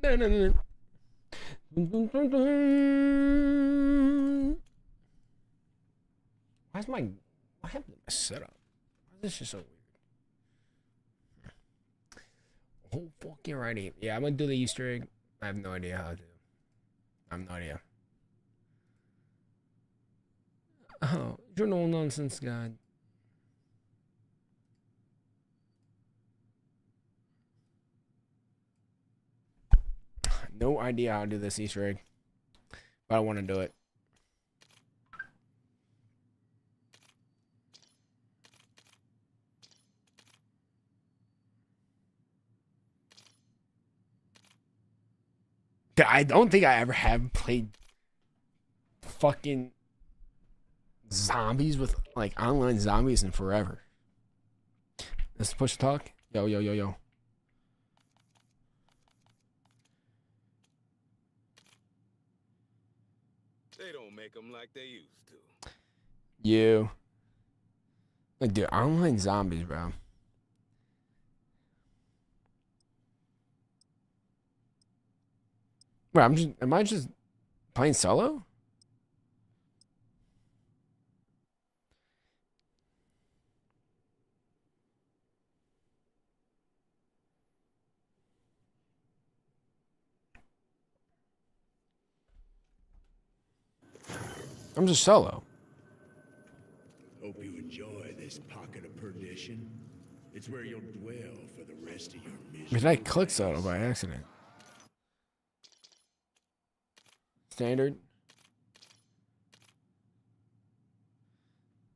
Why's my what happened to my setup? Why is this just so weird? Oh fucking righty. Yeah, I'm gonna do the Easter egg. I have no idea how to do. I have no idea. Oh, you're no nonsense, God. No idea how to do this Easter egg, but I want to do it. I don't think I ever have played fucking zombies with like online zombies in forever. Let's push talk. Yo, yo, yo, yo. They don't make them like they used to. You. Like, dude, online zombies, bro. Wait, am I just playing solo? I'm just solo. Hope you enjoy this pocket of perdition. It's where you'll dwell for the rest of your misery. Did I click solo by accident? Standard.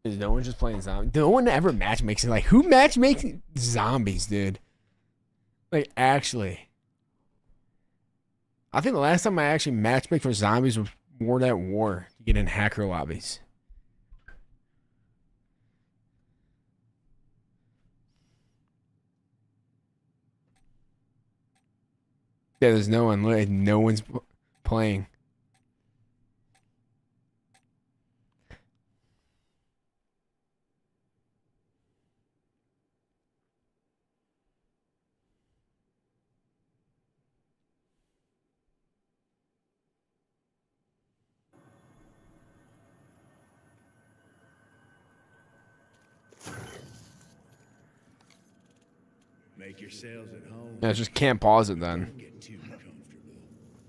Is no one just playing zombies? No one ever matchmakes it. Like, who matchmakes zombies, dude? Like, actually. I think the last time I actually matchmade for zombies was World at War to get in hacker lobbies. Yeah, there's no one. No one's playing. Make yourselves at home. Yeah, just can't pause it then. Don't get too comfortable.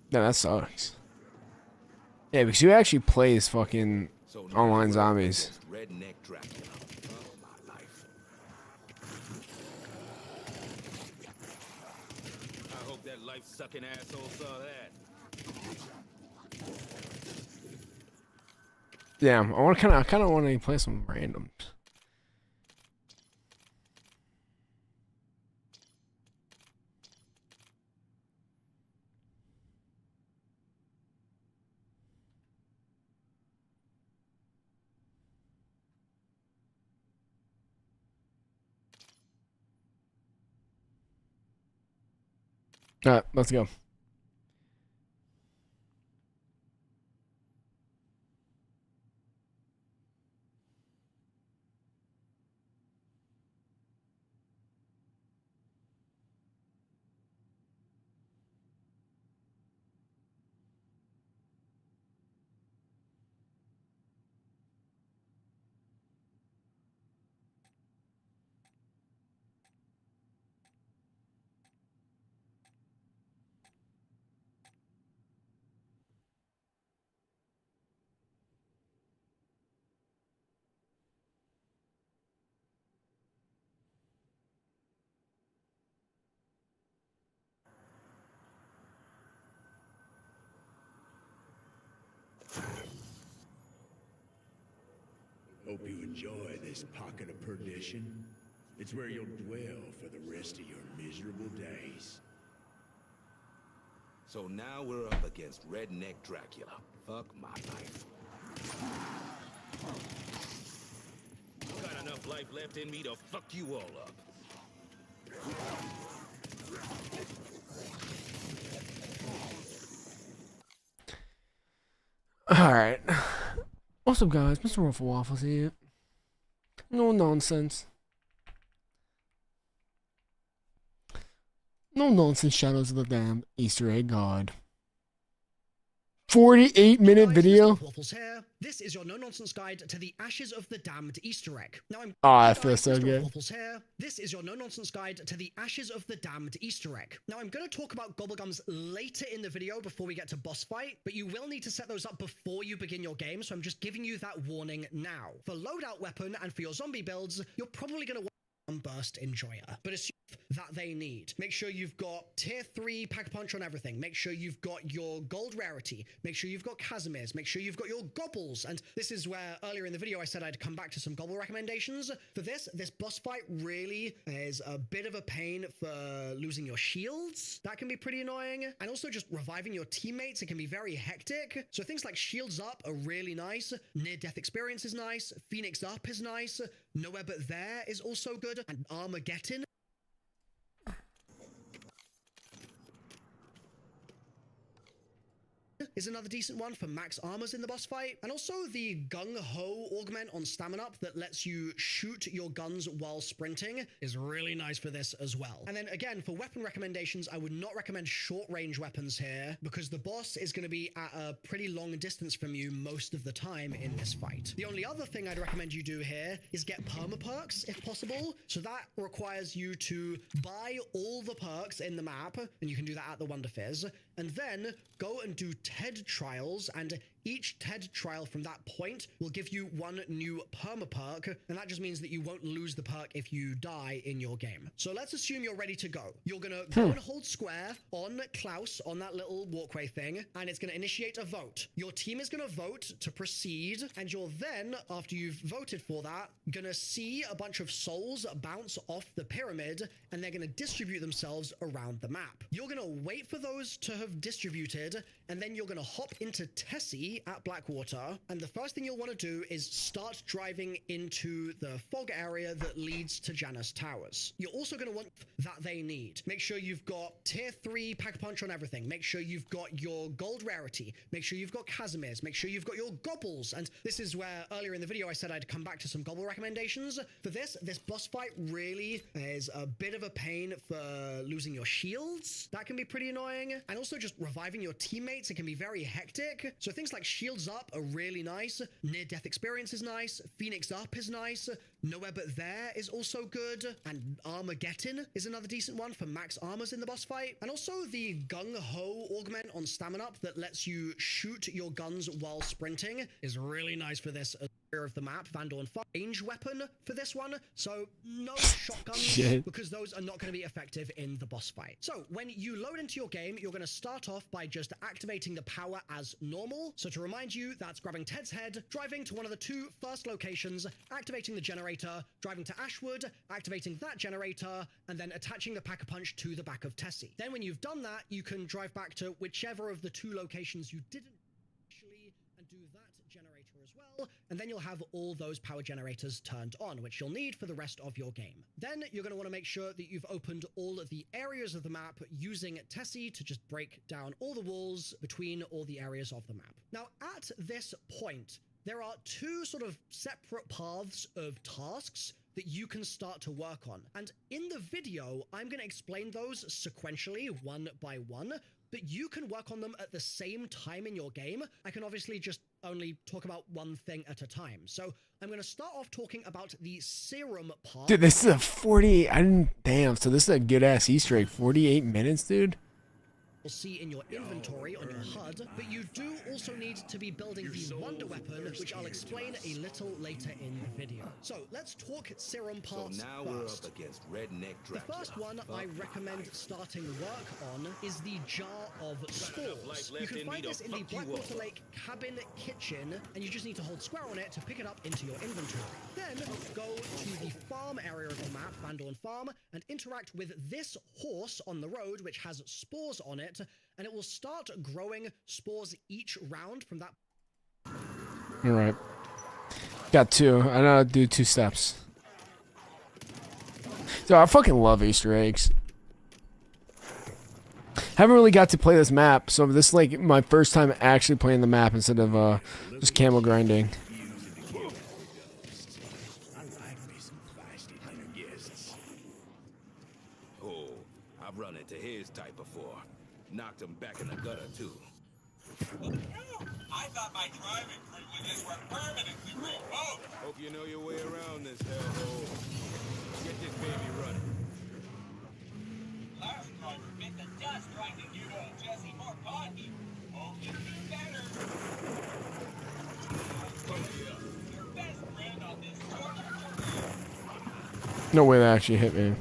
Yeah, that sucks. Yeah, because who actually plays fucking online zombies? Redneck Dracula. Oh, my life. I hope that life-sucking asshole saw that. Yeah, I kind of want to play some randoms. All right, let's go. Hope you enjoy this pocket of perdition. It's where you'll dwell for the rest of your miserable days. So now we're up against Redneck Dracula. Fuck my life. Got enough life left in me to fuck you all up. All right. What's up, guys? Mr. Ruffle Waffles here. No nonsense. No nonsense, Shadows of the Damned Easter egg god. 48-minute video. Waffles here. This is your no-nonsense guide to the Ashes of the Damned Easter egg. Now I'm I feel so good. Waffles here. This is your no-nonsense guide to the Ashes of the Damned Easter egg. Now I'm going to talk about gobblegums later in the video before we get to boss fight, but you will need to set those up before you begin your game, so I'm just giving you that warning now. For loadout weapon and for your zombie builds, you're probably going to want Burst Enjoyer, but assume that they need. Make sure you've got tier 3 pack punch on everything. Make sure you've got your gold rarity. Make sure you've got Casimir's. Make sure you've got your gobbles. And this is where earlier in the video I said I'd come back to some gobble recommendations. For this boss fight really is a bit of a pain for losing your shields. That can be pretty annoying. And also just reviving your teammates, it can be very hectic. So things like shields up are really nice. Near death experience is nice. Phoenix up is nice. Nowhere But There is also good. And Armageddon is another decent one for max armors in the boss fight. And also the Gung Ho augment on stamina up that lets you shoot your guns while sprinting is really nice for this as well. And then again, for weapon recommendations, I would not recommend short range weapons here because the boss is going to be at a pretty long distance from you most of the time in this fight. The only other thing I'd recommend you do here is get perma perks if possible. So that requires you to buy all the perks in the map, and you can do that at the Wonder Fizz, and then go and do TED trials, and each TED trial from that point will give you one new perma perk, and that just means that you won't lose the perk if you die in your game. So let's assume you're ready to go. You're gonna go and hold square on Klaus on that little walkway thing, and it's gonna initiate a vote. Your team is gonna vote to proceed, and you're then, after you've voted for that, gonna see a bunch of souls bounce off the pyramid, and they're gonna distribute themselves around the map. You're gonna wait for those to have distributed, and then you're gonna hop into Tessie at Blackwater, and the first thing you'll want to do is start driving into the fog area that leads to Janus Towers. You're also going to want that they need. Make sure you've got tier 3 pack punch on everything. Make sure you've got your gold rarity. Make sure you've got Casimir's. Make sure you've got your gobbles. And this is where earlier in the video I said I'd come back to some gobble recommendations. For this boss fight really is a bit of a pain for losing your shields. That can be pretty annoying. And also just reviving your teammates, it can be very hectic. So things like shields up are really nice. Near death experience is nice. Phoenix up is nice. Nowhere But There is also good. And Armageddon is another decent one for max armors in the boss fight. And also the Gung Ho augment on stamina up that lets you shoot your guns while sprinting is really nice for this area of the map. Vandal and range weapon for this one. So no shotguns because those are not going to be effective in the boss fight. So when you load into your game, you're going to start off by just activating the power as normal. So to remind you, that's grabbing Ted's head, driving to one of the 2 first locations, activating the generator, driving to Ashwood, activating that generator, and then attaching the Pack-a-Punch to the back of Tessie. Then when you've done that, you can drive back to whichever of the 2 locations you didn't initially and do that generator as well, and then you'll have all those power generators turned on, which you'll need for the rest of your game. Then you're going to want to make sure that you've opened all of the areas of the map using Tessie to just break down all the walls between all the areas of the map. Now, at this point, there are 2 sort of separate paths of tasks that you can start to work on. And in the video, I'm going to explain those sequentially, one by one, but you can work on them at the same time in your game. I can obviously just only talk about one thing at a time. So I'm going to start off talking about the serum part. Dude, this is a 48. Damn. So this is a good ass Easter egg. 48 minutes, dude. You'll see in your inventory on your HUD, but you do also need to be building the wonder weapon, which I'll explain a little later in the video. So let's talk serum parts So now first. we're up against Redneck Dracula. The first one I recommend starting work on is the jar of spores. You can find this in the Blackwater Lake cabin kitchen, and you just need to hold square on it to pick it up into your inventory. Then go to the farm area of the map, Vandal Farm, and interact with this horse on the road, which has spores on it, and it will start growing spores each round from that. All right. Got 2. I know how to do 2 steps. So I fucking love Easter eggs. Haven't really got to play this map, so this is like my first time actually playing the map instead of just camel grinding. I like me some feisty hunter guests. Oh, I've run into his better too. I thought my driving privileges were permanently revoked. Hope you know your way around this hellhole. Get this baby running. Last driver bit the dust trying to get old Jesse more cocky. Hope you do better. Your best friend on this torture career. No way that actually hit me. You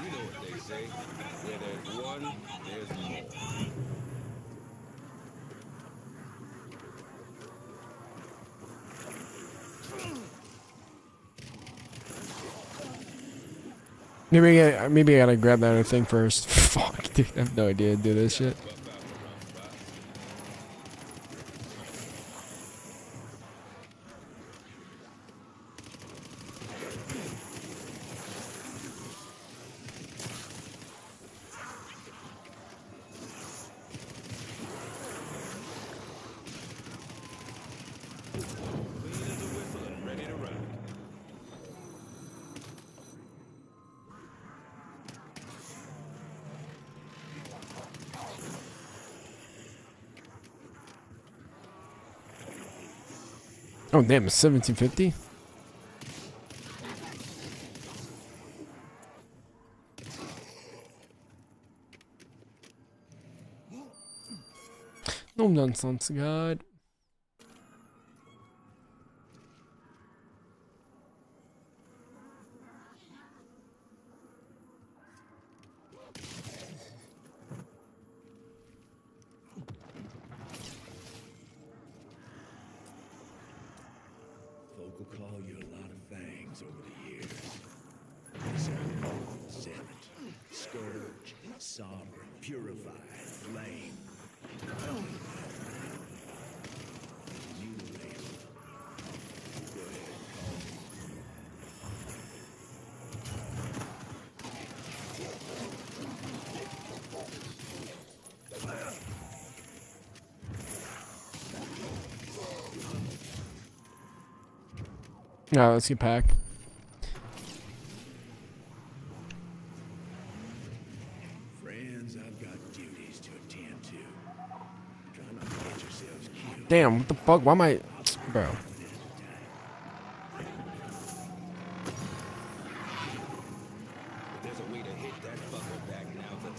know what they say. Where there's one, there's more. Maybe I gotta grab that other thing first. Fuck, dude, I have no idea how to do this shit. Clean as a whistle and ready to rock. Oh damn, it's 1750. No nonsense, God. Folk will call you a lot of things over the years. Discerning, zealot, scourge, sovereign, purified, flame. Mutilator. Go ahead and call me. Alright, let's get back. Friends, I've got duties to attend to. Try not to get yourselves killed. Damn, what the fuck? Why am I... Bro. If there's a way to hit that fucker back, now's the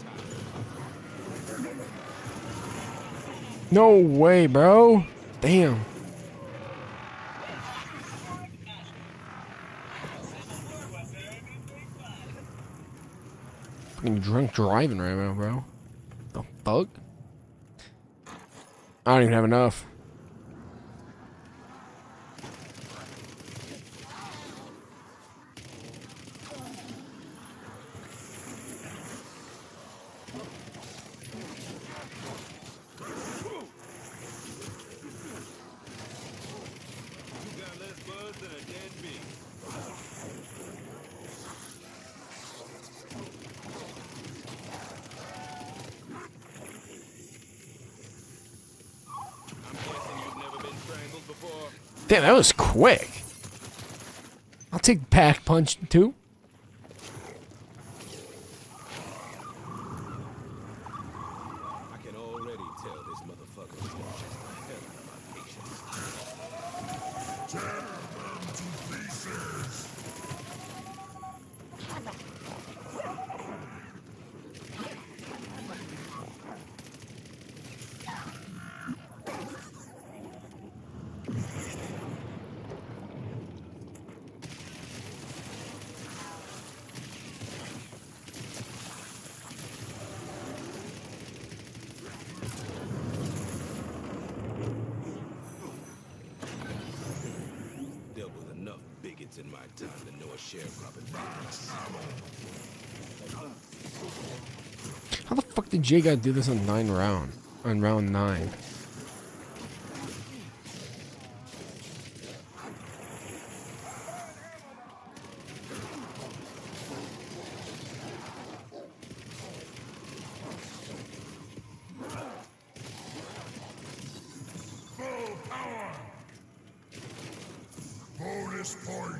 time. No way, bro. Damn. Fucking drunk driving right now, bro. The fuck? I don't even have enough. You got less buzz than a dead bee. I'm guessing you've never been strangled before. Damn, that was quick. I'll take pack punch too. I can already tell this motherfucker is gonna test the hell out of my patience. Dealt with enough bigots in my time to know a sharecropping practice. How the fuck did Jay gotta do this on on round 9?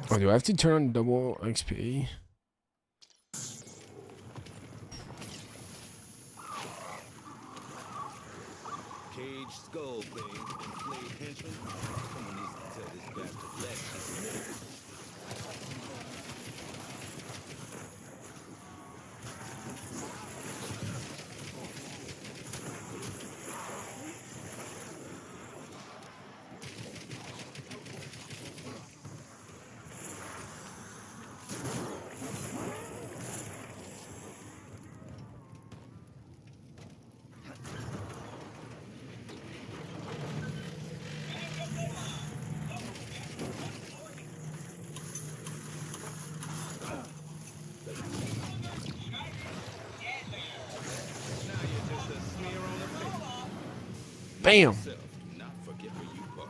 Oh, do I have to turn on double XP? Caged skull things and flayed henchmen. Someone needs to tell this bastard Lex he's a minute. Now you're just a smear on the face. Bam! Self, do not forget where you are.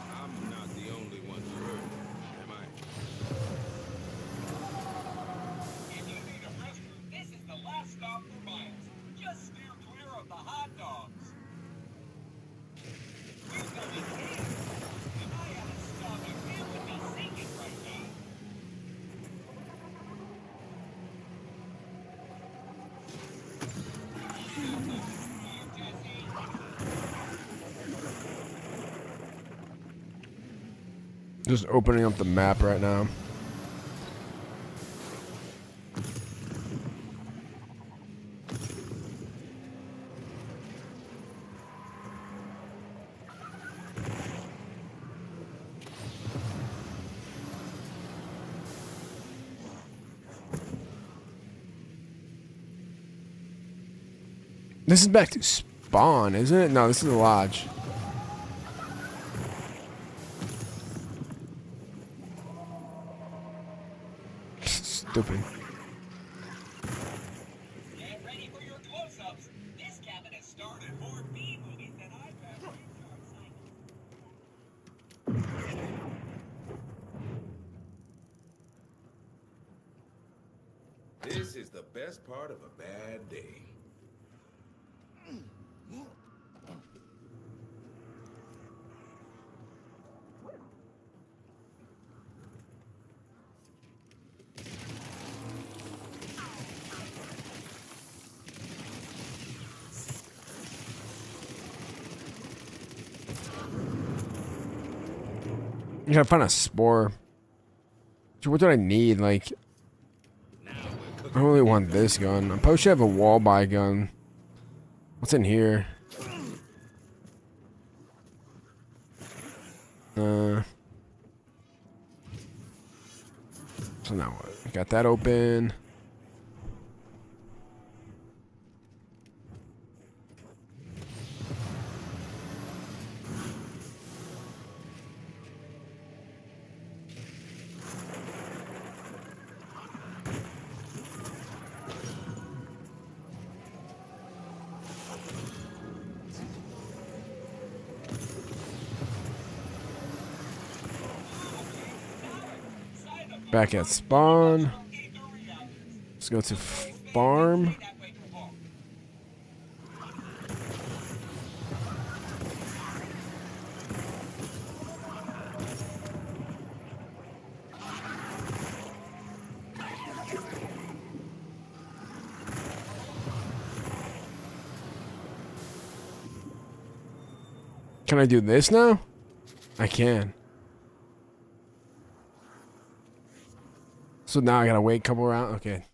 I'm not the only one you heard, am I? If you need a restroom, this is the last stop for miles. Just steer clear of the hot dogs. We've done it here. If I had a stomach, it would be sinking right now. Just opening up the map right now. This is back to spawn, isn't it? No, this is the lodge. Stupid. Get ready for your close-ups. This cabinet started more B movies than I've ever This is the best part of a bad day. You gotta find a spore. Dude, what do I need? Like, Now we're cooking. I don't really want this gun. I probably should have a wall buy gun. What's in here? So now what? Got that open. Back at spawn. Let's go to farm. Can I do this now? I can. So now I gotta wait a couple rounds. Okay.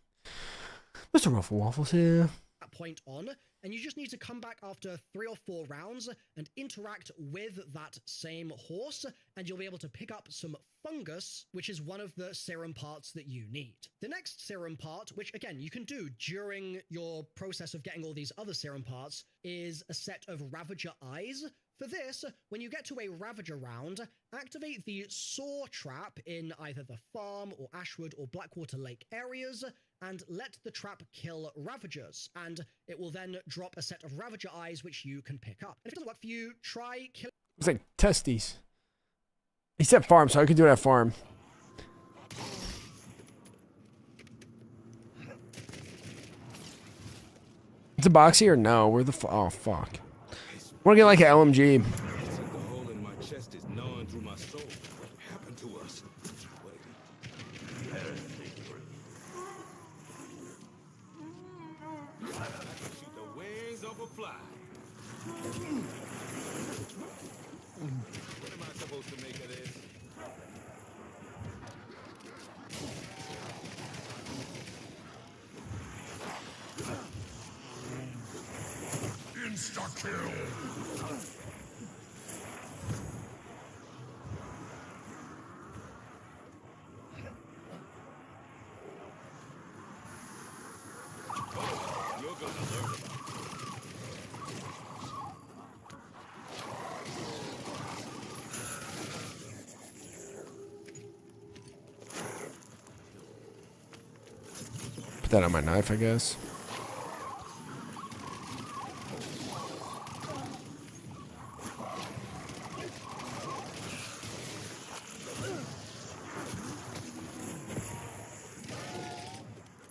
Mr. Ruffle Waffles here. That point on, and you just need to come back after 3 or 4 rounds and interact with that same horse, and you'll be able to pick up some fungus, which is one of the serum parts that you need. The next serum part, which again you can do during your process of getting all these other serum parts, is a set of Ravager eyes. For this, when you get to a Ravager round, activate the Saw Trap in either the farm or Ashwood or Blackwater Lake areas, and let the trap kill Ravagers, and it will then drop a set of Ravager eyes which you can pick up. And if it doesn't work for you, try killing. It's like testes. He said farm, so I could do it at farm. It's a box here? No. Where the oh fuck. Wanna get like an LMG. The hole in my chest is gnawing through my soul. What happened to us? Wait. I can shoot the wings of a fly. What am I supposed to make of this? You're gonna learn about it. Put that on my knife, I guess.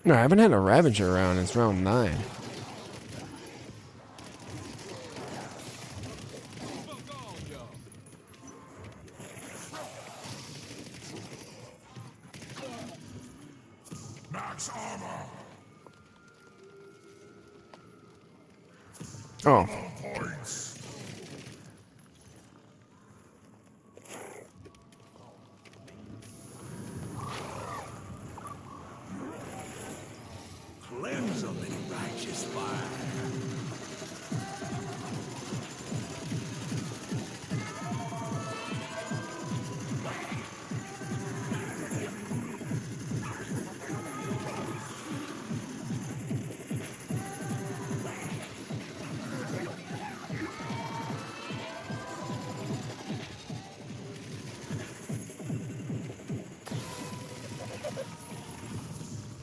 No, I haven't had a Ravager around. It's round 9. Fuck on, y'all. Oh. Cleanse them in righteous fire.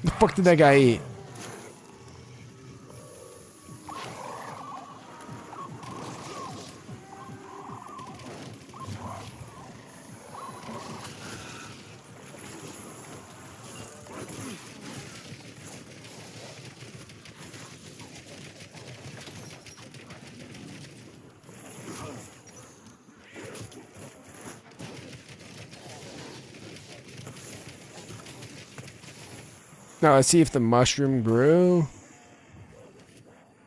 The fuck did that guy eat? Now let's see if the mushroom grew.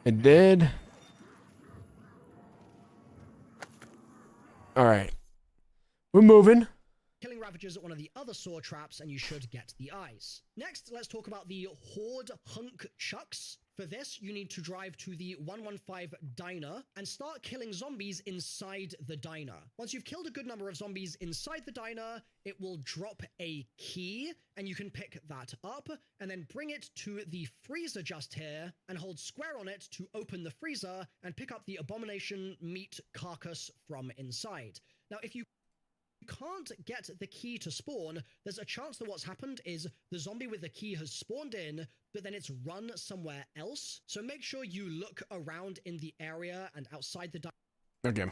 It did. All right. We're moving. Killing Ravagers at one of the other saw traps, and you should get the eyes. Next, let's talk about the Horde Hunk Chucks. For this, you need to drive to the 115 diner and start killing zombies inside the diner. Once you've killed a good number of zombies inside the diner, it will drop a key, and you can pick that up and then bring it to the freezer just here and hold square on it to open the freezer and pick up the abomination meat carcass from inside. Now, if you can't get the key to spawn, there's a chance that what's happened is the zombie with the key has spawned in, but then it's run somewhere else. So make sure you look around in the area and outside the Okay.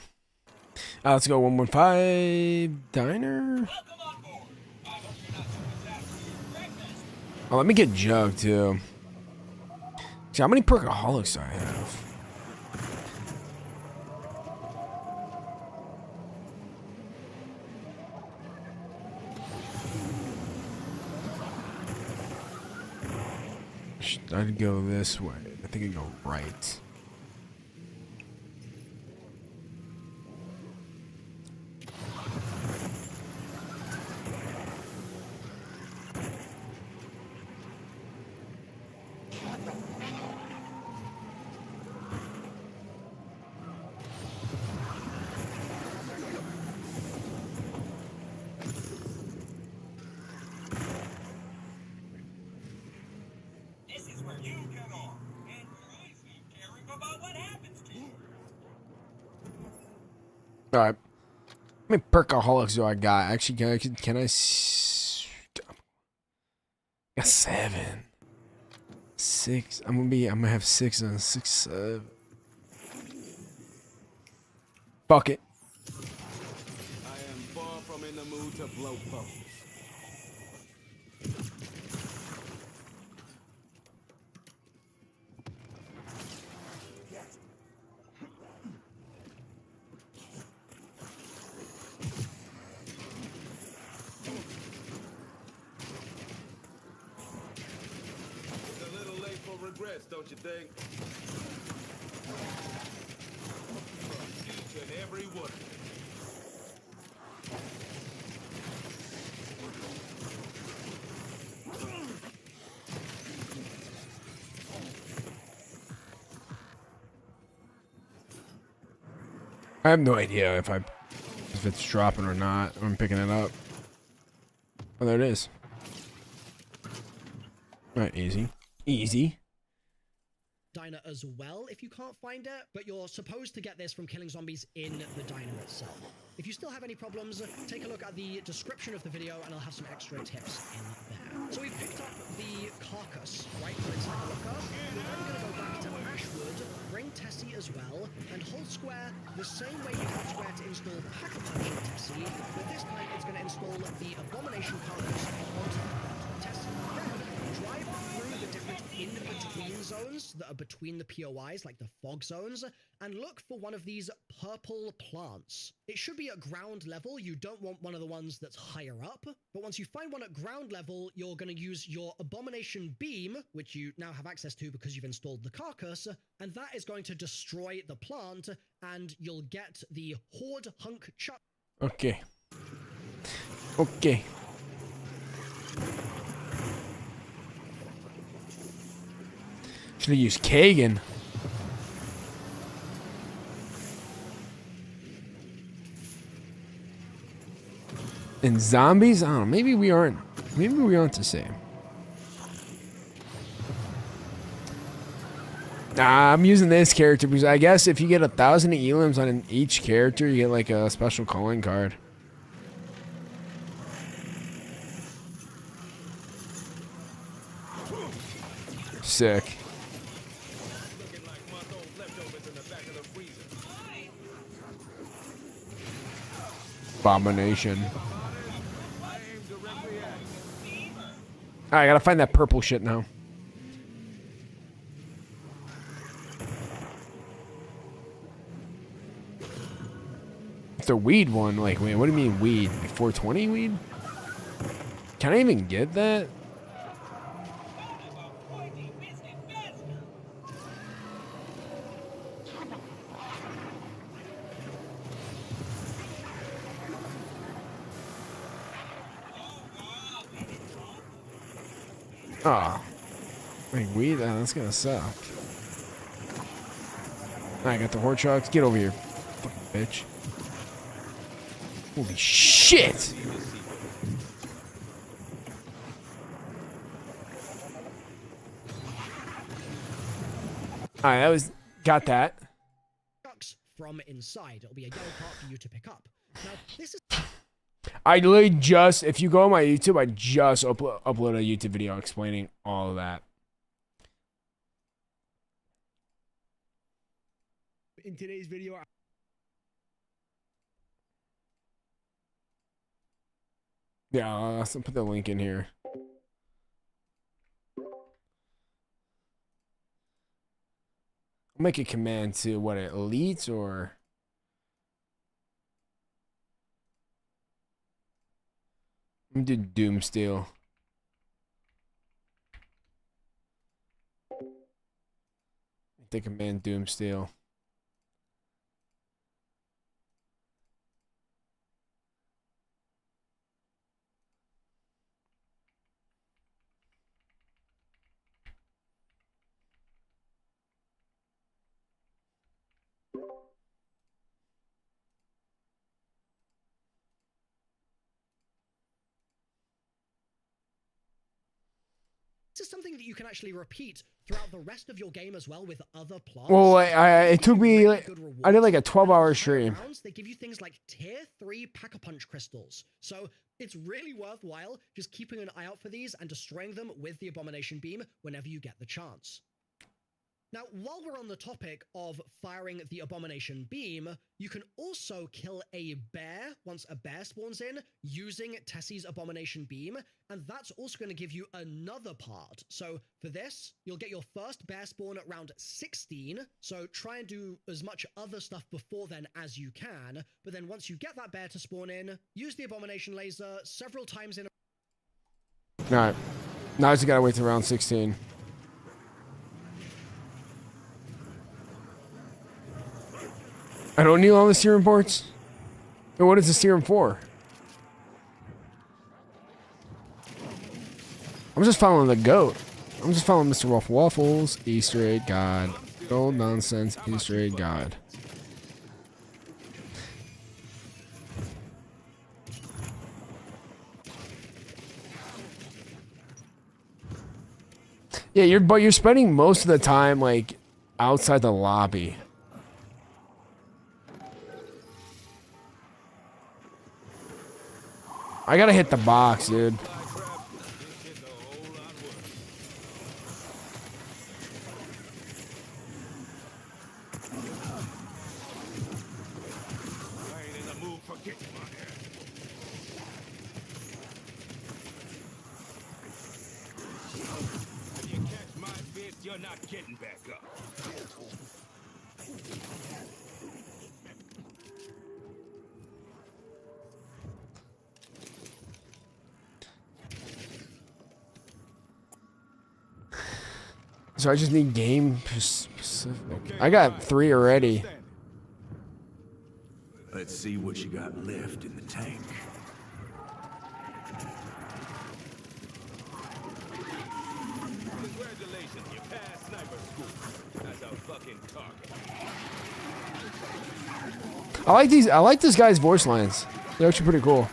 Let's go 115 diner. Welcome on board. I hope you're not too attached to your breakfast. Oh, let me get Jug too. See, how many perkaholics do I have? I'd go this way. I think I'd go right. This is where you get off. And really stop caring about what happens to you. All right. How many perkaholics do I got? Actually, can I? Got 7, 6. I'm gonna have 6 and 6, 7. Fuck it. I am far from in the mood to blow bubbles. don't you think? Each and every one of them. I have no idea if it's dropping or not. I'm picking it up. Oh, there it is. All right, easy. Easy. Diner as well if you can't find it, but you're supposed to get this from killing zombies in the diner itself. If you still have any problems, take a look at the description of the video and I'll have some extra tips in there. So we've picked up the carcass, right, from inside the locker. We're then going to go back to Ashwood, bring Tessie as well, and hold square the same way you have square to install Pack-a-Punch in Tessie, but this time it's going to install the Abomination carcass onto Tessie. Then drive through the different in-between zones that are between the POIs, like the fog zones, and look for one of these purple plants. It should be at ground level. You don't want one of the ones that's higher up, but once you find one at ground level, you're going to use your Abomination Beam, which you now have access to because you've installed the carcass, and that is going to destroy the plant, and you'll get the Horde Hunk Chuck. Okay. Okay. Should have used Kagan. And zombies? I don't know. Maybe we aren't. Maybe we aren't the same. Nah, I'm using this character because I guess if you get 1,000 elims on each character, you get like a special calling card. Sick. Looking like month-old leftovers in the back of the freezer. Abomination. I aim directly at you. Alright, I gotta find that purple shit now. It's a weed one. Like, wait, what do you mean weed? Like 420 weed? Can I even get that? Oh. Wait, weed? That's gonna suck. I got the Horchocks. Get over here, fucking bitch. Holy shit! Alright, that was... Got that. From inside. It'll be a yellow part for you to pick up. Now, this is... I literally just... If you go on my YouTube, I just upload a YouTube video explaining all of that. In today's video... Yeah, I'll put the link in here. I'll make a command to what, elite or... I'm gonna do Doomsteel. Take command Doomsteel. This is something that you can actually repeat throughout the rest of your game as well with other plants. Well, it took me, like, I did like a 12-hour stream. They give you things like tier 3 Pack-a-Punch crystals. So it's really worthwhile just keeping an eye out for these and destroying them with the Abomination Beam whenever you get the chance. Now, while we're on the topic of firing the Abomination Beam, you can also kill a bear once a bear spawns in using Tessie's Abomination Beam, and that's also going to give you another part. So for this, you'll get your first bear spawn at round 16, so try and do as much other stuff before then as you can, but then once you get that bear to spawn in, use the Abomination Laser several times in a... Alright. Now I just gotta wait till round 16. I don't need all the serum ports? But what is the serum for? I'm just following the goat. I'm just following Mr. Wolf Waffles, Easter egg god. Gold nonsense, Easter egg god. Yeah, but you're spending most of the time like outside the lobby. I gotta hit the box, dude. You're not getting back up. So I just need game specific. I got 3 already. Let's see what you got left in the tank. Congratulations, you passed sniper school. That's a fucking target. I like these. I like this guy's voice lines. They're actually pretty cool.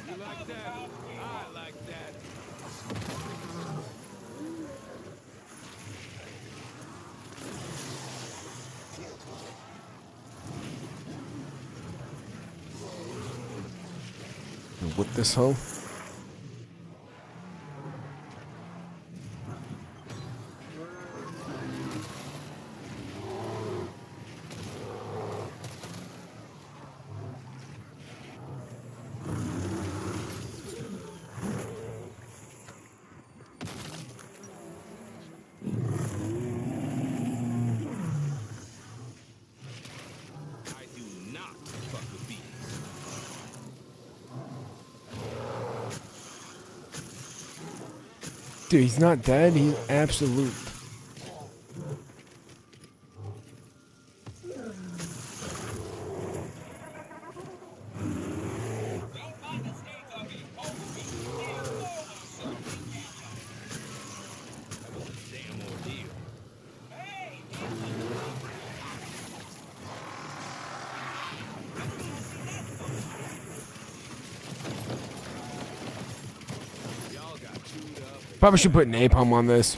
You like that? I like that. Whip this hoe. I do not fuck with bees. Dude, he's not dead. He's absolute. Don't mind the stains on me. Overbeat. And slowly, sir. Damn ordeal. Hey, Y'all got chewed up. Probably should put napalm on this.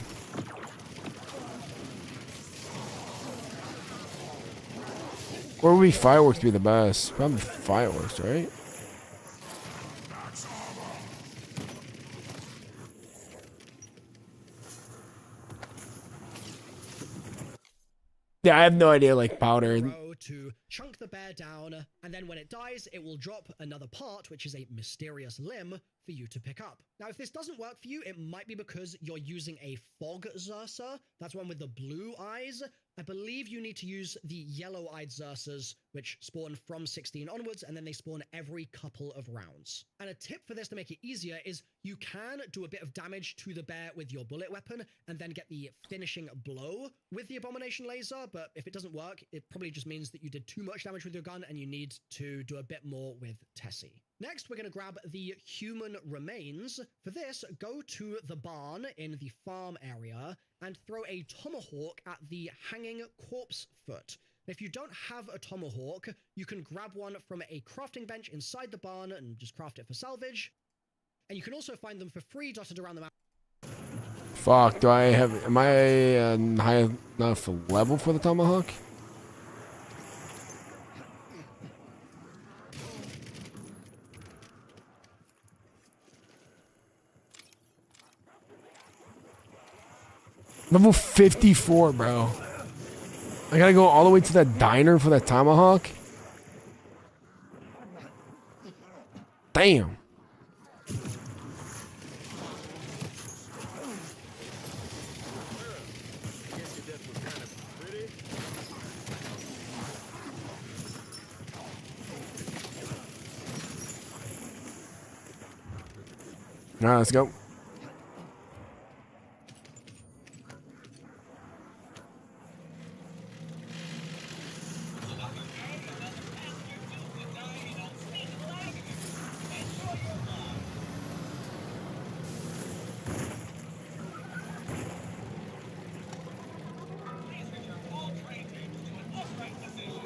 Or would be fireworks be the best? Probably fireworks, right? Yeah, I have no idea. Like powder. Row to chunk the bear down, and then when it dies, it will drop another part, which is a mysterious limb, for you to pick up. Now, if this doesn't work for you, it might be because you're using a fog Xersa. That's one with the blue eyes. I believe you need to use the yellow-eyed Xersas, which spawn from 16 onwards, and then they spawn every couple of rounds. And a tip for this to make it easier is you can do a bit of damage to the bear with your bullet weapon, and then get the finishing blow with the Abomination Laser, but if it doesn't work, it probably just means that you did too much damage with your gun, and you need to do a bit more with Tessie. Next, we're going to grab the human remains. For this, go to the barn in the farm area and throw a tomahawk at the hanging corpse foot. If you don't have a tomahawk, you can grab one from a crafting bench inside the barn and just craft it for salvage. And you can also find them for free dotted around the map. Fuck, do I have... Am I high enough level for the tomahawk? Level 54, bro. I gotta go all the way to the diner for the tomahawk? Damn. All right, let's go. Please return all train tables to an upright position.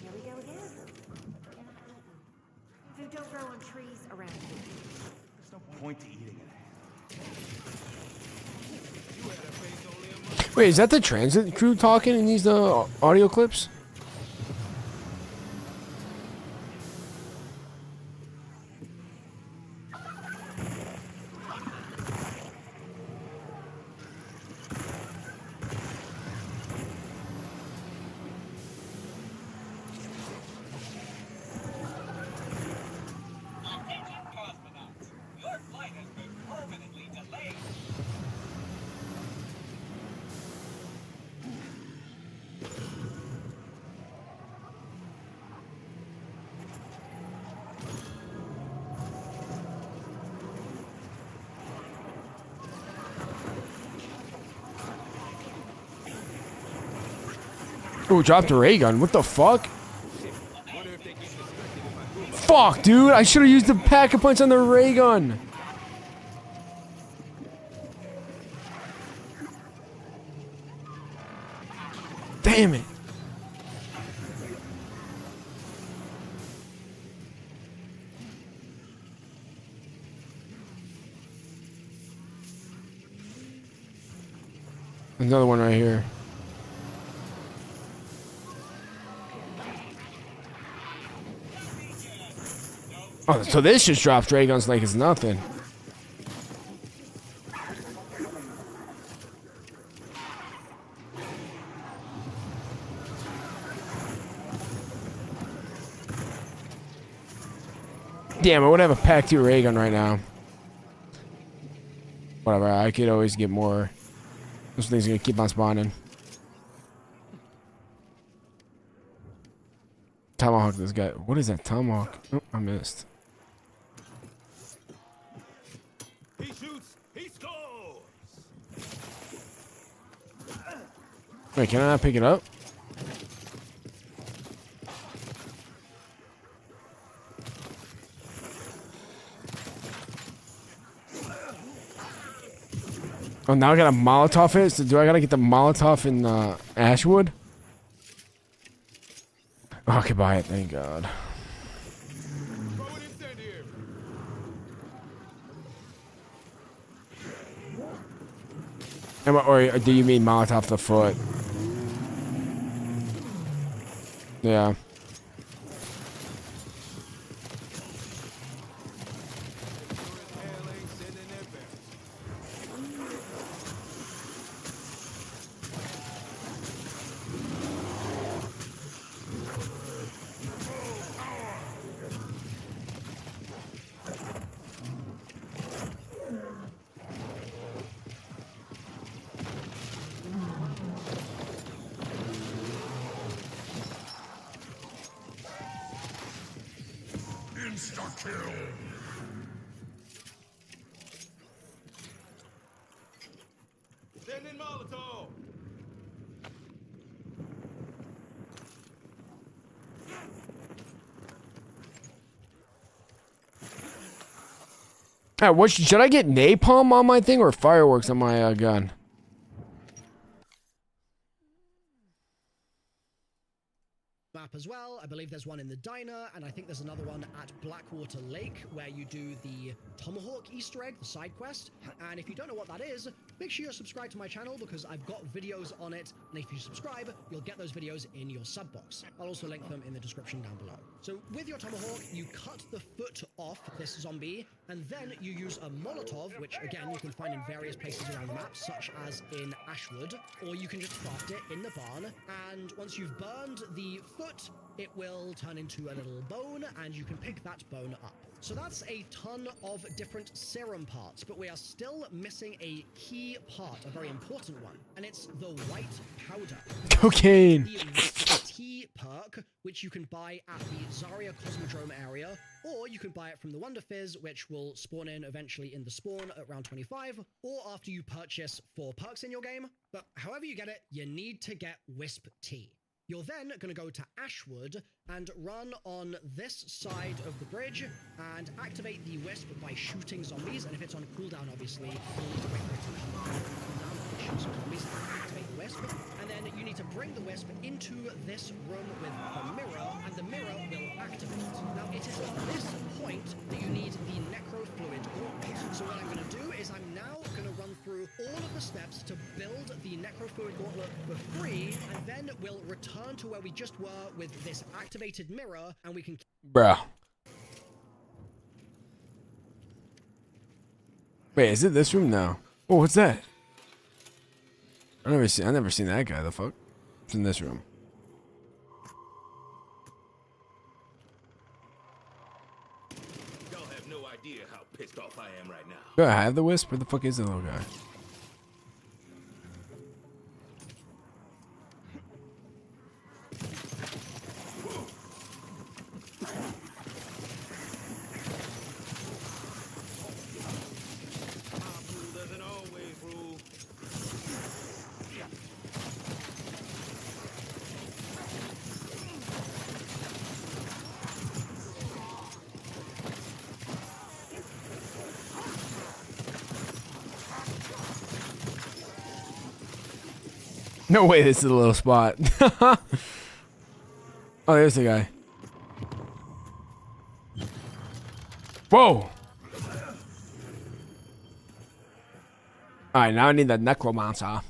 Here we go again. Food don't grow on trees around here. There's no point to eating it. Wait, is that the transit crew talking in these audio clips? Attention cosmonauts. Your flight has been permanently delayed. Ooh, dropped a ray gun. What the fuck? Fuck, dude. I should have used the pack of punch on the ray gun. Damn it. Another one right here. Oh, so this just drops ray guns like it's nothing. Damn, I would have a pack 2 ray gun right now. Whatever, I could always get more. Those things are gonna keep on spawning. Tomahawk this guy. What is that tomahawk? Oh, I missed. He shoots, he scores. Wait, can I not pick it up? Oh, now I got a Molotov hit? So do I gotta get the Molotov in Ashwood? Oh, I can buy it, thank God. Throw it incendiary. Or do you mean Molotov the foot? Yeah. Airlane sending their best. Insta-kill! Sending Molotov. What should I get napalm on my thing or fireworks on my gun? Map map as well. I believe there's one in the diner, and I think there's another one at Blackwater Lake where you do the Tomahawk Easter egg, the side quest. And if you don't know what that is, make sure you're subscribed to my channel because I've got videos on it. And if you subscribe, you'll get those videos in your sub box. I'll also link them in the description down below. So with your Tomahawk, you cut the foot off this zombie, and then you use a Molotov, which again, you can find in various places around the map, such as in Ashwood, or you can just craft it in the barn. And once you've burned the foot, it will turn into a little bone, and you can pick that bone up. So that's a ton of different serum parts, but we are still missing a key part, a very important one, and it's the white powder. Cocaine. The Wisp T perk, which you can buy at the Zarya Cosmodrome area, or you can buy it from the Wonder Fizz, which will spawn in eventually in the spawn at round 25, or after you purchase 4 perks in your game. But however you get it, you need to get Wisp T. You're then going to go to Ashwood and run on this side of the bridge and activate the Wisp by shooting zombies. And if it's on cooldown, obviously, you'll need to wait for it to cool down and shoot some zombies and activate the Wisp. And then you need to bring the Wisp into this room with the mirror, and the mirror will activate. Now, it is at this point that you need the Necrofluid Gauntlet. So what I'm going to do is I'm now going to run through all of the steps to build the Necrofluid Gauntlet for free, and then we'll return to where we just were with this activated mirror, and we can... Bruh. Wait, is it this room now? Oh, what's that? I never seen that guy. The fuck? It's in this room. Y'all have no idea how pissed off I am right now. Do I have the wisp? Where the fuck is the little guy? Doesn't always rule. No way, this is a little spot. Oh, there's the guy. Whoa! Alright, now I need that necromancer.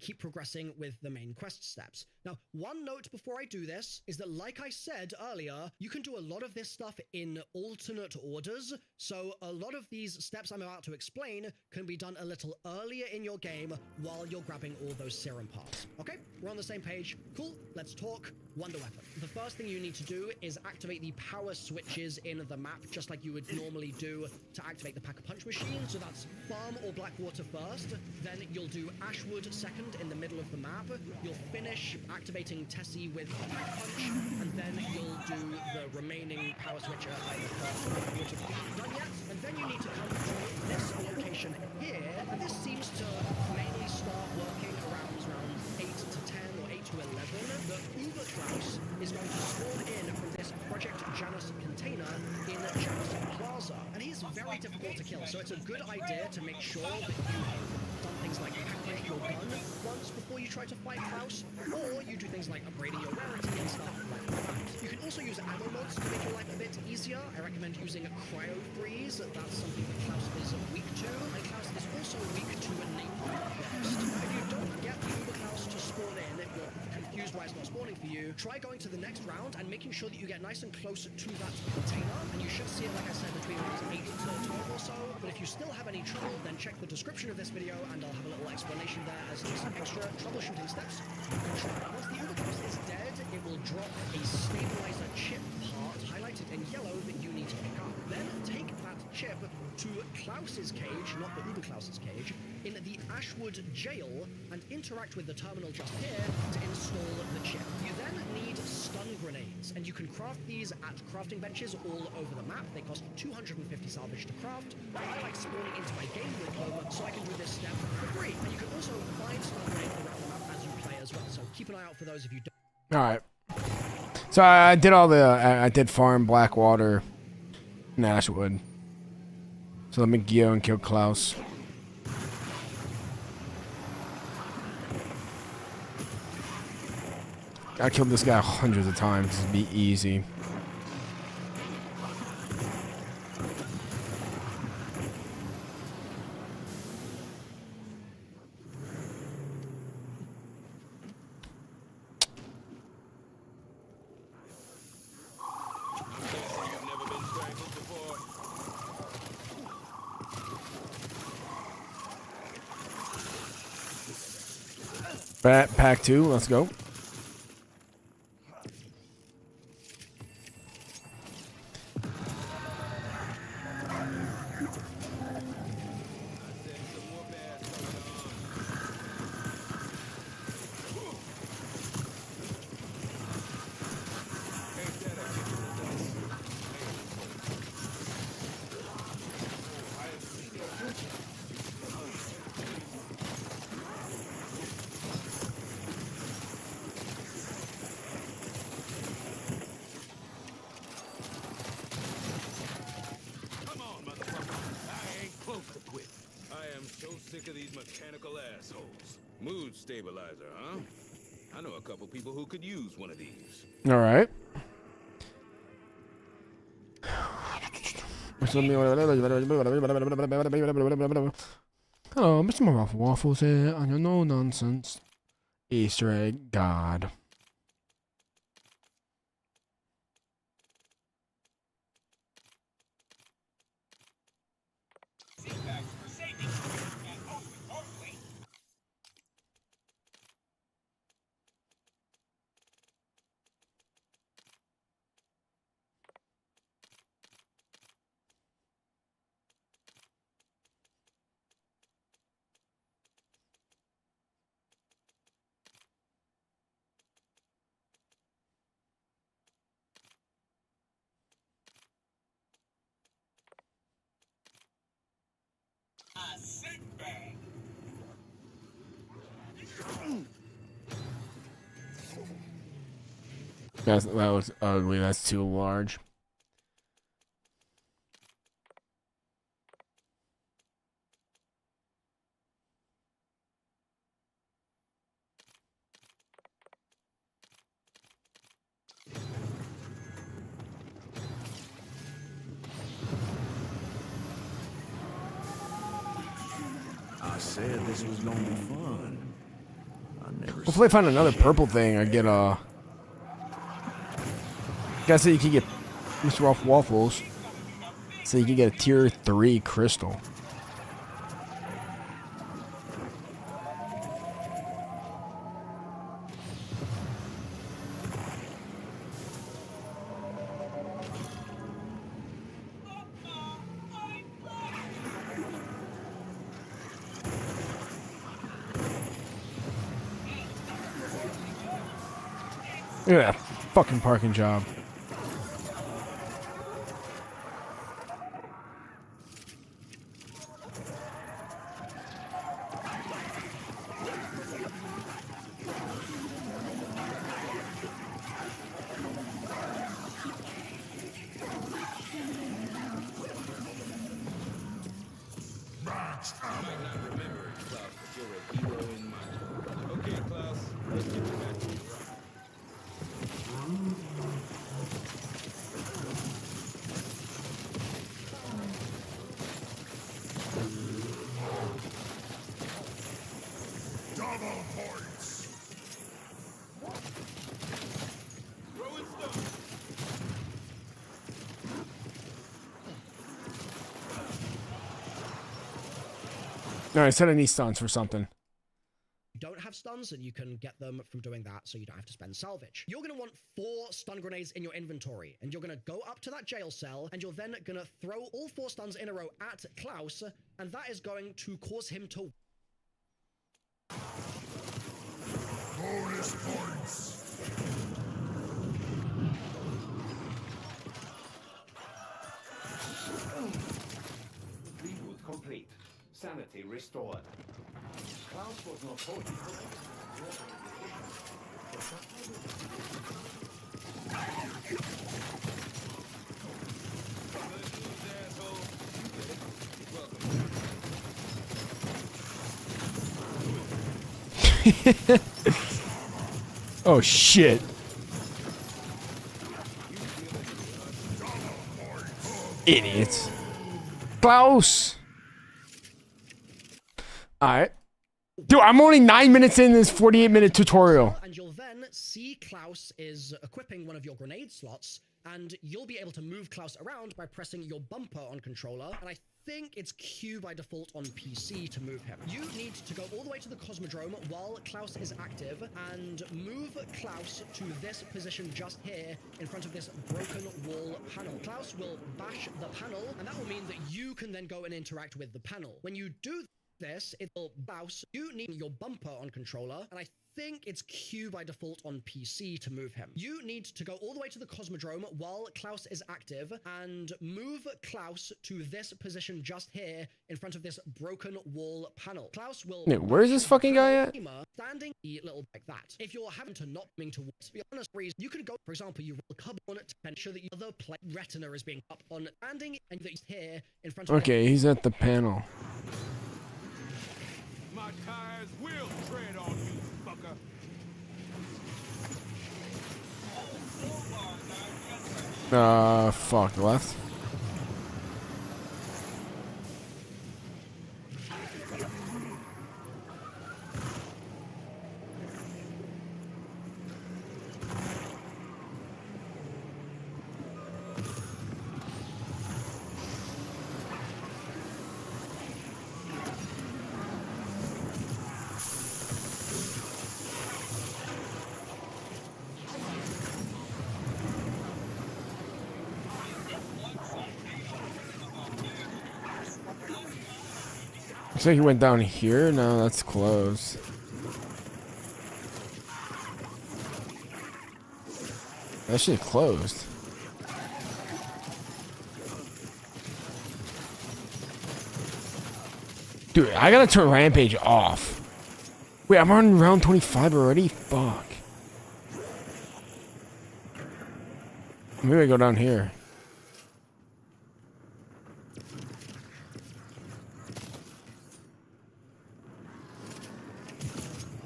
keep progressing with the main quest steps. Now, one note before I do this is that, like I said earlier, you can do a lot of this stuff in alternate orders, so a lot of these steps I'm about to explain can be done a little earlier in your game while you're grabbing all those serum parts. Okay, we're on the same page. Cool, let's talk Wonder Weapon. The first thing you need to do is activate the power switches in the map, just like you would normally do to activate the Pack-a-Punch machine. So that's Farm or Blackwater first, then you'll do Ashwood second in the middle of the map. You'll finish activating Tessie with Pack-a-Punch, and then you'll do the remaining power switcher at the first Blackwater machine done yet. And then you need to come to this location here, and this seems to mainly start working around 8 to 10 or 8 to 11. The Uber Klaus is going to spawn in from this Project Janus container in Janus Plaza, and he's very difficult to kill, so it's a good idea to make sure that you have done things like upgrade your gun once before you try to fight Klaus, or you do things like upgrading your rarity and stuff like that. You can also use ammo mods to make your life a bit easier. I recommend using Cryo Freeze. That's something that Klaus is weak to, and Klaus is also weak to a Napalm Burst. If you don't get the Uber Klaus to spawn in, if you're confused why it's not spawning for you, try going to the next round and making sure that you get nice and close to that container, and you should see it, like I said, between 8 to 12 or so. But if you still have any trouble, then check the description of this video and I'll have a little explanation there as to some extra troubleshooting steps you can try. Once the Uber Klaus is dead, it will drop a stabilizer chip part highlighted in yellow that you need to pick up. Then take that chip to Klaus's cage, not the Uber Klaus's cage, in the Ashwood jail, and interact with the terminal just here to install the chip. You then need stun grenades, and you can craft these at crafting benches all over the map. They cost 250 salvage to craft. I like spawning into my game with them, so I can do this step for free. And you can also find stun grenades around the map as you play as well, so keep an eye out for those if you don't. All right. So I did all the I did farm Blackwater and Ashwood. So let me go and kill Klaus. I killed this guy hundreds of times. This would be easy. You've never been strangled before. Pack 2, let's go. Come on, motherfucker. I ain't close to quit. I am so sick of these mechanical assholes. Mood stabilizer, huh? I know a couple people who could use one of these. All right. Hello, Mr. Muff Waffles here, and your no-nonsense Easter egg god. Seatbacks for safety. And most importantly, a sick bag. That was ugly. That's too large. I said this was gonna be fun. I never Hopefully I find another purple thing. I get Guys said you can get Mr. Rolf Waffles. So you can get a tier 3 crystal. Look at that fucking parking job. Might not remember it, Klaus, but you're a hero in my book. Okay, Klaus, let's get you back to the rock. Throwing stuff. Alright, set any stunts for something. You don't have stuns, and you can get them from doing that, so you don't have to spend salvage. You're gonna want 4 stun grenades in your inventory, and you're gonna go up to that jail cell, and you're then gonna throw all 4 stuns in a row at Klaus, and that is going to cause him to... Reboot complete. Sanity restored. Klaus was not holding. Oh shit. Idiots. Klaus. Alright. Dude, I'm only 9 minutes in this 48-minute tutorial. And you'll then see Klaus is equipping one of your grenade slots, and you'll be able to move Klaus around by pressing your bumper on controller, and I think it's Q by default on PC to move him. You need to go all the way to the Cosmodrome while Klaus is active, and move Klaus to this position just here in front of this broken wall panel. Klaus will bash the panel, and that will mean that you can then go and interact with the panel. When you do this, it will bounce. You need your bumper on controller, and I think it's Q by default on PC to move him. You need to go all the way to the Cosmodrome while Klaus is active, and move Klaus to this position just here in front of this broken wall panel. Klaus will... Wait, where's this fucking guy at? Standing a little like that. If you're having to not being towards the honest reason, you can go, for example, you roll a cub on it to ensure that your other retina is being up on standing, and that he's here in front of... Okay, he's at the panel. My tires will tread on you, fucker. Fuck, left. Looks like he went down here. No, that's closed. That shit closed. Dude, I gotta turn Rampage off. Wait, I'm on round 25 already? Fuck. Maybe I go down here.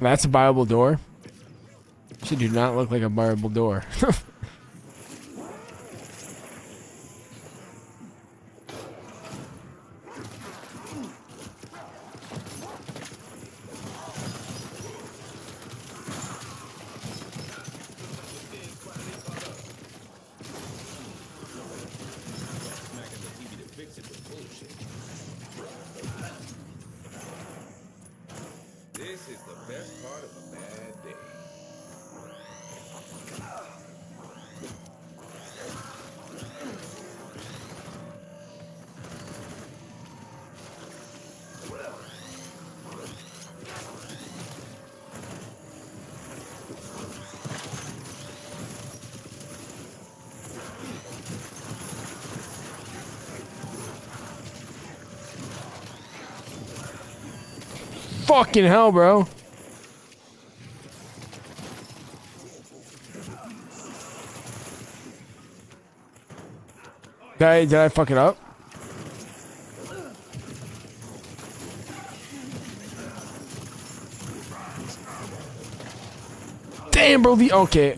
That's a buyable door. She do not look like a buyable door. This is the best part of a bad day. Fucking hell, bro. Did I fuck it up? Damn, bro. Okay.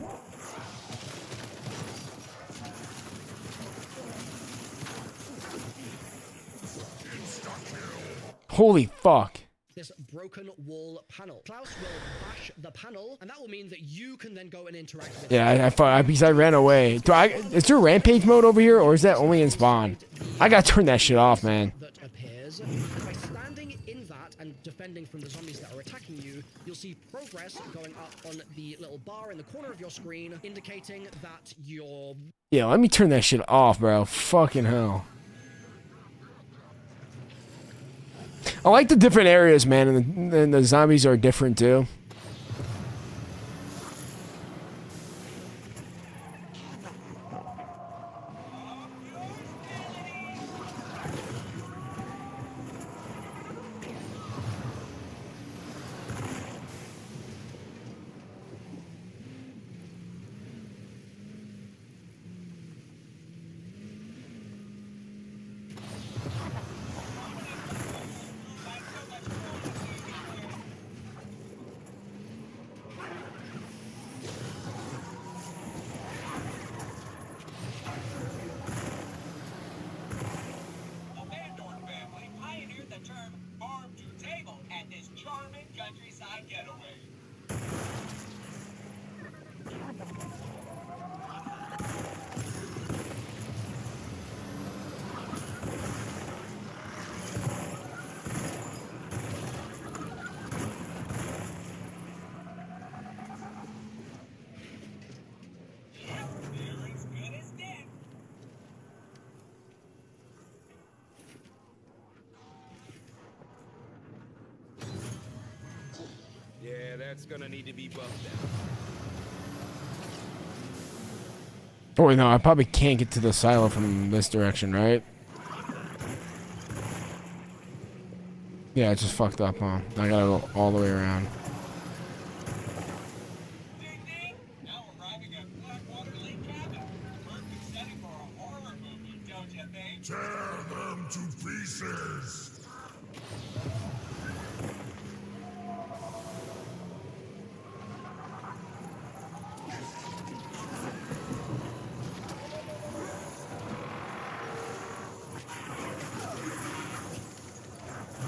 Holy fuck. This broken wall panel. Klaus will bash the panel, and that will mean that you can then go and interact with Yeah, because I ran away. Is there rampage mode over here, or is that only in spawn? I gotta turn that shit off, man. that appears. By standing in that and defending from the zombies that are attacking you, you'll see progress going up on the little bar in the corner of your screen, indicating that you're... Yeah, let me turn that shit off, bro. Fucking hell. I like the different areas, man, and the zombies are different too. That's gonna need to be buffed out. Oh wait, no, I probably can't get to the silo from this direction, right? Yeah, it's just fucked up, huh? I gotta go all the way around. Ding ding! Now arriving at Blackwater Lake Cabin. Perfect setting for a horror movie, don't you think? Tear them to pieces!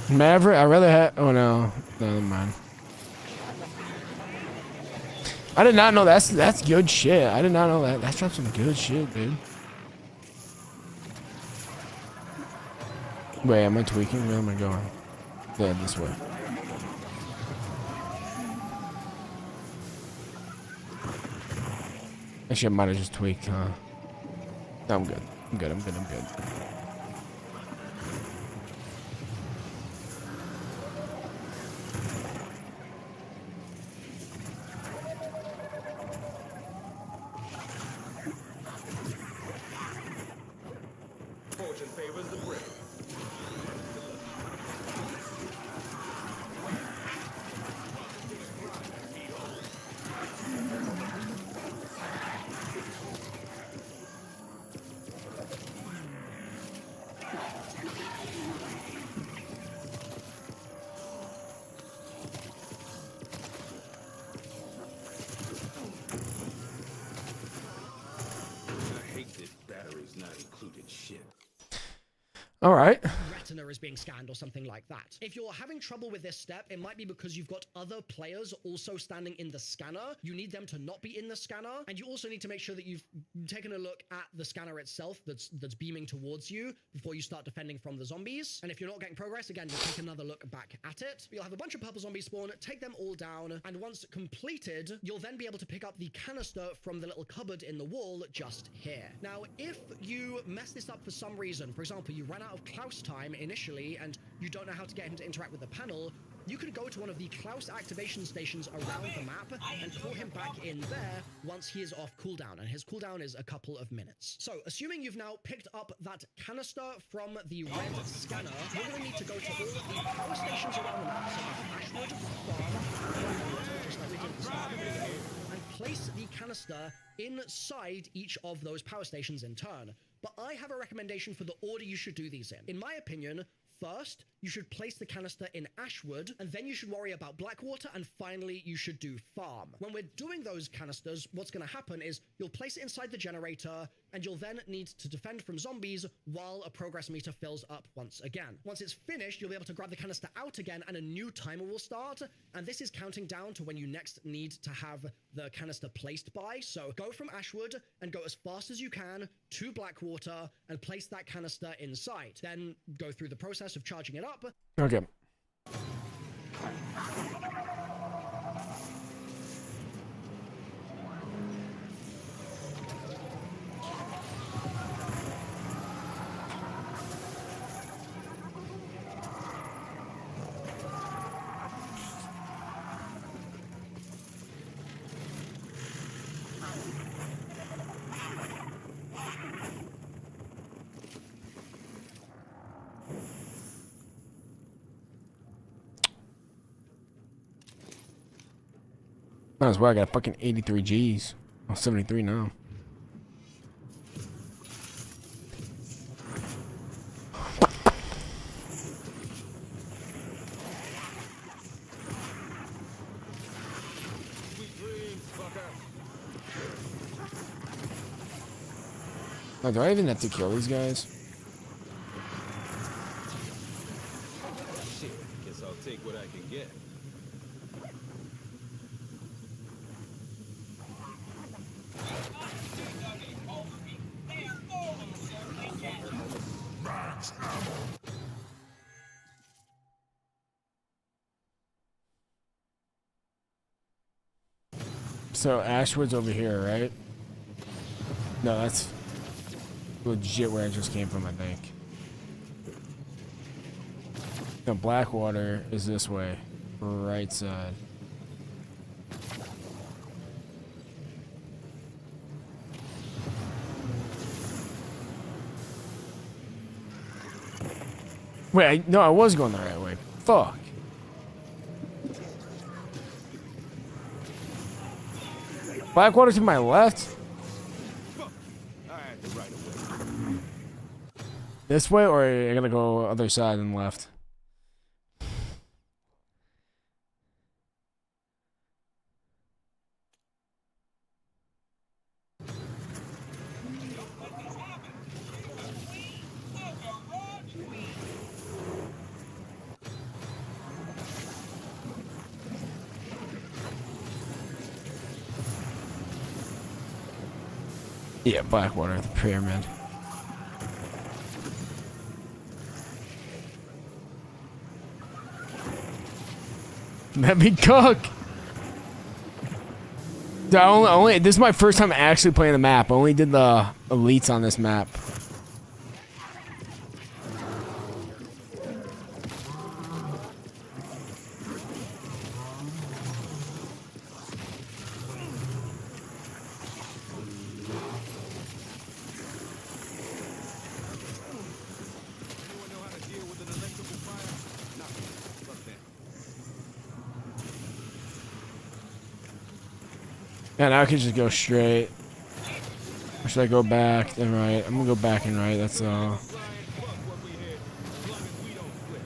Maverick, I rather have. Oh no, never mind. I did not know that's good shit. I did not know that. That's some good shit, dude. Wait, am I tweaking? Where am I going? Yeah, this way. Actually, I might have just tweaked, huh? No, I'm good. I'm good. I'm good. I'm good. Fortune favors the brave. I hate this batteries not included shit. All right. Retina is being scanned or something like that. If you're having trouble with this step, it might be because you've got other players also standing in the scanner. You need them to not be in the scanner, and you also need to make sure that you've taken a look at the scanner itself that's beaming towards you before you start defending from the zombies. And if you're not getting progress, again, you'll take another look back at it. You'll have a bunch of purple zombies spawn, take them all down, and once completed, you'll then be able to pick up the canister from the little cupboard in the wall just here. Now, if you mess this up for some reason, for example, you ran out of Klaus time initially and you don't know how to get him to interact with the panel, you could go to one of the Klaus activation stations around the map and call him back in there once he is off cooldown, and his cooldown is a couple of minutes. So, assuming you've now picked up that canister from the red scanner, you're going to need to go to all of the power stations around the map, so Ashwood, Farm, just like we did at the start of the video, and place the canister inside each of those power stations in turn. But I have a recommendation for the order you should do these in. In my opinion, first, you should place the canister in Ashwood, and then you should worry about Blackwater, and finally, you should do Farm. When we're doing those canisters, what's going to happen is you'll place it inside the generator, and you'll then need to defend from zombies while a progress meter fills up once again. Once it's finished, you'll be able to grab the canister out again, and a new timer will start, and this is counting down to when you next need to have the canister placed by. So go from Ashwood and go as fast as you can to Blackwater and place that canister inside. Then go through the process of charging it up. Okay. Might as well. I got fucking 83 G's. Oh, 73 now. Sweet dreams, fucker. Oh, do I even have to kill these guys? Shit, guess I'll take what I can get. They are almost certainly dead. So Ashwood's over here, right? No, that's legit where I just came from, I think. No, Blackwater is this way, right side. Wait, no, I was going the right way. Fuck. Blackwater to my left? I had the right of way. This way, or I gotta go other side and left? Yeah, Blackwater, the pyramid. Let me cook. Dude, this is my first time actually playing the map. I only did the elites on this map. Anyone know how to deal with an electrical fire? No. Fuck that. And I could just go straight. Or should I go back and right? I'm gonna go back and right, that's all. Flying fuck what we hit, as long as we don't flip.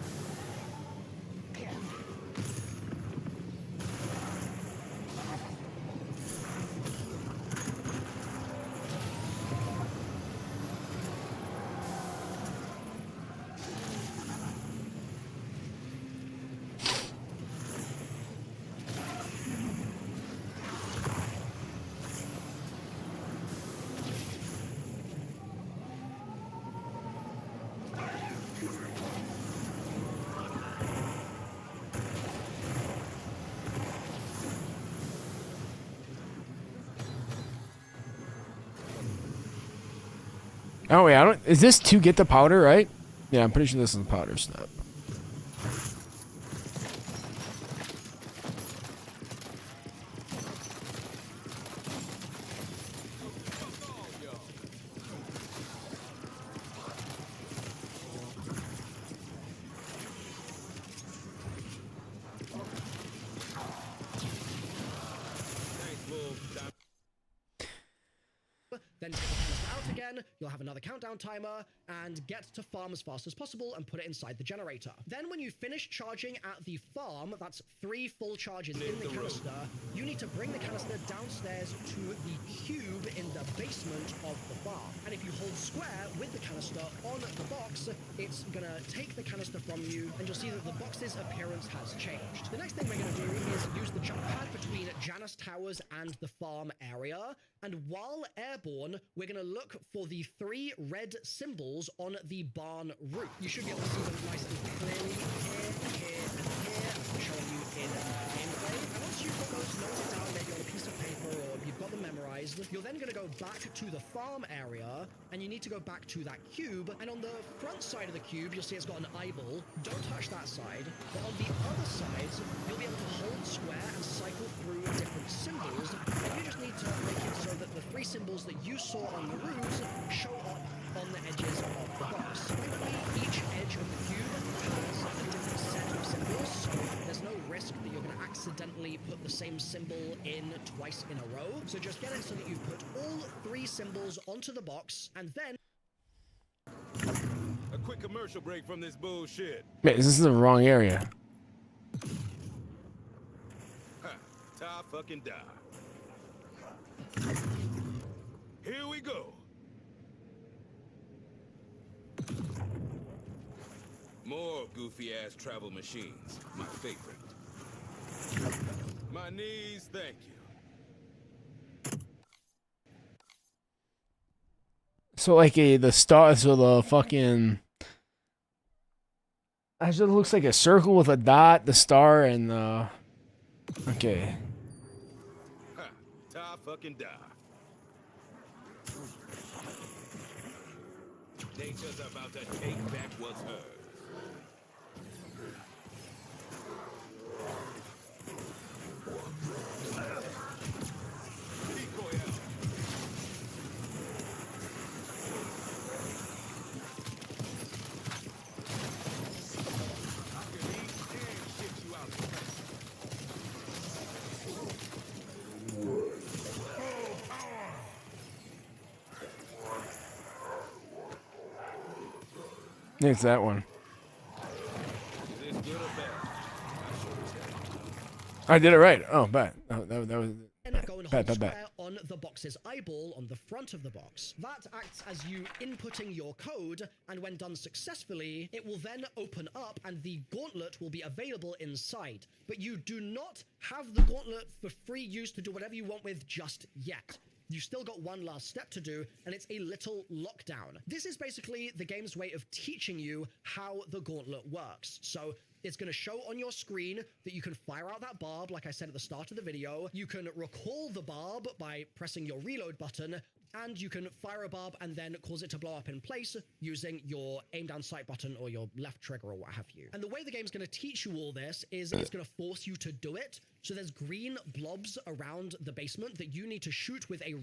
Oh wait, I don't. Is this to get the powder, right? Yeah, I'm pretty sure this is the powder step. Then take the canister out again, you'll have another countdown timer, and get to farm as fast as possible and put it inside the generator. Then when you finish charging at the farm, that's 3 full charges in the canister, you need to bring the canister downstairs to the cube in the basement of the farm. And if you hold square with the canister on the box, it's gonna take the canister from you, and you'll see that the box's appearance has changed. The next thing we're gonna do is use the jump pad between Janus Towers and the farm area, and while airborne, we're going to look for the 3 red symbols on the barn roof. You should be able to see them nice and clearly here, as I'm showing you in gameplay. And once you've got those noted down maybe on a piece of paper or you've got them memorized, you're then going to go back to the farm area, and you need to go back to that cube. And on the front side of the cube, you'll see it's got an eyeball. Don't touch that side. But on the other sides, you'll be able to hold square and cycle through different symbols. And you just need to make it so that the 3 symbols that you saw on the roofs show up on the edges of the box. Typically, each edge of the cube has a different set of symbols, so there's no risk that you're going to accidentally put the same symbol in twice in a row. So just get it so that you put all 3 symbols onto the box, and then... A quick commercial break from this bullshit. Wait, this is the wrong area. Ha, tie fucking die. Here we go. More goofy ass travel machines. My favorite. My knees, thank you. So like the star, so the fucking. Actually, it looks like a circle with a dot, the star, and the. Okay. Ha, tie fucking die. Nature's about to take back what's hers. Decoy out. It's that one. Is this good or bad? I did it right. Oh, bad. Oh, that was. And go and Bad, hold bad, bad. square on the box's eyeball on the front of the box. That acts as you inputting your code, and when done successfully, it will then open up and the gauntlet will be available inside. But you do not have the gauntlet for free use to do whatever you want with just yet. You still got one last step to do, and it's a little lockdown. This is basically the game's way of teaching you how the gauntlet works. So it's going to show on your screen that you can fire out that barb, like I said at the start of the video. You can recall the barb by pressing your reload button, and you can fire a barb and then cause it to blow up in place using your aim down sight button or your left trigger or what have you. And the way the game's going to teach you all this is it's going to force you to do it. So there's green blobs around the basement that you need to shoot with a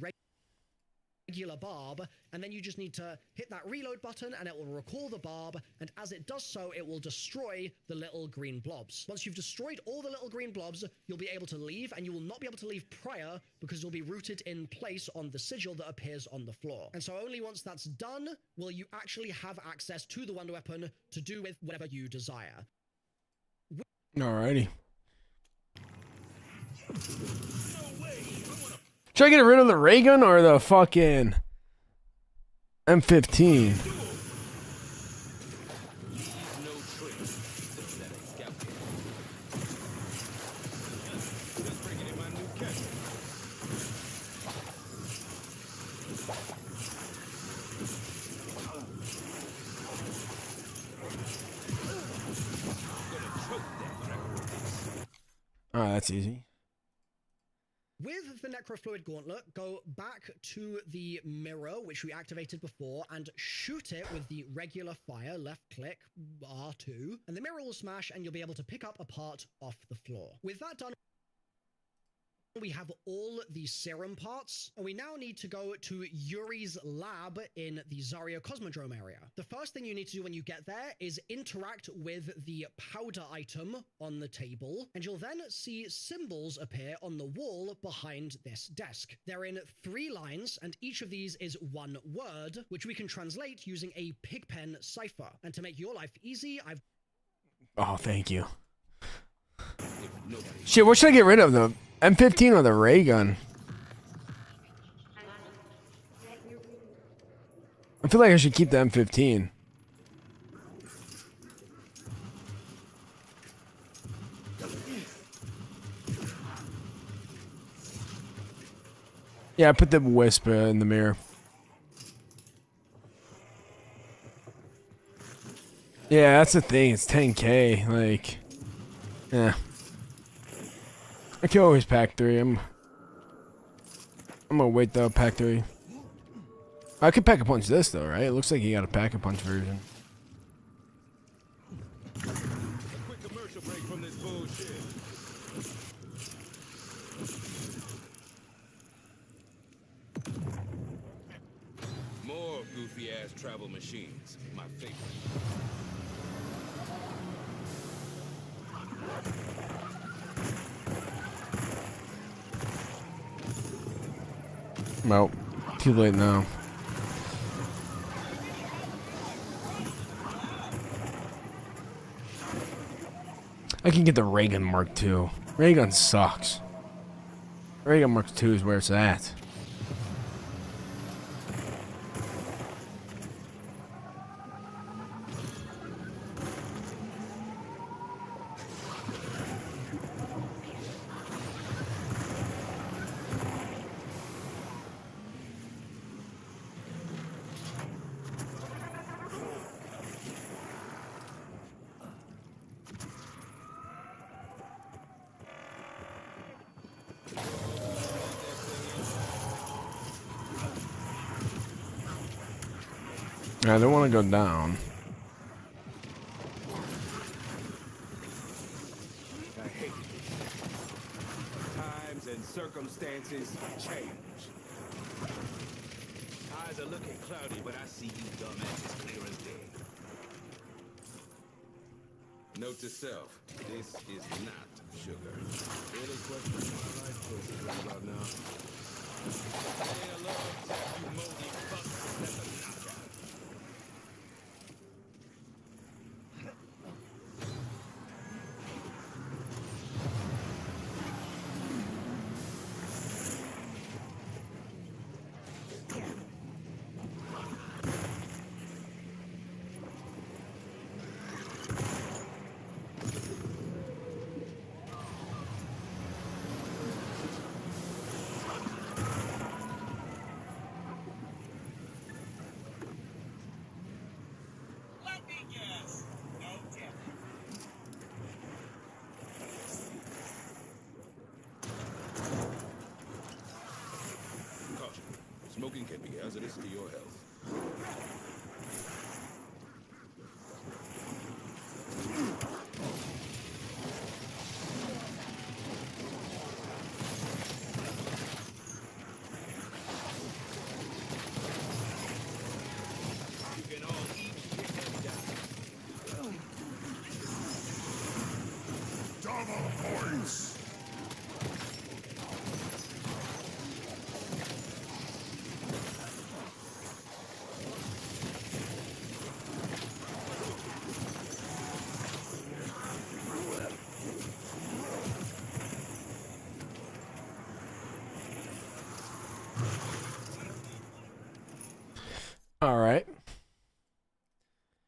regular barb, and then you just need to hit that reload button and it will recall the barb, and as it does so, it will destroy the little green blobs. Once you've destroyed all the little green blobs, you'll be able to leave, and you will not be able to leave prior because you'll be rooted in place on the sigil that appears on the floor. And so only once that's done will you actually have access to the wonder weapon to do with whatever you desire. Alrighty. Should I get rid of the ray gun or the fucking M15? No trick. Just that a scout kit. Just bringing in my new catcher. Oh, that's easy. With the Necrofluid Gauntlet, go back to the mirror, which we activated before, and shoot it with the regular fire, left click, R2, and the mirror will smash and you'll be able to pick up a part off the floor. With that done, we have all the serum parts, and we now need to go to Yuri's lab in the Zarya Cosmodrome area. The first thing you need to do when you get there is interact with the powder item on the table, and you'll then see symbols appear on the wall behind this desk. They're in 3 lines, and each of these is one word, which we can translate using a Pigpen cipher. And to make your life easy, I've... Oh, thank you. Shit, what should I get rid of, the M15 or the ray gun? I feel like I should keep the M15. Yeah, I put the wisp in the mirror. Yeah, that's the thing. It's 10K. Like, yeah. I can always pack 3. I'm gonna wait though. Pack 3. I could pack a punch this though, right? It looks like you got a pack a punch version. A quick commercial break from this bullshit. More goofy ass travel machines. My favorite. Well, too late now. I can get the ray gun Mark II. Ray gun sucks. Ray gun Mark II is where it's at. I don't want to go down. I hate it. Times and circumstances change. Eyes are looking cloudy, but I see you dumbasses clear as day. Note to self, this is not sugar. Any questions my life choices right about now? Say hello, you moldy fucks. That's a knockout. Smoking can be hazardous to your health. You can all eat shit and die. Double points! All right.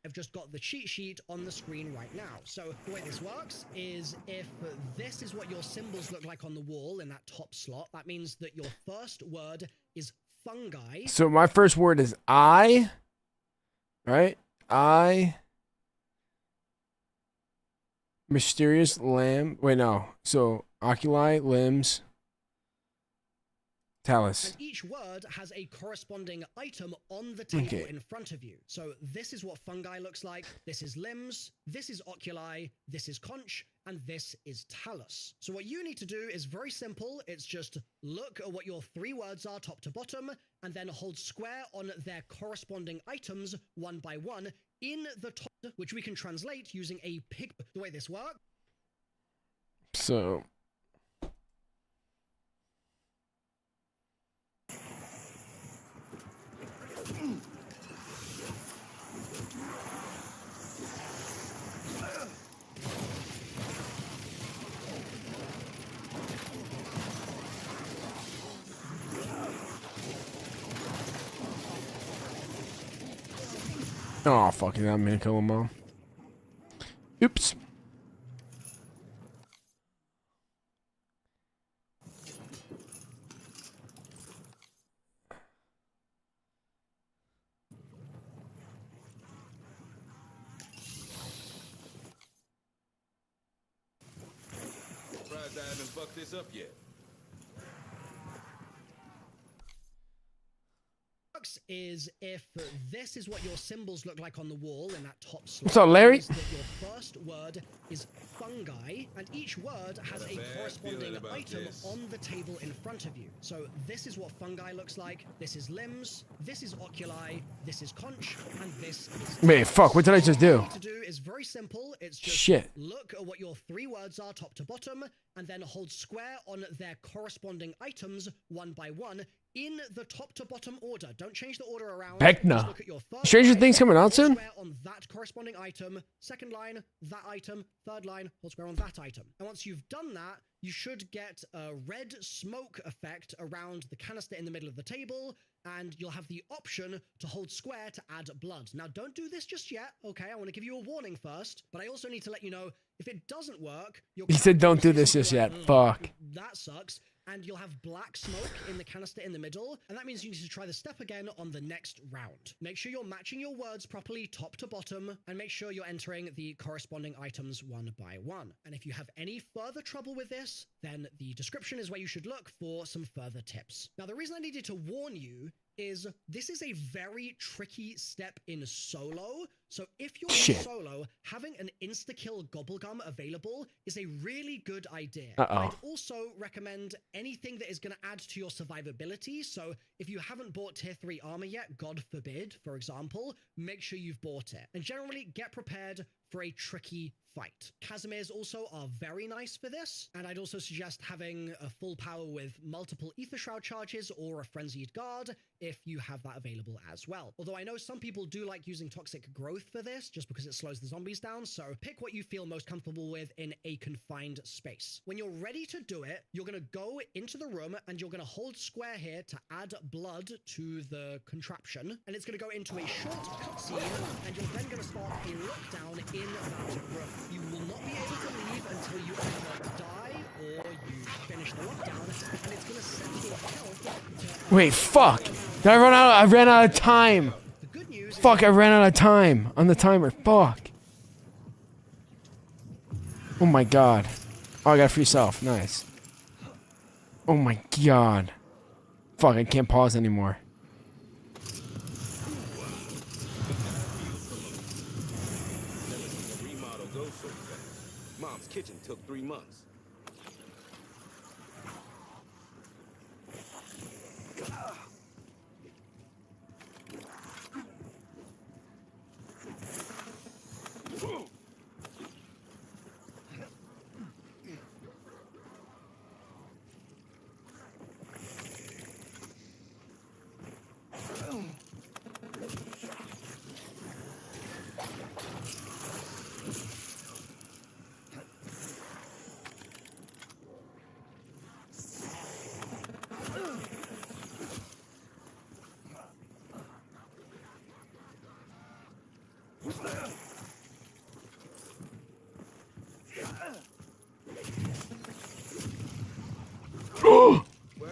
I've just got the cheat sheet on the screen right now. So the way this works is if this is what your symbols look like on the wall in that top slot, that means that your first word is fungi. So my first word is I. Right? I. Mysterious lamb. Wait, no. So oculi, limbs, talus. And each word has a corresponding item on the table Okay. in front of you. So this is what fungi looks like. This is limbs. This is oculi. This is conch. And this is talus. So what you need to do is very simple. It's just look at what your three words are top to bottom and then hold square on their corresponding items one by one in the top, which we can translate using a pig. The way this works. So. Oh, fuck it. I'm gonna kill them all. Oops. Surprised I haven't fucked this up yet. Is if this is what your symbols look like on the wall in that top slot. What's up, Larry? That your first word is fungi, and each word has Got a a bad corresponding feeling about item this. on the table in front of you. So this is what fungi looks like. This is limbs. This is oculi. This is conch, and this is. Wait, fuck. What did I just do? What you need to do is very simple. It's just Shit. look at what your three words are top to bottom, and then hold square on their corresponding items one by one in the top to bottom order. Don't change the order around. Heck no. Just look at your first Stranger line, Things coming out hold soon? square on that corresponding item. Second line, that item. Third line, hold square on that item. And once you've done that, you should get a red smoke effect around the canister in the middle of the table, and you'll have the option to hold square to add blood. Now, don't do this just yet, okay? I want to give you a warning first, but I also need to let you know, if it doesn't work... He said don't do this just yet. Fuck. That sucks. And you'll have black smoke in the canister in the middle, and that means you need to try the step again on the next round. Make sure you're matching your words properly top to bottom, and make sure you're entering the corresponding items one by one. And if you have any further trouble with this, then the description is where you should look for some further tips. Now, the reason I needed to warn you is this is a very tricky step in solo. So if you're in solo, having an insta-kill Gobblegum available is a really good idea. I'd also recommend anything that is going to add to your survivability. So if you haven't bought tier 3 armor yet, God forbid, for example, make sure you've bought it. And generally get prepared for a tricky fight. Casimirs also are very nice for this, and I'd also suggest having a full power with multiple Ether Shroud charges or a Frenzied Guard if you have that available as well. Although I know some people do like using Toxic Growth for this, just because it slows the zombies down, so pick what you feel most comfortable with in a confined space. When you're ready to do it, you're going to go into the room, and you're going to hold square here to add blood to the contraption, and it's going to go into a short cutscene, and you're then going to start a lockdown in that room. You will not be able to leave until you either die or you finish the lockdown, and it's going to set your health to... Wait, fuck. Did I run out? I ran out of time. The good news Fuck, I ran out of time on the timer. Fuck. Oh my god. Oh, I got free self. Nice. Oh my god. Fuck, I can't pause anymore. so fast. Mom's kitchen took 3 months.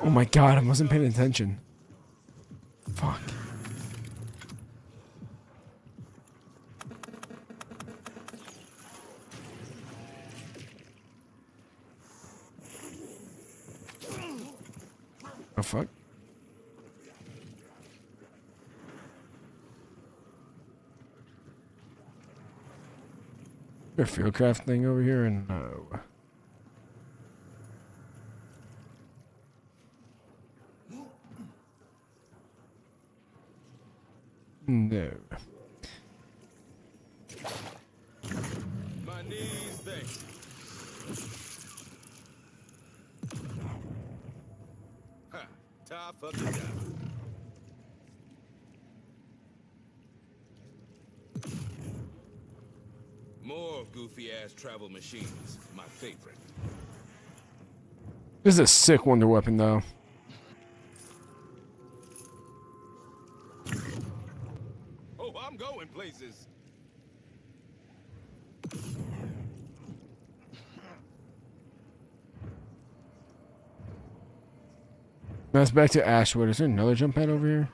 Oh my god, I wasn't paying attention. Fuck. Oh fuck. Is there a fieldcraft thing over here? And no. No. My knees thank you. Ha! Top of the job. More goofy-ass travel machines. My favorite. This is a sick wonder weapon, though. Oh, I'm going places. That's back to Ashwood. Is there another jump pad over here?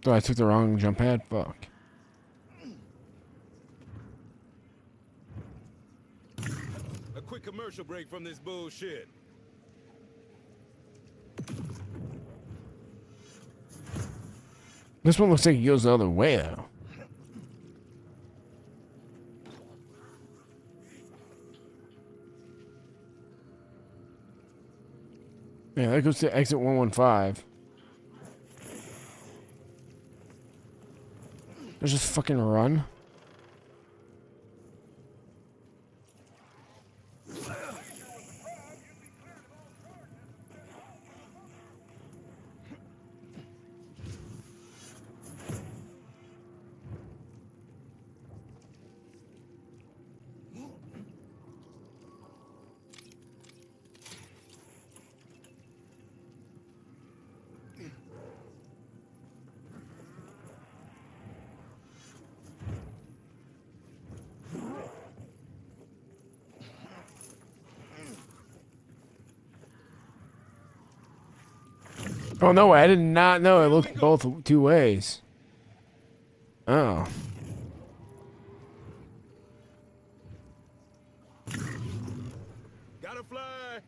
Oh, I took the wrong jump pad? Fuck. A quick commercial break from this bullshit. This one looks like it goes the other way, though. Yeah, that goes to exit 115. There's just fucking run. Oh no, I did not know it looked both two ways. Oh. Gotta fly.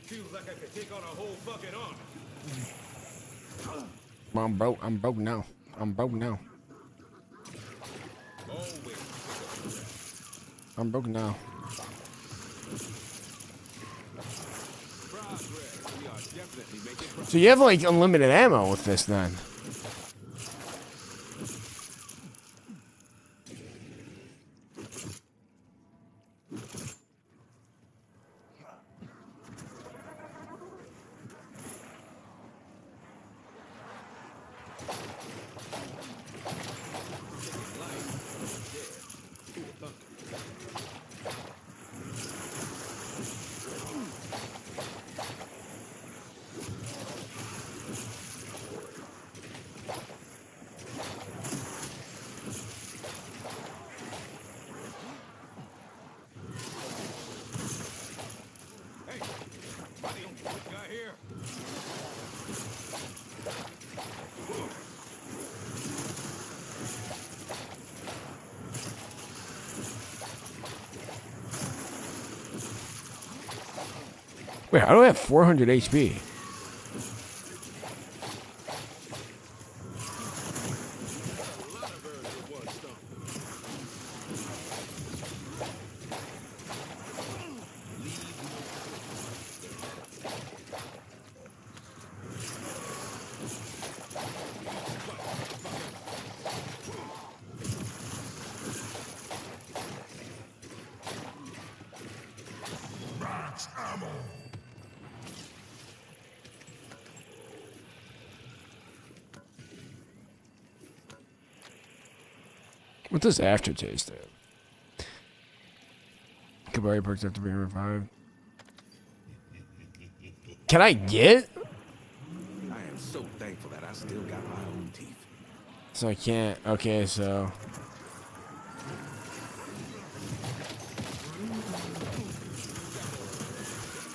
Feels like I could take on a whole fucking army. I'm broke. I'm broke now. I'm broke now. Always. I'm broke now. Progress. We are definitely making progress. So you have like unlimited ammo with this then. Wait, how do I have 400 HP? What does aftertaste do? Kabari perks after being revived. Can I get? I am so thankful that I still got my own teeth. So I can't. Okay, so.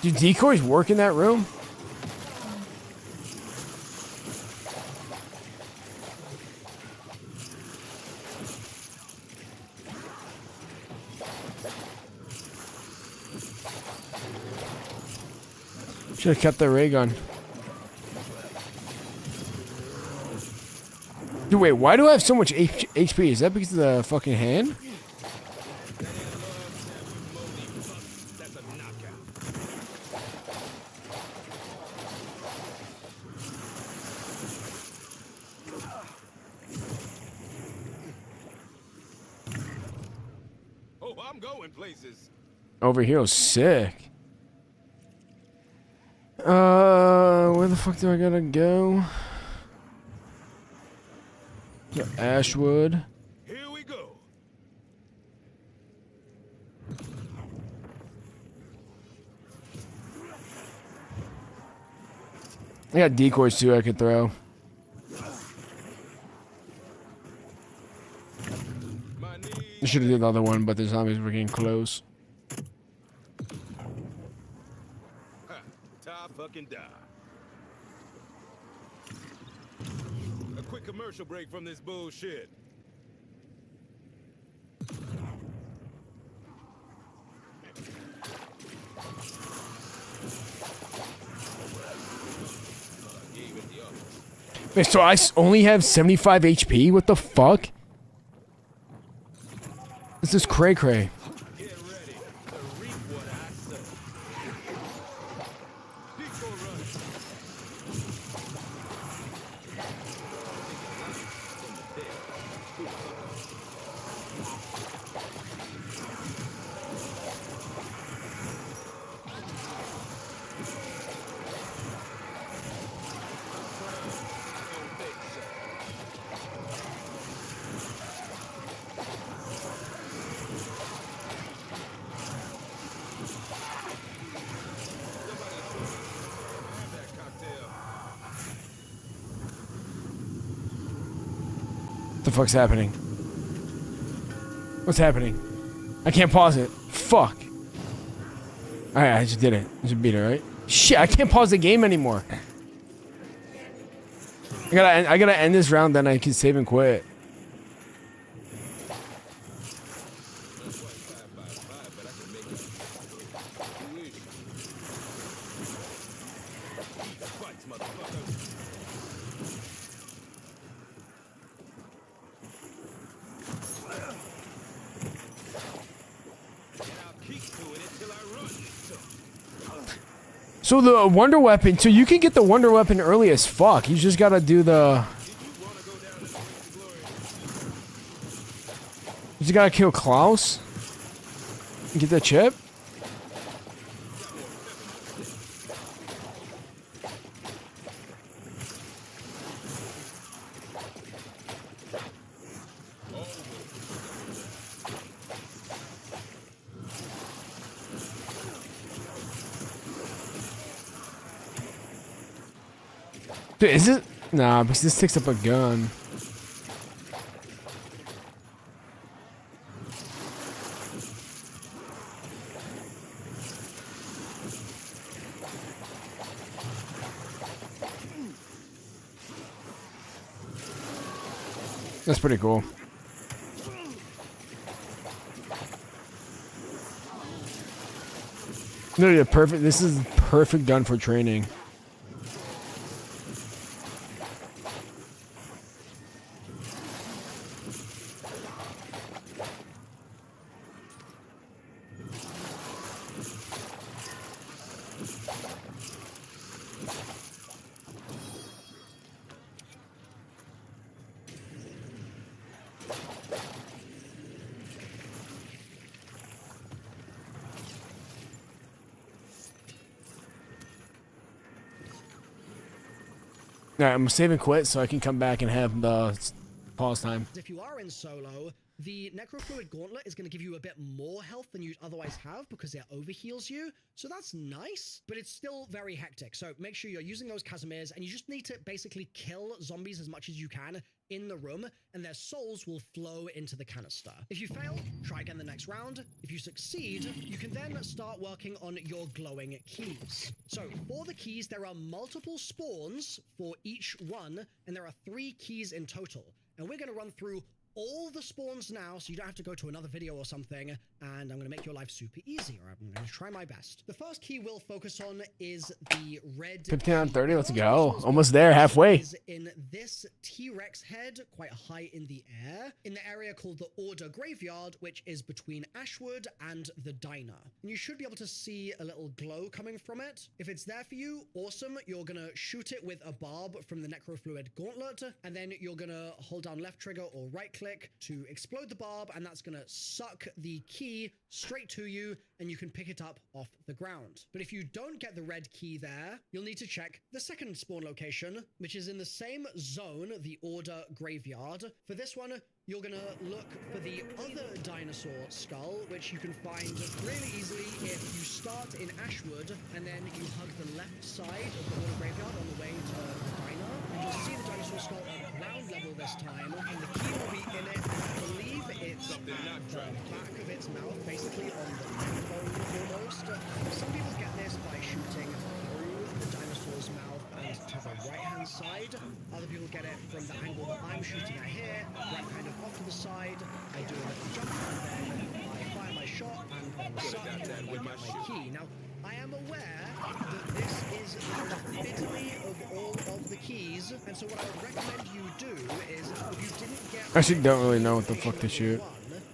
Do decoys work in that room? Should have kept the ray gun. Dude, wait, why do I have so much HP? Is that because of the fucking hand? That's a knockout. Oh, I'm going places. Overheal's sick. Where the fuck do I gotta go? To Ashwood. Here we go. I got decoys too I could throw. My knees. I should have did the other one, but the zombies were getting close. Ta fucking die. A quick commercial break from this bullshit. Wait, so I only have 75 HP? What the fuck? This is cray cray. Get ready to reap what I sow. Decoy running. What the fuck's happening? What's happening? I can't pause it. Fuck. Alright, I just did it. I just beat it, right? Shit, I can't pause the game anymore. I gotta end this round, then I can save and quit. Fights, motherfucker. And I'll keep doing it till I run this sucker. So the wonder weapon, so you can get the wonder weapon early as fuck. You just gotta do the. You just gotta kill Klaus. And get the chip. Dude, is it? Nah, because this takes up a gun. That's pretty cool. Literally the perfect. This is perfect gun for training. All right, I'm saving quit so I can come back and have the pause time. If you are in solo, the Necrofluid Gauntlet is going to give you a bit more health than you'd otherwise have because it overheals you. So that's nice, but it's still very hectic. So make sure you're using those Casimirs, and you just need to basically kill zombies as much as you can in the room, and their souls will flow into the canister. If you fail, try again the next round. If you succeed, you can then start working on your glowing keys. So for the keys, there are multiple spawns for each one, and there are 3 keys in total. And we're going to run through all the spawns now, so you don't have to go to another video or something, and I'm going to make your life super easy, or I'm going to try my best. The first key we'll focus on is the red 15 on key. 30, let's The go. first Almost there, halfway. is in this T-Rex head, quite high in the air, in the area called the Order Graveyard, which is between Ashwood and the diner. And you should be able to see a little glow coming from it. If it's there for you, awesome. You're going to shoot it with a barb from the Necrofluid Gauntlet, and then you're going to hold down left trigger or right click to explode the barb, and that's going to suck the key straight to you, and you can pick it up off the ground. But if you don't get the red key there, you'll need to check the second spawn location, which is in the same zone, the Order Graveyard. For this one, you're going to look for the other dinosaur skull, which you can find really easily if you start in Ashwood, and then you hug the left side of the Order Graveyard on the way to the diner, and you'll see the dinosaur skull at ground level this time, and the key will be in it. I believe it's at the back of its mouth, basically on the backbone almost. Some people get this by shooting through the dinosaur's mouth and to the right-hand side. Other people get it from the angle that I'm shooting at here, right kind of off to the side. I do a little jump and then I fire my shot and then suck and then I get my key. Now, I am aware that this is the fiddly of all of the keys, and so what I would recommend you do is, if you didn't get I actually don't really know what the fuck to shoot.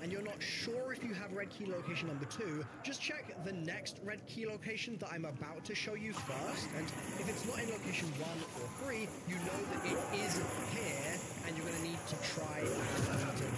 and you're not sure if you have red key location number 2, just check the next red key location that I'm about to show you first, and if it's not in location 1 or 3, you know that it is here, and you're going to need to try and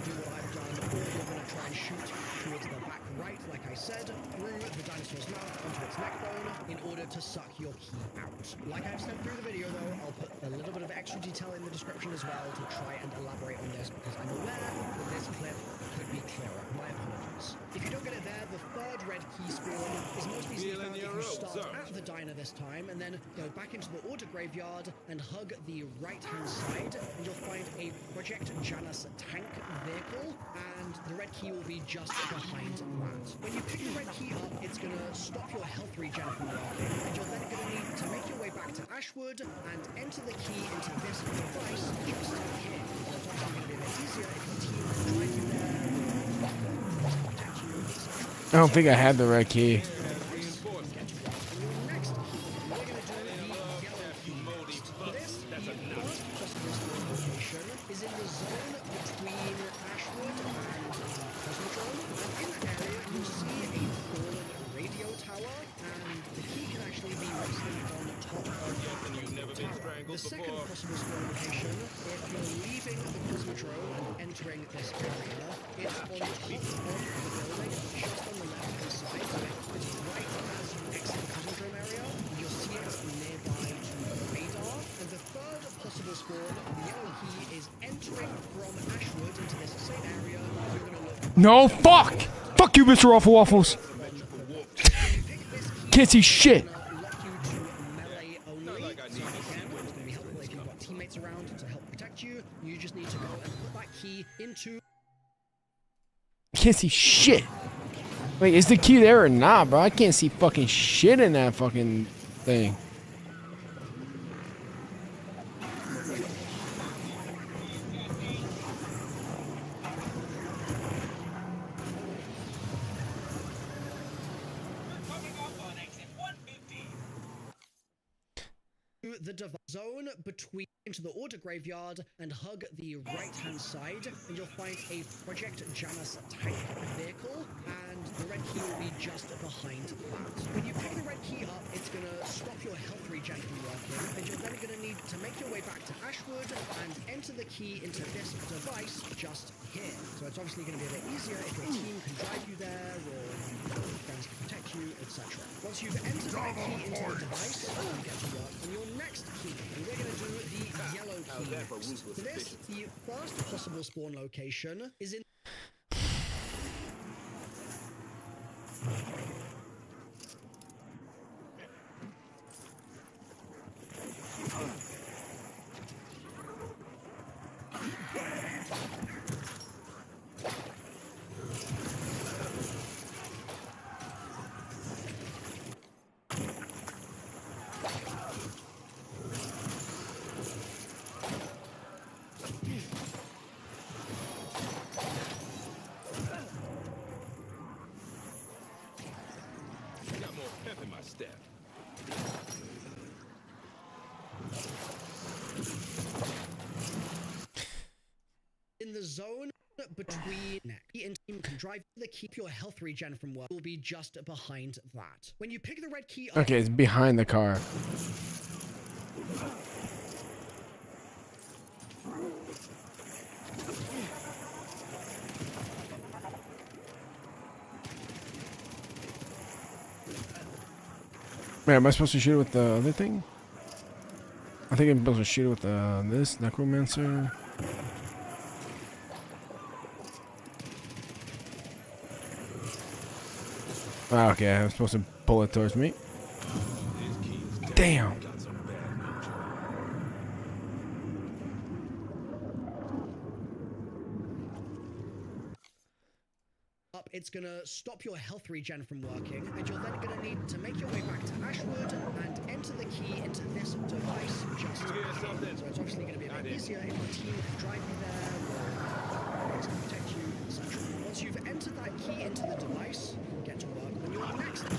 do what I've done, or you're going to try and shoot towards the back right, like I said, through the dinosaur's mouth onto its neck bone in order to suck your key out. Like I've said through the video though, I'll put a little bit of extra detail in the description as well to try and elaborate on this, because I'm aware that this clip could be clearer. My apologies. If you don't get it there, the third red key spawn is most easily found if you start at the diner this time, and then go back into the Order Graveyard and hug the right-hand side, and you'll find a Project Janus tank vehicle, and the red key will be just behind that. When you pick the red key up, it's going to stop your health regen from working, and you're then going to need to make your way back to Ashwood and enter the key into this device just here. So it's actually going to be a bit easier if the team can drive you there, protect you, etc. I don't think I had the red key. Is in the zone between Ashwood and Cosmodrome, and in that area you'll see a fallen radio tower, and the key can actually be resting on the top of the tower. The second possible spawn location, if you're leaving the Cosmodrome and entering this area, it's on top of the building, just on the left-hand side, so it's right as you exit the Cosmodrome area, and you'll see it's nearby to the radar. And the third possible spawn, the yellow key, is entering from Ashwood into this same area. You're going to look No, fuck! Fuck you, Mr. Awful Waffles! Can't see shit! lock you to melee only. So again, it's going to be helpful if you've got teammates around to help protect you. You just need to go and put that key into... Can't see shit! Wait, is the key there or not, bro? I can't see fucking shit in that fucking thing. Coming up on into the zone between into the order graveyard and hug the right-hand side, and you'll find a Project Janus tank vehicle, and the red key will be just behind that. When you pick the red key up, it's going to stop your health regen from working, and you're then going to need to make your way back to Ashwood and enter the key into this device just here. So it's obviously going to be a bit easier if your team can drive you there, or friends can protect you, etc. Once you've entered the red key into the device, you get to work on your next key, and we're going to do the yellow key next. For this, the first possible spawn location is in Got more pep in my step. in the zone between neck. And team can drive the keep your health regen from work will be just behind that. When you pick the red key up, Okay, it's behind the car. Wait, am I supposed to shoot it with the other thing? I think I'm supposed to shoot it with this necromancer. Ah, okay, I'm supposed to pull it towards me. Damn. Got some bad mojo. up, it's gonna stop your health regen from working, and you're then gonna need to make your way back to Ashwood and enter the key into this device just You hear here. something? So it's obviously gonna be a I bit did. easier if your team can drive you there, or it's gonna protect you, etc. Once you've entered that key into the device, you can get to work on your next key.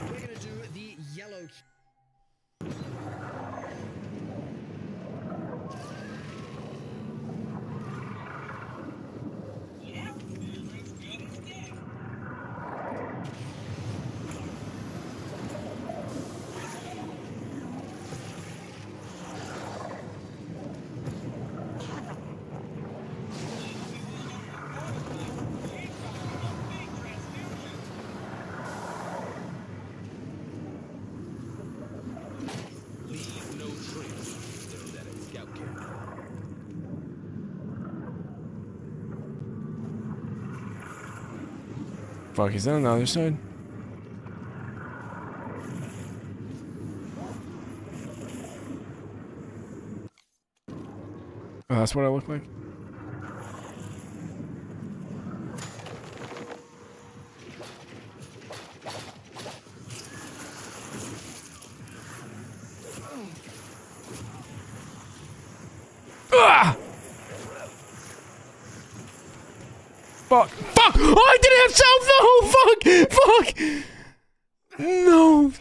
We're gonna do the yellow key. Yep, they're as good as dead. Leave no trace. Learned that at scout camp. Fuck, is that on the other side? Oh, that's what I look like? Ah! Fuck! Fuck! Oh, I didn't have self! No! Fuck! Fuck! No!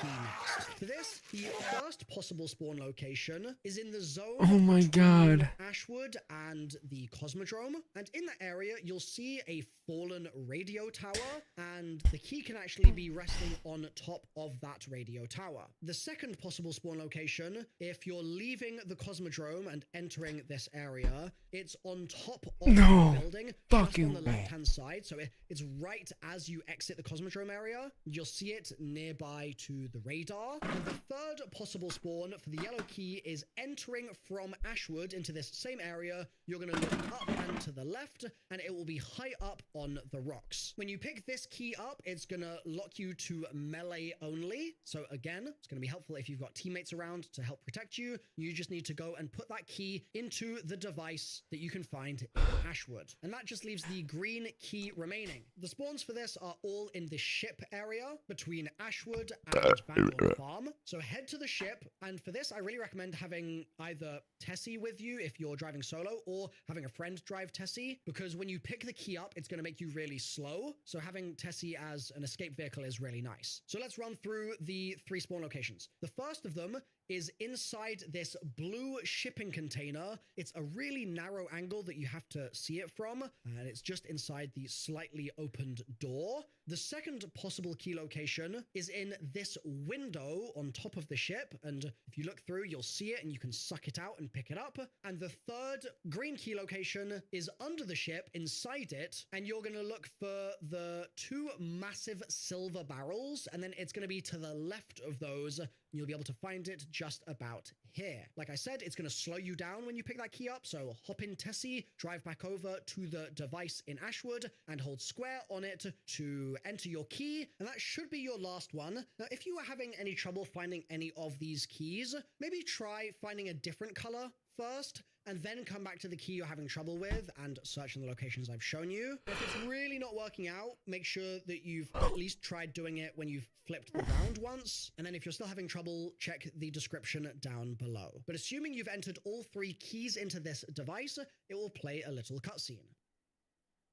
Key next. For this, the first possible spawn location is in the zone Oh my between god. Ashwood and the Cosmodrome, and in that area you'll see a fallen radio tower, and the key can actually be resting on top of that radio tower. The second possible spawn location, if you're leaving the Cosmodrome and entering this area, it's on top of No the building, just fucking on the way. left-hand side, so it's right as you exit the Cosmodrome area. You'll see it nearby to the radar. And the third possible spawn for the yellow key is entering from Ashwood into this same area. You're going to look up and to the left, and it will be high up on the rocks. When you pick this key up, it's going to lock you to melee only. So again, it's going to be helpful if you've got teammates around to help protect you. You just need to go and put that key into the device that you can find in Ashwood. And that just leaves the green key remaining. The spawns for this are all in the ship area between Ashwood and Vanguard Farm. from. So head to the ship, and for this, I really recommend having either Tessie with you if you're driving solo, or having a friend drive Tessie, because when you pick the key up, it's going to make you really slow. So having Tessie as an escape vehicle is really nice. So let's run through the 3 spawn locations. The first of them is inside this blue shipping container. It's a really narrow angle that you have to see it from, and it's just inside the slightly opened door. The second possible key location is in this window on top of the ship, and if you look through, you'll see it and you can suck it out and pick it up. And the third green key location is under the ship, inside it, and you're going to look for the 2 massive silver barrels, and then it's going to be to the left of those. You'll be able to find it just about here. Like I said, it's going to slow you down when you pick that key up, so hop in Tessie, drive back over to the device in Ashwood, and hold square on it to enter your key, and that should be your last one. Now, if you are having any trouble finding any of these keys, maybe try finding a different color first, and then come back to the key you're having trouble with and search in the locations I've shown you. If it's really not working out, make sure that you've at least tried doing it when you've flipped the round once, and then if you're still having trouble, check the description down below. But assuming you've entered all 3 keys into this device, it will play a little cutscene.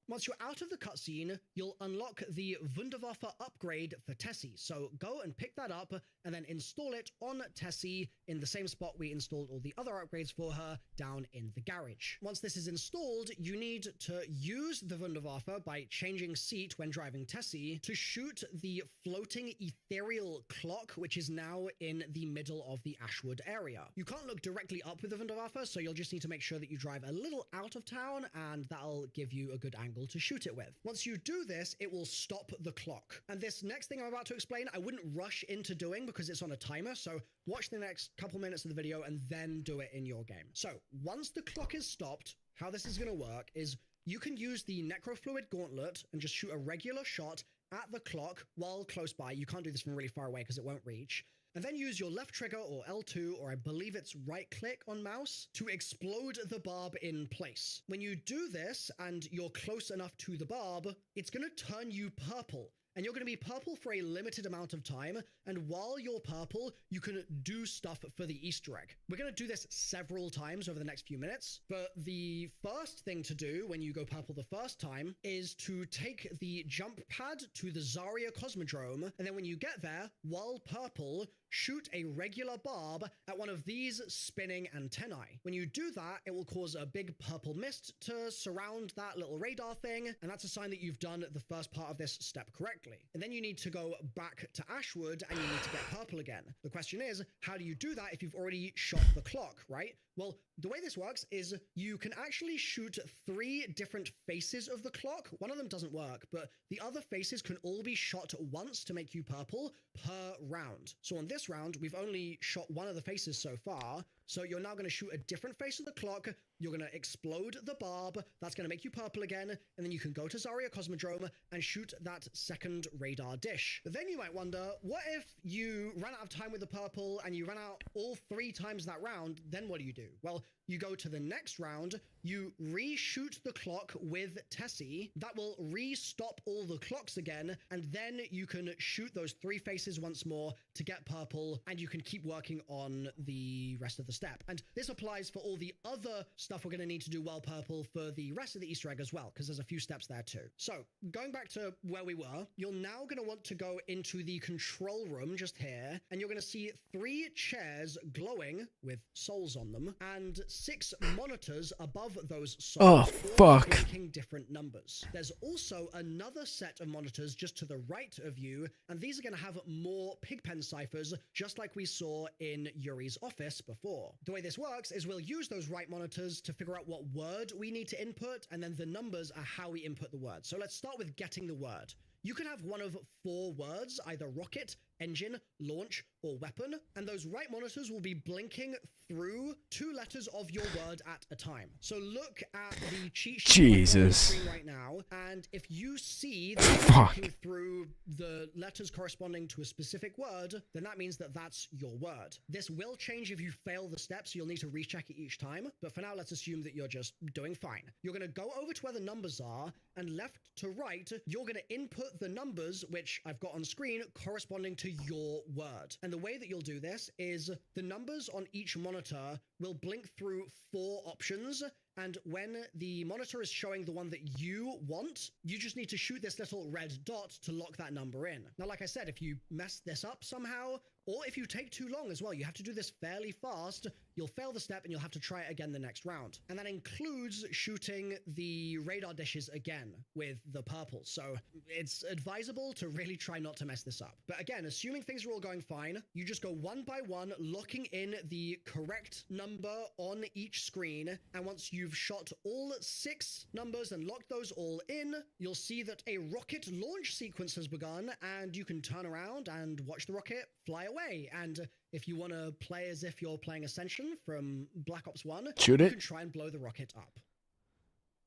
Once you're out of the cutscene, you'll unlock the Wunderwaffe upgrade for Tessie. So go and pick that up and then install it on Tessie in the same spot we installed all the other upgrades for her, down in the garage. Once this is installed, you need to use the Wunderwaffe by changing seat when driving Tessie to shoot the floating ethereal clock, which is now in the middle of the Ashwood area. You can't look directly up with the Wunderwaffe, so you'll just need to make sure that you drive a little out of town, and that'll give you a good angle to shoot it with. Once you do this, it will stop the clock. And this next thing I'm about to explain, I wouldn't rush into doing because it's on a timer, so watch the next couple minutes of the video and then do it in your game. So once the clock is stopped, how this is going to work is you can use the Necrofluid Gauntlet and just shoot a regular shot at the clock while close by. You can't do this from really far away because it won't reach. And then use your left trigger, or L2, or I believe it's right click on mouse, to explode the barb in place. When you do this and you're close enough to the barb, it's going to turn you purple. And you're going to be purple for a limited amount of time, and while you're purple, you can do stuff for the Easter egg. We're going to do this several times over the next few minutes, but the first thing to do when you go purple the first time is to take the jump pad to the Zarya Cosmodrome, and then when you get there, while purple, shoot a regular barb at one of these spinning antennae. When you do that, it will cause a big purple mist to surround that little radar thing, and that's a sign that you've done the first part of this step correctly. And then you need to go back to Ashwood and you need to get purple again. The question is, how do you do that if you've already shot the clock, right? Well, the way this works is you can actually shoot 3 different faces of the clock. One of them doesn't work, but the other faces can all be shot once to make you purple per round. So on this round, we've only shot one of the faces so far. So you're now going to shoot a different face of the clock. You're going to explode the barb. That's going to make you purple again. And then you can go to Zarya Cosmodrome and shoot that second radar dish. But then you might wonder, what if you ran out of time with the purple and you ran out all 3 times that round? Then what do you do? Well, you go to the next round, you reshoot the clock with Tessie. That will re-stop all the clocks again, and then you can shoot those 3 faces once more to get purple, and you can keep working on the rest of the step. And this applies for all the other stuff we're going to need to do while purple for the rest of the Easter egg as well, because there's a few steps there too. So, going back to where we were, you're now going to want to go into the control room just here, and you're going to see 3 chairs glowing with souls on them, and 6 monitors above those souls. Oh, fuck. Blinking different numbers. There's also another set of monitors just to the right of you, and these are going to have more pigpen ciphers, just like we saw in Yuri's office before. The way this works is we'll use those right monitors to figure out what word we need to input, and then the numbers are how we input the word. So let's start with getting the word. You can have one of 4 words, either rocket, engine, launch, or weapon, and those right monitors will be blinking through 2 letters of your word at a time. So look at the cheat sheet on the screen right now, and if you see that blinking through the letters corresponding to a specific word, then that means that that's your word. This will change if you fail the steps, so you'll need to recheck it each time, but for now, let's assume that you're just doing fine. You're going to go over to where the numbers are, and left to right, you're going to input the numbers, which I've got on screen, corresponding to your word. And the the way that you'll do this is the numbers on each monitor will blink through 4 options. And when the monitor is showing the one that you want, you just need to shoot this little red dot to lock that number in. Now, like I said, if you mess this up somehow, or if you take too long as well, you have to do this fairly fast, you'll fail the step and you'll have to try it again the next round. And that includes shooting the radar dishes again with the purple. So it's advisable to really try not to mess this up. But again, assuming things are all going fine, you just go one by one, locking in the correct number on each screen. And once you've shot all 6 numbers and locked those all in, you'll see that a rocket launch sequence has begun, and you can turn around and watch the rocket fly away. And if you want to play as if you're playing Ascension from Black Ops 1, Shoot you it. can try and blow the rocket up.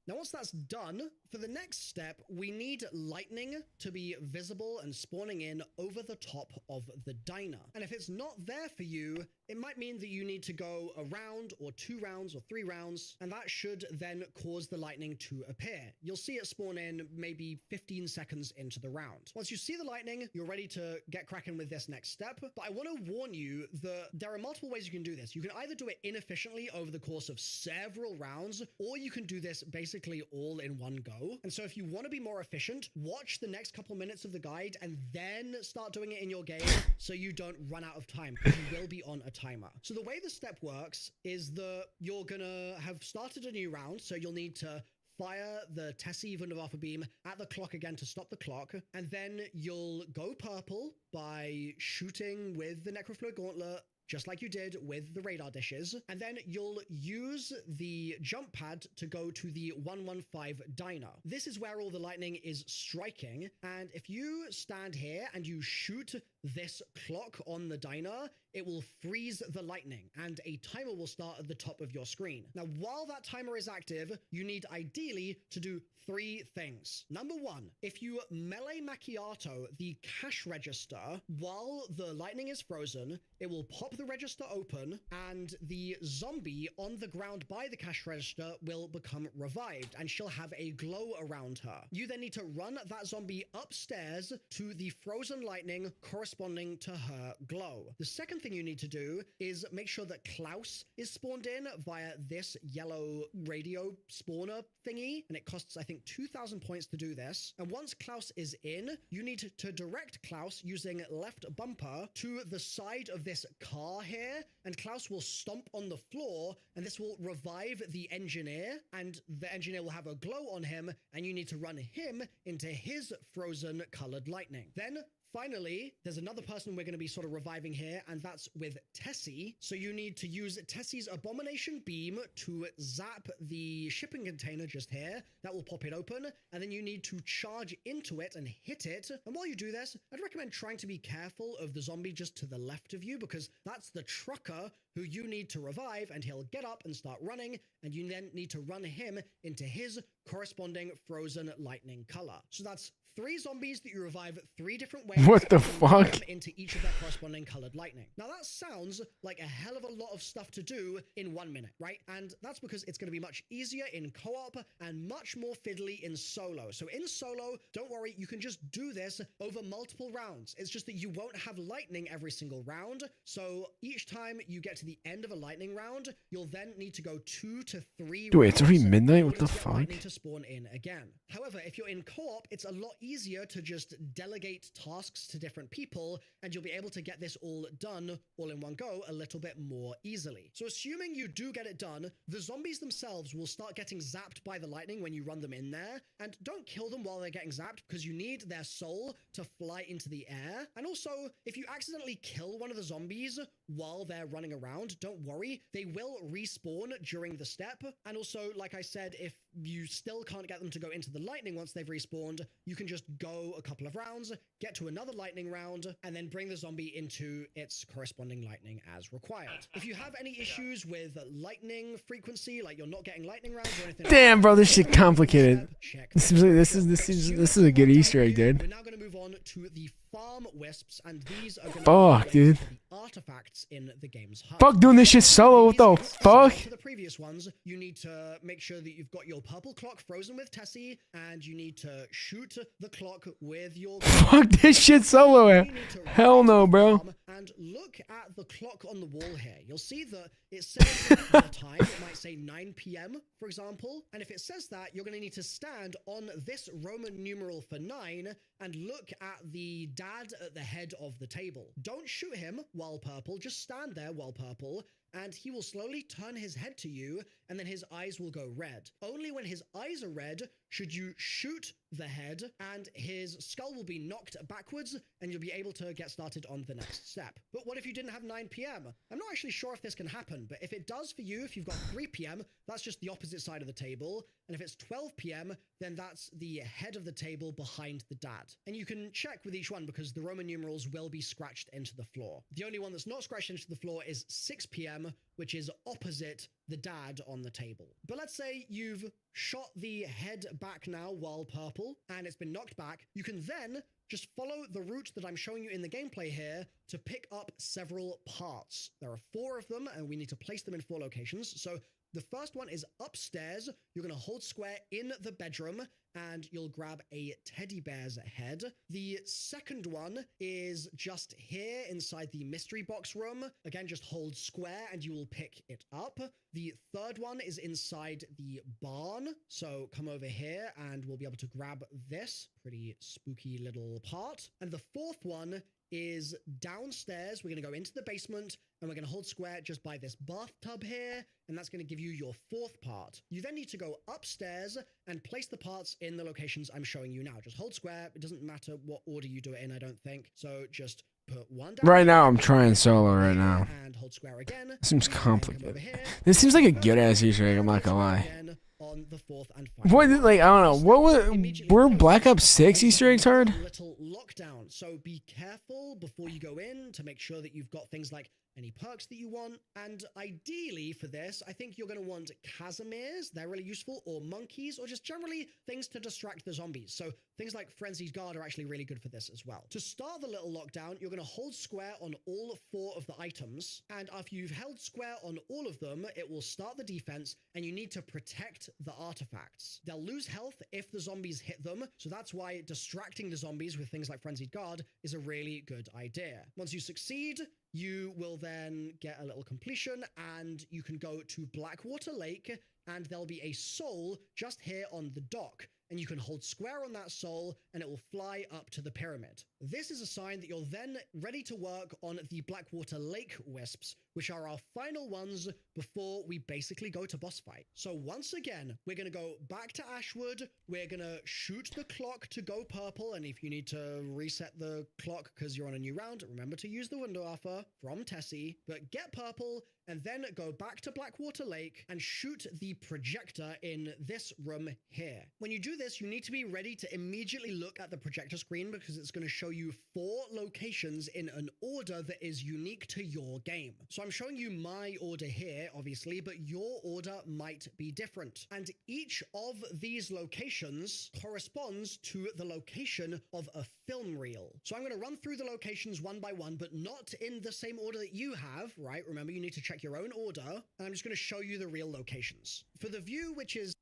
Now, once that's done, for the next step, we need lightning to be visible and spawning in over the top of the diner. And if it's not there for you, it might mean that you need to go a round or 2 rounds or 3 rounds, and that should then cause the lightning to appear. You'll see it spawn in maybe 15 seconds into the round. Once you see the lightning, you're ready to get cracking with this next step. But I want to warn you that there are multiple ways you can do this. You can either do it inefficiently over the course of several rounds, or you can do this basically all in one go. And so if you want to be more efficient, watch the next couple minutes of the guide and then start doing it in your game so you don't run out of time, because you will be on a timer. So the way the step works is that you're gonna have started a new round, so you'll need to fire the Tessie Wunderwaffe beam at the clock again to stop the clock, and then you'll go purple by shooting with the Necrofluid Gauntlet, just like you did with the radar dishes, and then you'll use the jump pad to go to the 115 diner. This is where all the lightning is striking, and if you stand here and you shoot this clock on the diner, it will freeze the lightning, and a timer will start at the top of your screen. Now, while that timer is active, you need ideally to do 3 things. Number 1, if you melee macchiato the cash register while the lightning is frozen, it will pop the register open, and the zombie on the ground by the cash register will become revived, and she'll have a glow around her. You then need to run that zombie upstairs to the frozen lightning corresponding to her glow. The second thing you need to do is make sure that Klaus is spawned in via this yellow radio spawner thingy, and it costs, I think, 2,000 points to do this. And once Klaus is in, you need to direct Klaus using left bumper to the side of this car here, and Klaus will stomp on the floor, and this will revive the engineer, and the engineer will have a glow on him, and you need to run him into his frozen colored lightning. Then finally, there's another person we're going to be sort of reviving here, and that's with Tessie. So you need to use Tessie's Abomination Beam to zap the shipping container just here. That will pop it open, and then you need to charge into it and hit it. And while you do this, I'd recommend trying to be careful of the zombie just to the left of you, because that's the trucker who you need to revive, and he'll get up and start running, and you then need to run him into his corresponding frozen lightning color. So that's 3 zombies that you revive 3 different ways. What the and you run fuck? them into each of their corresponding colored lightning. Now that sounds like a hell of a lot of stuff to do in 1 minute, right? And that's because it's going to be much easier in co-op and much more fiddly in solo. So in solo, don't worry, you can just do this over multiple rounds. It's just that you won't have lightning every single round. So each time you get to the end of a lightning round, you'll then need to go 2 to 3 Wait, it's already rounds midnight? in What order the to get fuck? lightning to spawn in again. However, if you're in co-op, it's a lot easier to just delegate tasks to different people, and you'll be able to get this all done all in one go a little bit more easily. So assuming you do get it done, the zombies themselves will start getting zapped by the lightning when you run them in there, and don't kill them while they're getting zapped, because you need their soul to fly into the air. And also, if you accidentally kill one of the zombies while they're running around, don't worry, they will respawn during the step. And also, like I said, if you still can't get them to go into the lightning once they've respawned, you can just go a couple of rounds, get to another lightning round, and then bring the zombie into its corresponding lightning as required. If you have any issues with lightning frequency, like you're not getting lightning rounds or anything, Damn, bro, this shit complicated. check. This is a good Easter egg, dude. We're now going to move on to the farm wisps, and these are going Fuck, to dude. the artifacts in the game's hub. Fuck doing this shit solo. What the fuck? To the previous ones, you need to make sure that you've got your purple clock frozen with Tessie, and you need to shoot the clock with your Fuck this shit solo. You need to Hell no, bro. and And look at the clock on the wall here. You'll see that it says the time. It might say 9 p.m., for example. And if it says that, you're going to need to stand on this Roman numeral for 9 and look at the dad at the head of the table. Don't shoot him while purple. Just stand there while purple, and he will slowly turn his head to you, and then his eyes will go red. Only when his eyes are red should you shoot the head, and his skull will be knocked backwards, and you'll be able to get started on the next step. But what if you didn't have 9 p.m.? I'm not actually sure if this can happen, but if it does for you, if you've got 3 p.m., that's just the opposite side of the table. And if it's 12 p.m., then that's the head of the table behind the dad. And you can check with each one because the Roman numerals will be scratched into the floor. The only one that's not scratched into the floor is 6 p.m., which is opposite the dad on the table. But let's say you've shot the head back now while purple, and it's been knocked back. You can then just follow the route that I'm showing you in the gameplay here to pick up several parts. There are 4 of them, and we need to place them in 4 locations. So the first one is upstairs. You're going to hold square in the bedroom, and you'll grab a teddy bear's head. The second one is just here inside the mystery box room. Again, just hold square and you will pick it up. The third one is inside the barn. So come over here and we'll be able to grab this pretty spooky little part. And the fourth one is downstairs. We're going to go into the basement and we're going to hold square just by this bathtub here, and that's going to give you your 4th part. You then need to go upstairs and place the parts in the locations I'm showing you now. Just hold square. It doesn't matter what order you do it in, I don't think. So just put one down. Right now, I'm trying solo right now. And hold square again. Seems And then complicated. come over here. This seems like a good ass Easter egg, I'm not gonna lie. Again on the 4th and final What, one. like, I don't know. What was. Immediately Were close Black Ops 6 onto Easter eggs the hard? Little lockdown. So be careful before you go in to make sure that you've got things like any perks that you want. And ideally for this, I think you're going to want Casimirs. They're really useful, or monkeys, or just generally things to distract the zombies. So things like Frenzied Guard are actually really good for this as well. To start the little lockdown, you're going to hold square on all 4 of the items. And after you've held square on all of them, it will start the defense, and you need to protect the artifacts. They'll lose health if the zombies hit them. So that's why distracting the zombies with things like Frenzied Guard is a really good idea. Once you succeed, you will then get a little completion, and you can go to Blackwater Lake, and there'll be a soul just here on the dock. And you can hold square on that soul, and it will fly up to the pyramid. This is a sign that you're then ready to work on the Blackwater Lake Wisps, which are our final ones before we basically go to boss fight. So once again, we're going to go back to Ashwood. We're going to shoot the clock to go purple. And if you need to reset the clock because you're on a new round, remember to use the window offer from Tessie. But get purple, and then go back to Blackwater Lake and shoot the projector in this room here. When you do this, you need to be ready to immediately look at the projector screen because it's going to show you 4 locations in an order that is unique to your game. So I'm showing you my order here, obviously, but your order might be different. And each of these locations corresponds to the location of a film reel. So I'm going to run through the locations one by one, but not in the same order that you have, right? Remember, you need to check your own order, and I'm just going to show you the real locations. For the view, which is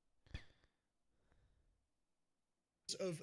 of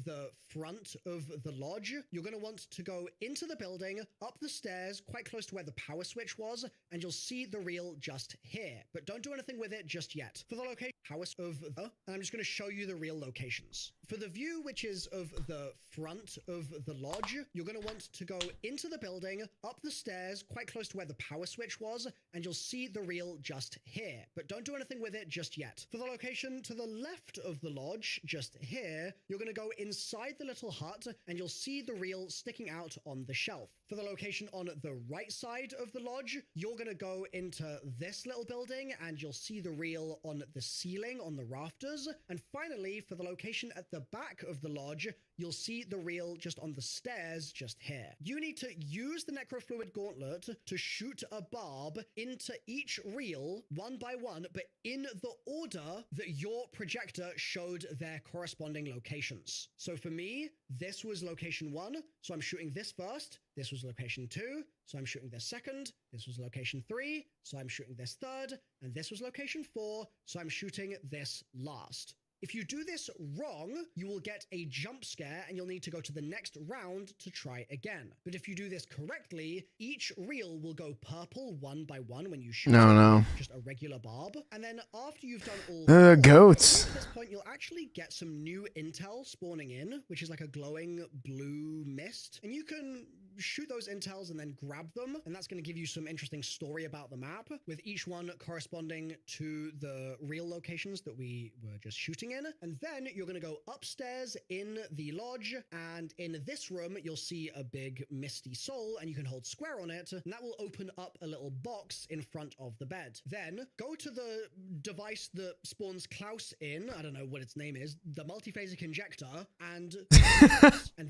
the front of the lodge, you're going to want to go into the building, up the stairs, quite close to where the power switch was, and you'll see the reel just here. But don't do anything with it just yet. For the location of the, and I'm just going to show you the real locations. For the view, which is of the front of the lodge, you're going to want to go into the building, up the stairs, quite close to where the power switch was, and you'll see the reel just here. But don't do anything with it just yet. For the location to the left of the lodge, just here, you're going to go inside the little hut, and you'll see the reel sticking out on the shelf. For the location on the right side of the lodge, you're going to go into this little building, and you'll see the reel on the ceiling, on the rafters. And finally, for the location at the back of the lodge, you'll see the reel just on the stairs just here. You need to use the Necrofluid Gauntlet to shoot a barb into each reel one by one, but in the order that your projector showed their corresponding locations. So for me, this was location 1, so I'm shooting this first. This was location 2, so I'm shooting this second. This was location 3, so I'm shooting this third. And this was location 4, so I'm shooting this last. If you do this wrong, you will get a jump scare and you'll need to go to the next round to try again. But if you do this correctly, each reel will go purple one by one when you shoot No, it, no. just a regular barb. And then after you've done all Goats. at this point, you'll actually get some new intel spawning in, which is like a glowing blue mist. And you can shoot those intels and then grab them. And that's going to give you some interesting story about the map, with each one corresponding to the real locations that we were just shooting in. And then you're going to go upstairs in the lodge. And in this room, you'll see a big misty soul, and you can hold square on it. And that will open up a little box in front of the bed. Then go to the device that spawns Klaus in. I don't know what its name is. The multiphasic injector. And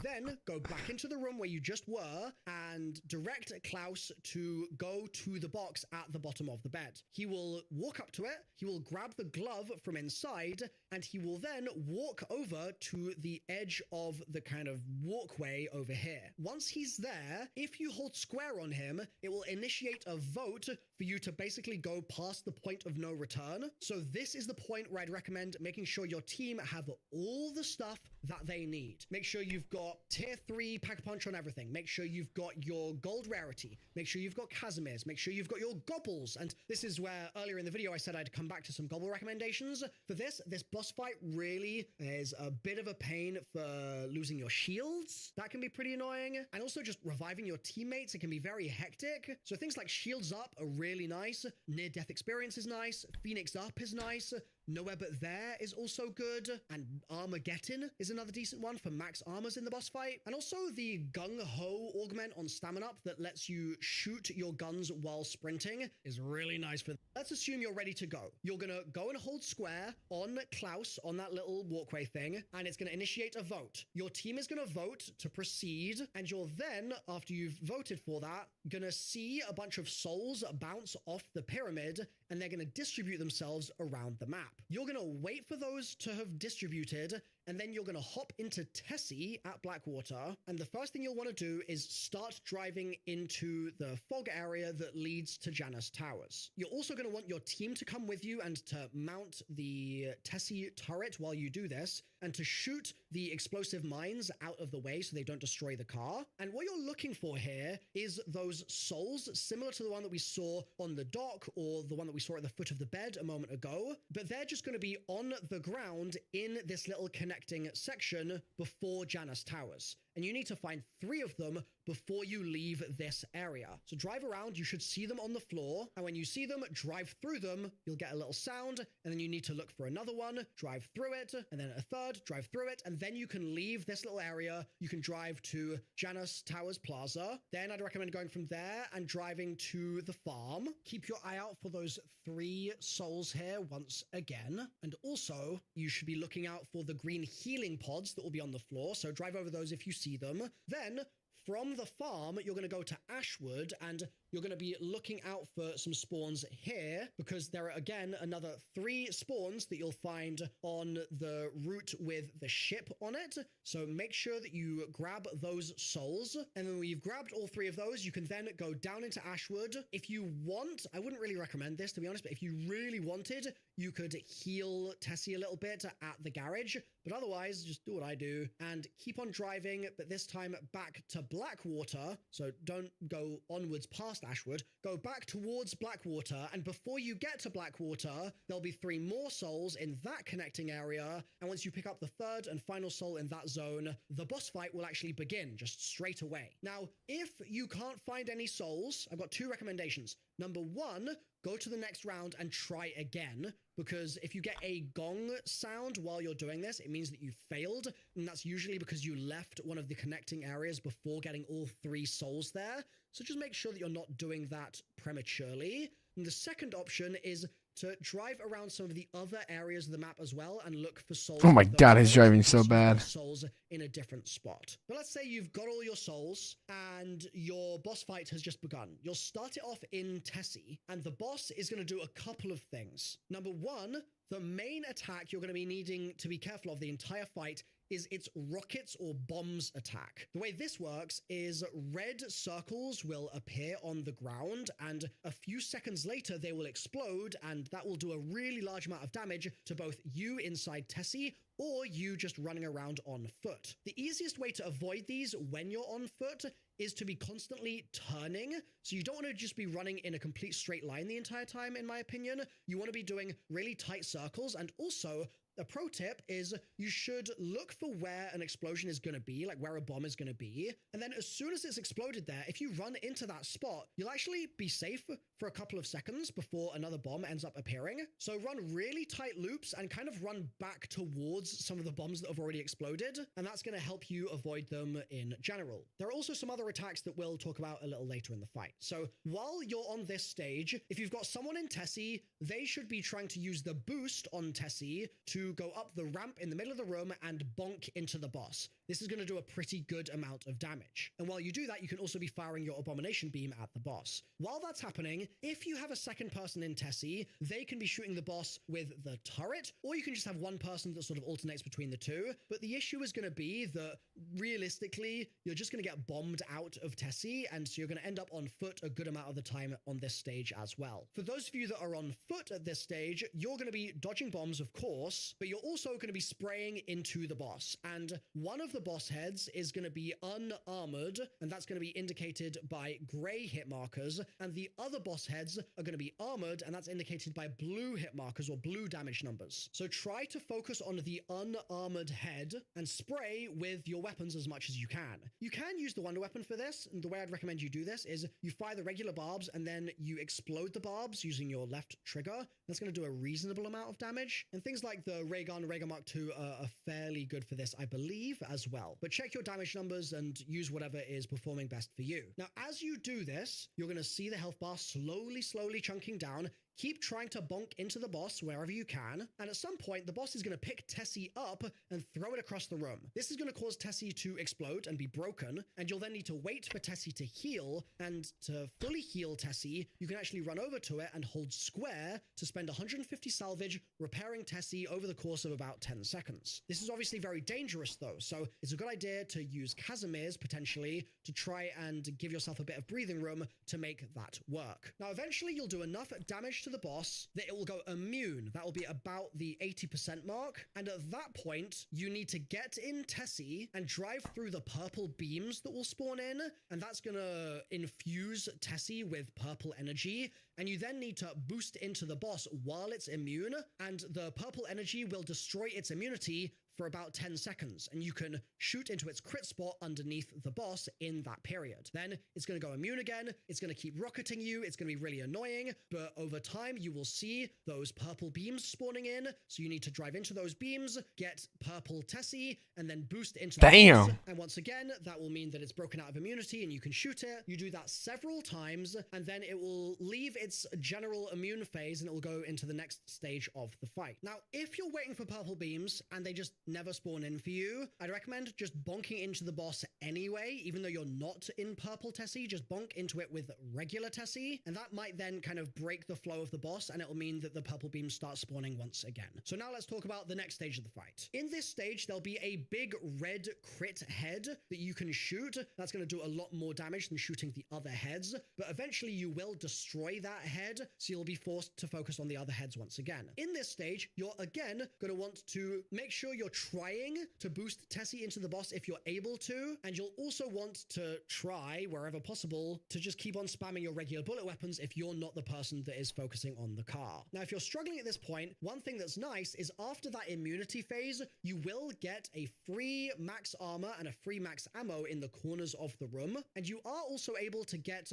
then go back into the room where you just were and direct Klaus to go to the box at the bottom of the bed. He will walk up to it. He will grab the glove from inside, and he will then walk over to the edge of the kind of walkway over here. Once he's there, if you hold square on him, it will initiate a vote for you to basically go past the point of no return. So this is the point where I'd recommend making sure your team have all the stuff that they need. Make sure you've got tier 3 Pack-a-Punch on everything. Make sure you've got your gold rarity. Make sure you've got Casimir's. Make sure you've got your gobbles. And this is where earlier in the video I said I'd come back to some gobble recommendations. For this boss fight really is a bit of a pain for losing your shields. That can be pretty annoying. And also just reviving your teammates, it can be very hectic. So things like shields up are really nice. Near-death experience is nice. Phoenix up is nice. Nowhere But There is also good, and Armageddon is another decent one for max armors in the boss fight. And also the Gung Ho augment on Stamina Up that lets you shoot your guns while sprinting is really nice for. Let's assume you're ready to go. You're gonna go and hold square on Klaus on that little walkway thing, and it's gonna initiate a vote. Your team is gonna vote to proceed, and you're then, after you've voted for that, gonna see a bunch of souls bounce off the pyramid, and they're gonna distribute themselves around the map. You're going to wait for those to have distributed, and then you're going to hop into Tessie at Blackwater. And the first thing you'll want to do is start driving into the fog area that leads to Janus Towers. You're also going to want your team to come with you and to mount the Tessie turret while you do this, and to shoot the explosive mines out of the way so they don't destroy the car. And what you're looking for here is those souls, similar to the one that we saw on the dock or the one that we saw at the foot of the bed a moment ago, but they're just going to be on the ground in this little connecting section before Janus Towers. And you need to find 3 of them before you leave this area. So drive around, you should see them on the floor, and when you see them, drive through them, you'll get a little sound, and then you need to look for another one, drive through it, and then a third, drive through it, and then you can leave this little area. You can drive to Janus Towers Plaza. Then I'd recommend going from there and driving to the farm. Keep your eye out for those 3 souls here once again. And also, you should be looking out for the green healing pods that will be on the floor, so drive over those if you see them. Then, from the farm, you're going to go to Ashwood, and you're going to be looking out for some spawns here, because there are, again, another 3 spawns that you'll find on the route with the ship on it. So make sure that you grab those souls, and then when you've grabbed all 3 of those, you can then go down into Ashwood. If you want, I wouldn't really recommend this, to be honest, but if you really wanted, you could heal Tessie a little bit at the garage, but otherwise, just do what I do and keep on driving, but this time back to Blackwater. So don't go onwards past Ashwood, go back towards Blackwater, and before you get to Blackwater, there'll be 3 more souls in that connecting area, and once you pick up the 3rd and final soul in that zone, the boss fight will actually begin just straight away. Now, if you can't find any souls, I've got 2 recommendations. Number 1, go to the next round and try again, because if you get a gong sound while you're doing this, it means that you failed, and that's usually because you left one of the connecting areas before getting all 3 souls there. So just make sure that you're not doing that prematurely. And the second option is to drive around some of the other areas of the map as well and look for souls. Oh my god, his driving so bad. Souls in a different spot. But let's say you've got all your souls and your boss fight has just begun. You'll start it off in Tessie, and the boss is going to do a couple of things. Number 1, the main attack you're going to be needing to be careful of the entire fight is its rockets or bombs attack. The way this works is red circles will appear on the ground, and a few seconds later they will explode, and that will do a really large amount of damage to both you inside Tessie or you just running around on foot. The easiest way to avoid these when you're on foot is to be constantly turning. So you don't want to just be running in a complete straight line the entire time, in my opinion. You want to be doing really tight circles. And also, a pro tip is you should look for where an explosion is going to be, like where a bomb is going to be. And then as soon as it's exploded there, if you run into that spot, you'll actually be safe for a couple of seconds before another bomb ends up appearing. So run really tight loops and kind of run back towards some of the bombs that have already exploded. And that's going to help you avoid them in general. There are also some other attacks that we'll talk about a little later in the fight. So while you're on this stage, if you've got someone in Tessie, they should be trying to use the boost on Tessie to go up the ramp in the middle of the room and bonk into the boss. This is going to do a pretty good amount of damage. And while you do that, you can also be firing your abomination beam at the boss. While that's happening, if you have a second person in Tessie, they can be shooting the boss with the turret, or you can just have one person that sort of alternates between the two. But the issue is going to be that realistically, you're just going to get bombed out of Tessie, and so you're going to end up on foot a good amount of the time on this stage as well. For those of you that are on foot at this stage, you're going to be dodging bombs, of course, but you're also going to be spraying into the boss. And one of the boss heads is going to be unarmored, and that's going to be indicated by gray hit markers, and the other boss heads are going to be armored, and that's indicated by blue hit markers or blue damage numbers. So try to focus on the unarmored head and spray with your weapons as much as you can. You can use the wonder weapon for this, and the way I'd recommend you do this is you fire the regular barbs and then you explode the barbs using your left trigger. That's going to do a reasonable amount of damage, and things like the ray gun, Raygun Mark II are fairly good for this, I believe, as well. But check your damage numbers and use whatever is performing best for you. Now, as you do this, you're going to see the health bar slowly chunking down. Keep trying to bonk into the boss wherever you can, and at some point, the boss is going to pick Tessie up and throw it across the room. This is going to cause Tessie to explode and be broken, and you'll then need to wait for Tessie to heal, and to fully heal Tessie, you can actually run over to it and hold square to spend 150 salvage repairing Tessie over the course of about 10 seconds. This is obviously very dangerous though, so it's a good idea to use Casimir's potentially to try and give yourself a bit of breathing room to make that work. Now, eventually you'll do enough damage to the boss that it will go immune. That will be about the 80% mark. And at that point, you need to get in Tessie and drive through the purple beams that will spawn in. And that's going to infuse Tessie with purple energy. And you then need to boost into the boss while it's immune. And the purple energy will destroy its immunity for about 10 seconds, and you can shoot into its crit spot underneath the boss in that period. Then it's going to go immune again, it's going to keep rocketing you, it's going to be really annoying, but over time you will see those purple beams spawning in, so you need to drive into those beams, get purple Tessie, and then boost into the boss. And once again, that will mean that it's broken out of immunity and you can shoot it. You do that several times, and then it will leave its general immune phase and it will go into the next stage of the fight. Now, if you're waiting for purple beams and they just never spawn in for you, I'd recommend just bonking into the boss anyway, even though you're not in purple Tessie, just bonk into it with regular Tessie, and that might then kind of break the flow of the boss, and it'll mean that the purple beams start spawning once again. So now let's talk about the next stage of the fight. In this stage, there'll be a big red crit head that you can shoot. That's going to do a lot more damage than shooting the other heads, but eventually you will destroy that head, so you'll be forced to focus on the other heads once again. In this stage, you're again going to want to make sure you're trying to boost Tessie into the boss if you're able to, and you'll also want to try, wherever possible, to just keep on spamming your regular bullet weapons if you're not the person that is focusing on the car. Now, if you're struggling at this point, one thing that's nice is after that immunity phase, you will get a free max armor and a free max ammo in the corners of the room, and you are also able to get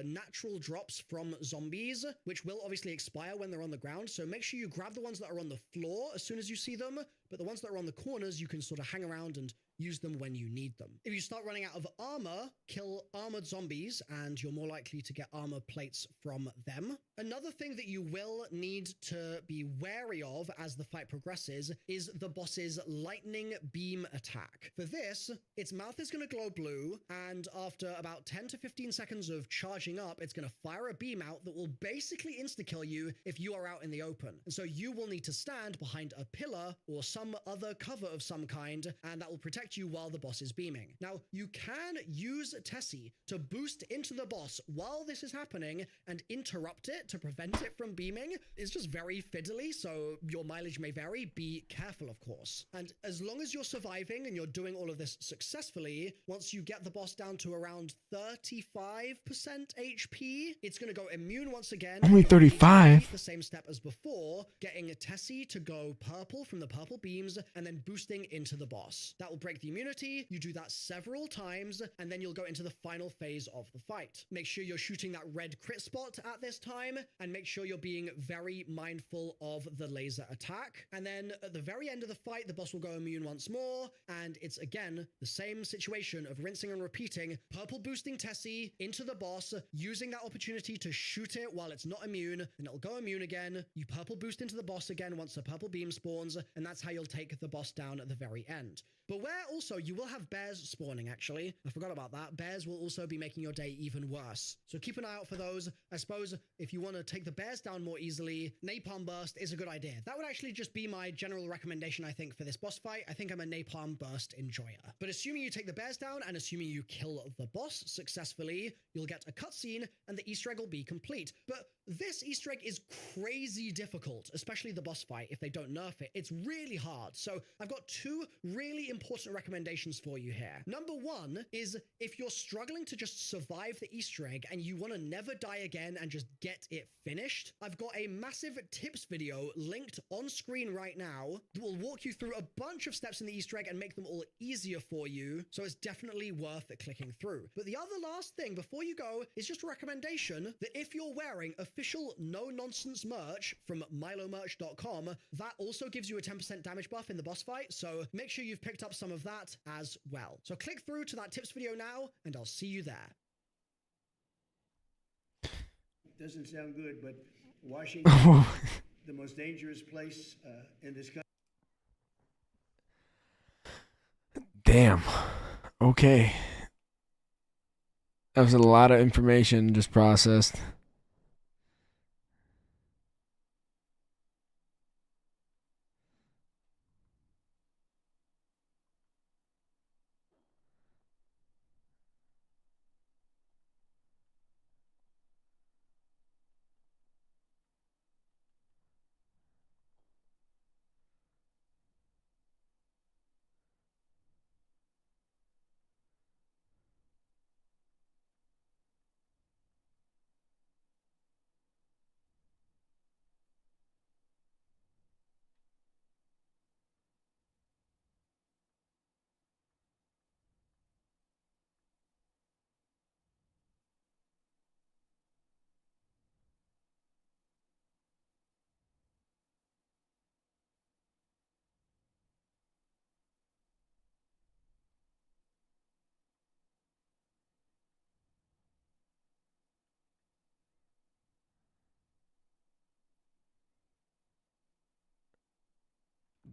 natural drops from zombies, which will obviously expire when they're on the ground, so make sure you grab the ones that are on the floor as soon as you see them, but the ones that are on the corners, you can sort of hang around and use them when you need them. If you start running out of armor, kill armored zombies and you're more likely to get armor plates from them. Another thing that you will need to be wary of as the fight progresses is the boss's lightning beam attack. For this, its mouth is going to glow blue, and after about 10 to 15 seconds of charging up, it's going to fire a beam out that will basically insta-kill you if you are out in the open. And so you will need to stand behind a pillar or some other cover of some kind, and that will protect you while the boss is beaming. Now, you can use Tessie to boost into the boss while this is happening and interrupt it to prevent it from beaming. It's just very fiddly, so your mileage may vary. Be careful, of course. And as long as you're surviving and you're doing all of this successfully, once you get the boss down to around 35% HP, it's going to go immune once again. Only 35? The same step as before, getting Tessie to go purple from the purple beams and then boosting into the boss. That will break the immunity. You do that several times, and then you'll go into the final phase of the fight. Make sure you're shooting that red crit spot at this time, and make sure you're being very mindful of the laser attack. And then at the very end of the fight, the boss will go immune once more, and it's again the same situation of rinsing and repeating, purple boosting Tessie into the boss, using that opportunity to shoot it while it's not immune, and it'll go immune again. You purple boost into the boss again once the purple beam spawns, and that's how you'll take the boss down at the very end. But where also you will have bears spawning, actually. I forgot about that. Bears will also be making your day even worse. So keep an eye out for those. I suppose if you want to take the bears down more easily, Napalm Burst is a good idea. That would actually just be my general recommendation, I think, for this boss fight. I think I'm a Napalm Burst enjoyer. But assuming you take the bears down and assuming you kill the boss successfully, you'll get a cutscene and the Easter egg will be complete. But this Easter egg is crazy difficult, especially the boss fight if they don't nerf it. It's really hard. So I've got two really important recommendations for you here. Number one is if you're struggling to just survive the Easter egg and you want to never die again and just get it finished, I've got a massive tips video linked on screen right now that will walk you through a bunch of steps in the Easter egg and make them all easier for you. So it's definitely worth clicking through. But the other last thing before you go is just a recommendation that if you're wearing official no-nonsense merch from milomerch.com, that also gives you a 10% damage buff in the boss fight. So make sure you've picked up some of that as well. So click through to that tips video now, and I'll see you there. Doesn't sound good, but Washington, the most dangerous place in this country. Damn. Okay. That was a lot of information just processed.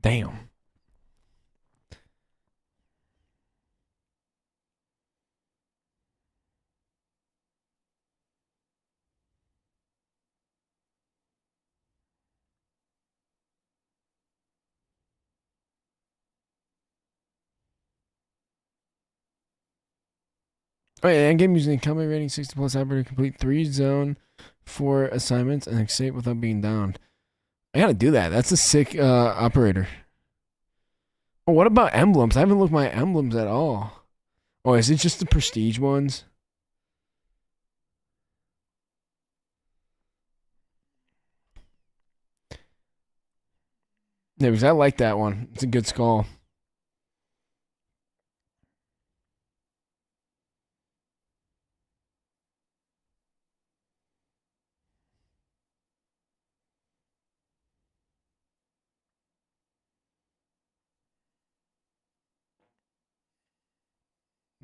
Damn. Oh yeah, game using combat rating 60 plus hyper to complete 3 zone 4 assignments and escape without being downed. I gotta do that. That's a sick operator. Oh, what about emblems? I haven't looked at my emblems at all. Oh, is it just the prestige ones? Yeah, because I like that one. It's a good skull.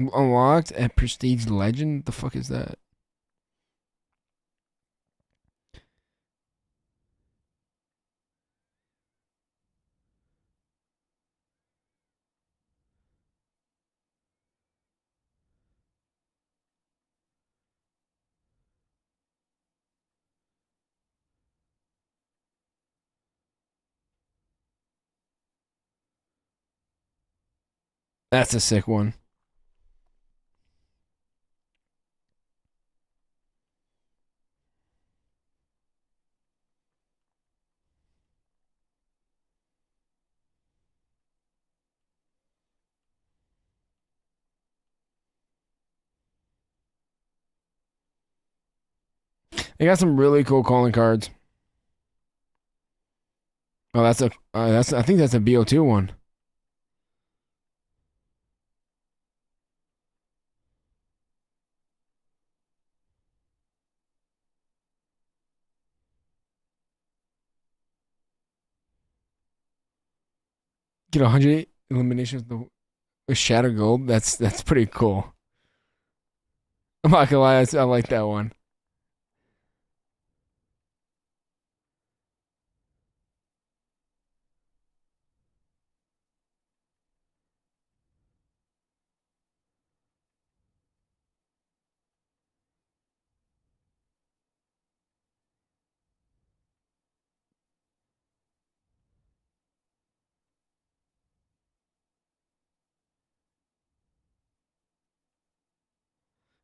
Unlocked at Prestige Legend? The fuck is that? That's a sick one. They got some really cool calling cards. Oh, that's I think that's a BO2 one. Get 100 eliminations with Shatter Gold. That's pretty cool. I'm not gonna lie, I like that one.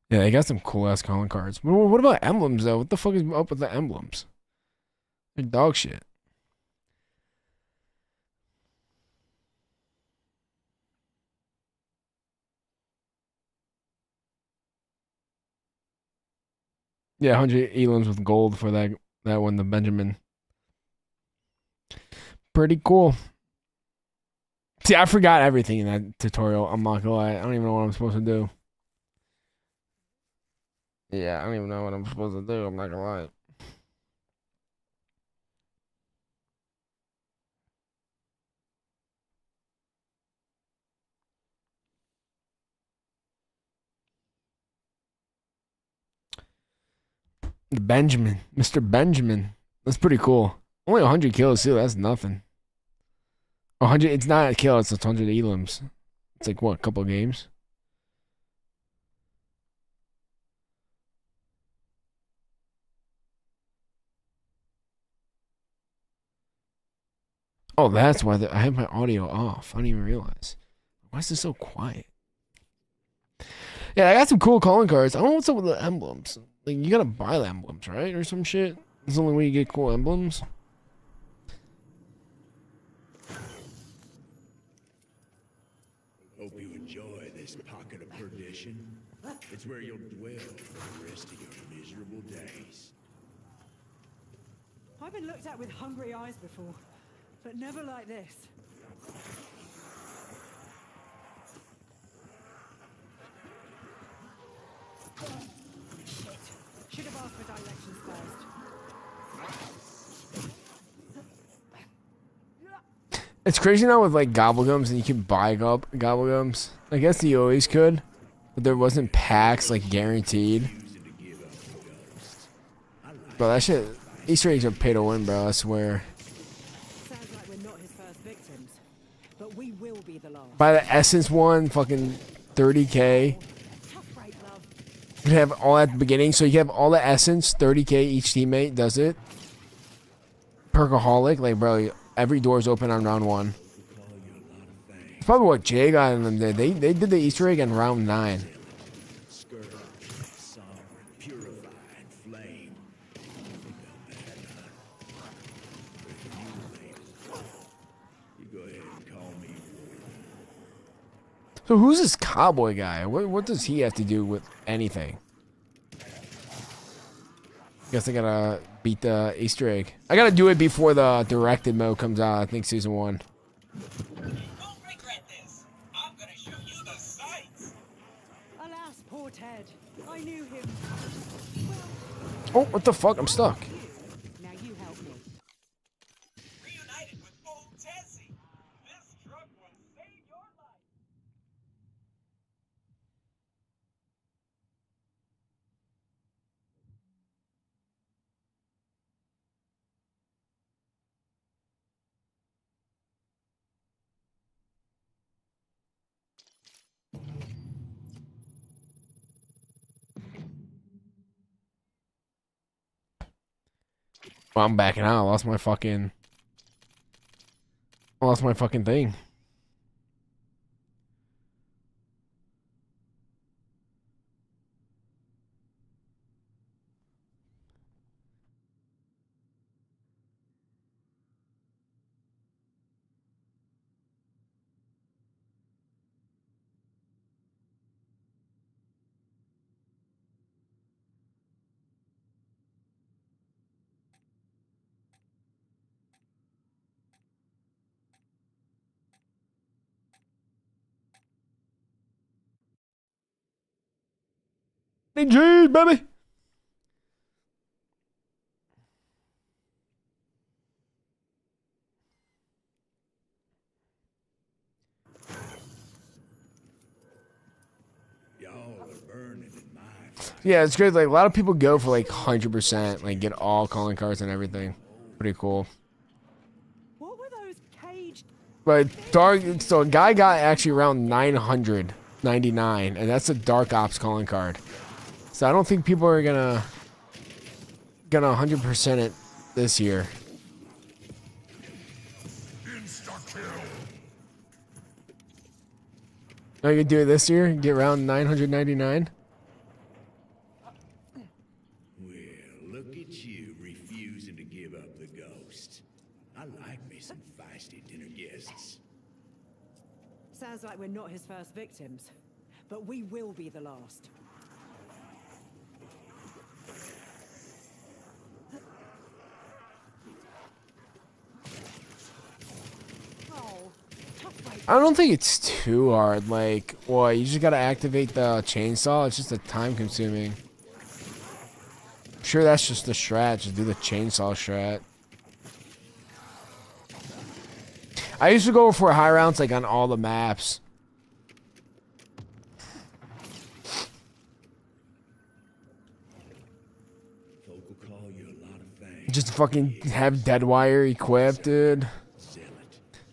Yeah, they got some cool ass calling cards. What about emblems though? What the fuck is up with the emblems? They're dog shit. Yeah, 100 elims with gold for that one, the Benjamin. Pretty cool. See, I forgot everything in that tutorial. I'm not gonna lie. I don't even know what I'm supposed to do. Yeah, I don't even know what I'm supposed to do. I'm not gonna lie. The Benjamin, Mr. Benjamin. That's pretty cool. Only 100 kills too. That's nothing. 100. It's not a kill. It's 100 elims. It's like what? A couple of games. Oh, that's why I have my audio off. I didn't even realize. Why is this so quiet? Yeah, I got some cool calling cards. I don't know what's up with the emblems. Like, you gotta buy the emblems, right? Or some shit. It's the only way you get cool emblems. Hope you enjoy this pocket of perdition. It's where you'll dwell for the rest of your miserable days. I've been looked at with hungry eyes before, but never like this. Shit. Should have asked for directions first. It's crazy now with like gobblegums and you can buy gobblegums. I guess you always could, but there wasn't packs like guaranteed. Bro, that shit, Easter eggs are pay to win, bro. I swear. Sounds like we're not his first victims, but we will be the last. Buy the Essence one, fucking 30k. Tough break, love. You have all at the beginning, so you have all the Essence, 30k each teammate does it. Perkaholic, like bro, every door's open on round 1. It's probably what Jay got in them did. They did the Easter egg in round 9. Scourge, sovereign, purified, flame. You go ahead and call me. So who's this cowboy guy? What does he have to do with anything? Guess I gotta beat the Easter egg. I gotta do it before the directed mode comes out. I think season 1. You won't regret this. I'm gonna show you the sights. Alas, poor Ted. I knew him. Oh, what the fuck? I'm stuck. Now you help me. Reunited with old Tessie. This truck will save your life. Well, I'm backing out. I lost my fucking thing. Hey, G, baby. Y'all are burning in my fire. Yeah, it's great. Like a lot of people go for like 100%, like get all calling cards and everything. Pretty cool. What were those caged? But so a guy got actually around 999, and that's a Dark Ops calling card. So I don't think people are gonna 100% it this year. Are you gonna do it this year? Get around 999? Well, look at you refusing to give up the ghost. I like me some feisty dinner guests. Sounds like we're not his first victims, but we will be the last. Oh, tough fight. I don't think it's too hard. Like, well, you just gotta activate the chainsaw. It's just a time consuming. Sure, that's just the strat. Just do the chainsaw strat. I used to go for high rounds like on all the maps. Folk will call you a lot of things. Just fucking have Deadwire equipped, dude. Zealot,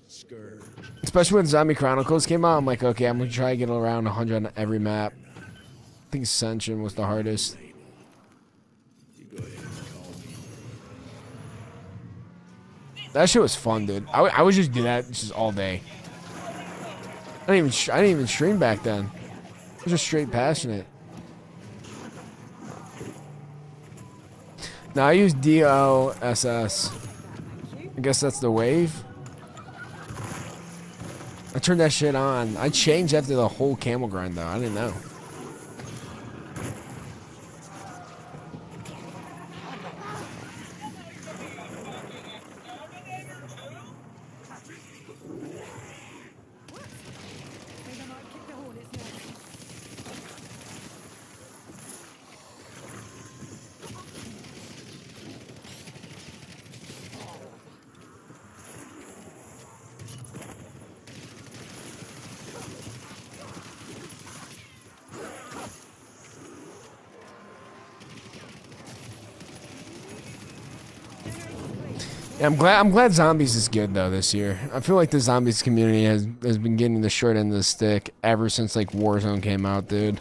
scourge, Especially when Zombie Chronicles came out, I'm like, okay, I'm gonna try to get around 100 on every map. I think Ascension was the hardest. you go ahead and call me. That shit was fun, dude. I would just do that just all day. I didn't even stream back then. I was just straight passionate. Now I use DOSS. I guess that's the wave. I turned that shit on. I changed after the whole camel grind though. I didn't know. Think I might kick the hornet's nest. Yeah, I'm glad Zombies is good though this year. I feel like the Zombies community has been getting the short end of the stick ever since like Warzone came out, dude.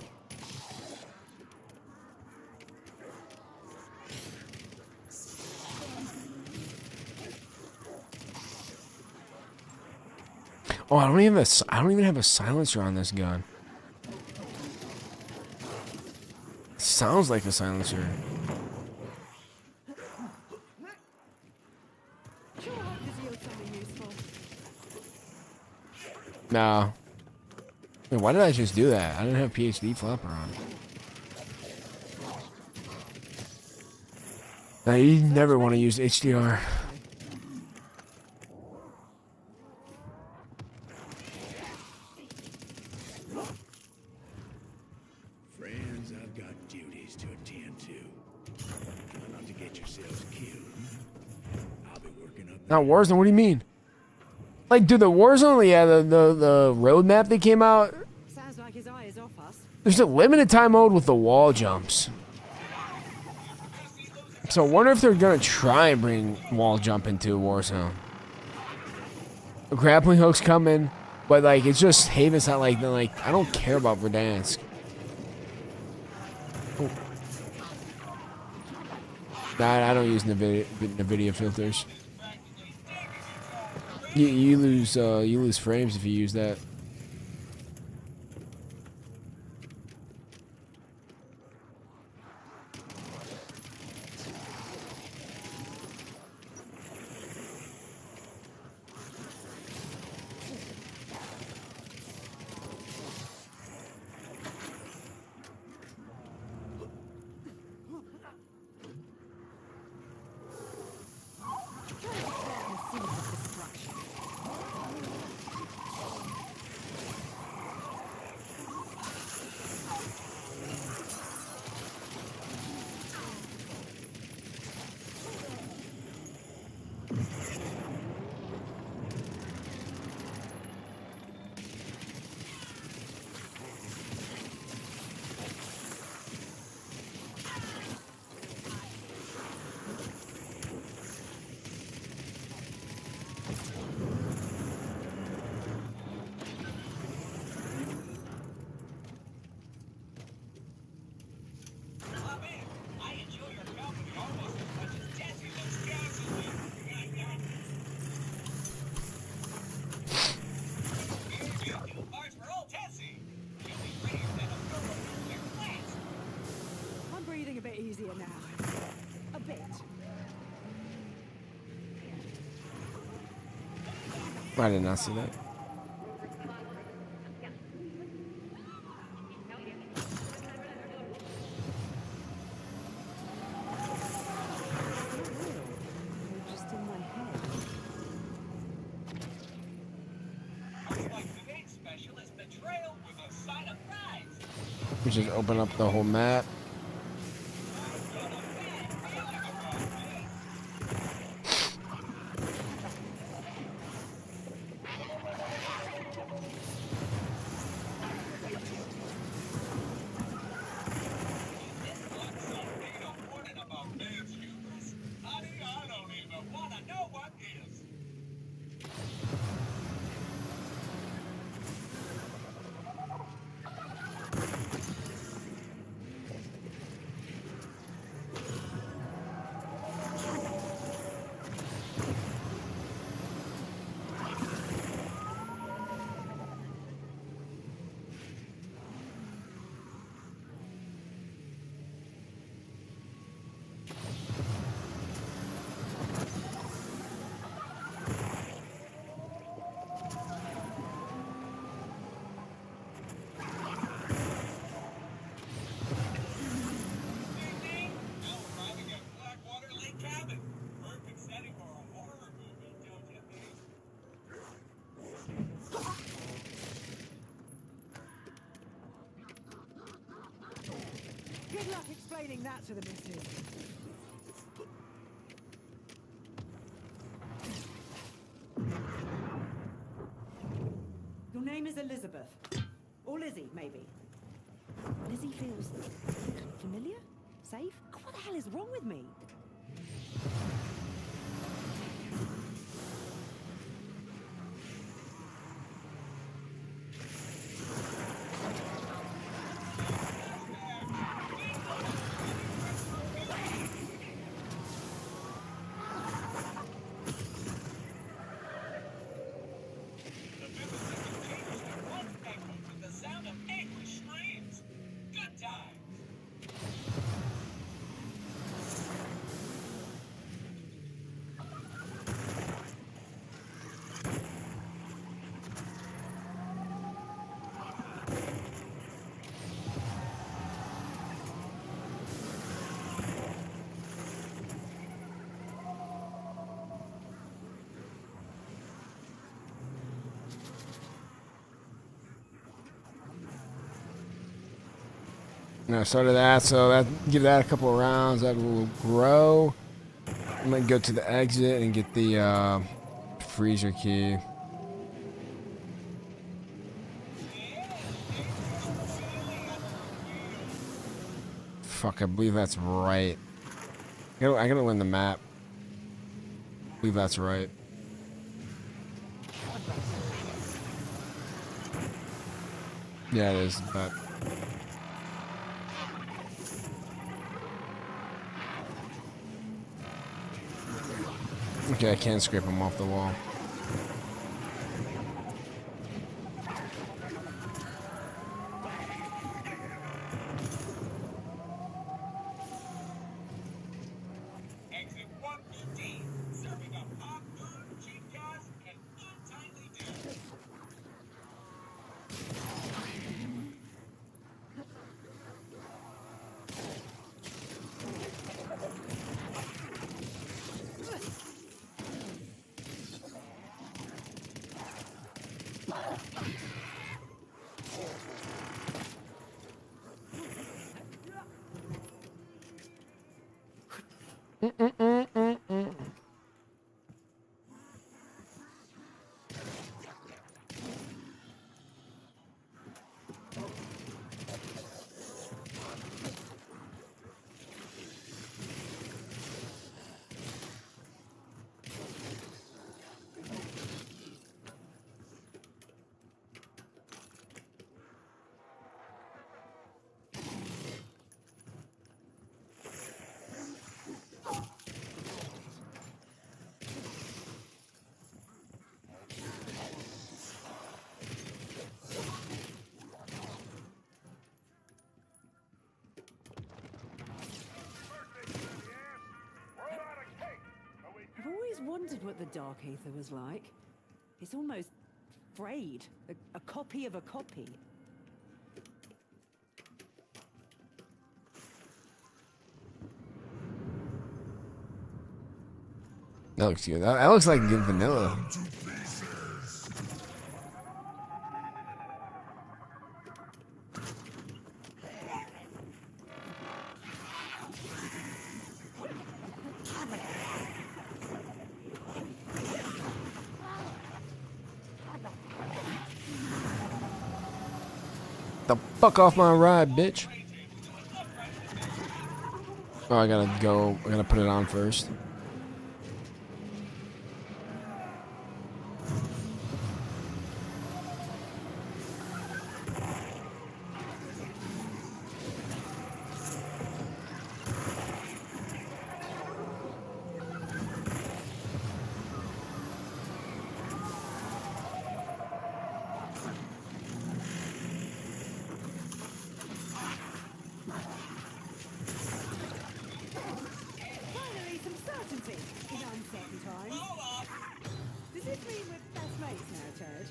Oh, I don't even have a silencer on this gun. Sounds like a silencer. Sure hope this yields something useful. No. Wait, why did I just do that? I didn't have PhD flopper on. Now you never want to use HDR. Friends, I've got duties to attend to. Try not to get yourselves killed. I'll be working up. Not Warzone, what do you mean? Like, dude, the Warzone, yeah, the roadmap that came out, Sounds like his eye is off us. there's a limited time mode with the wall jumps. So I wonder if they're gonna try and bring wall jump into Warzone. The grappling hook's coming, but like it's just Haven's not like I don't care about Verdansk. Oh. I don't use NVIDIA filters. You lose frames if you use that. I'm breathing a bit easier now. A bit. I did not see that. Just in my head. Like today's special is betrayal with a side of fries. We just open up the whole map. Good luck explaining that to the missus. Your name is Elizabeth. Or Lizzie, maybe. Lizzie feels familiar? Safe? What the hell is wrong with me? No, started that, so that give that a couple of rounds. That will grow. I'm gonna go to the exit and get the freezer key. Fuck, I believe that's right. I gotta win the map. I believe that's right. Yeah, it is, but. Okay, I can scrape them off the wall. Exit 115, serving up hot food, cheap gas, and untimely death. I've always wondered what the Dark Aether was like. It's almost frayed, a copy of a copy. That looks good. That looks like good vanilla. The fuck off my ride, bitch. Oh, I gotta go. I gotta put it on first. Finally, some certainty in uncertain times. Does this mean we're best mates now, Ted?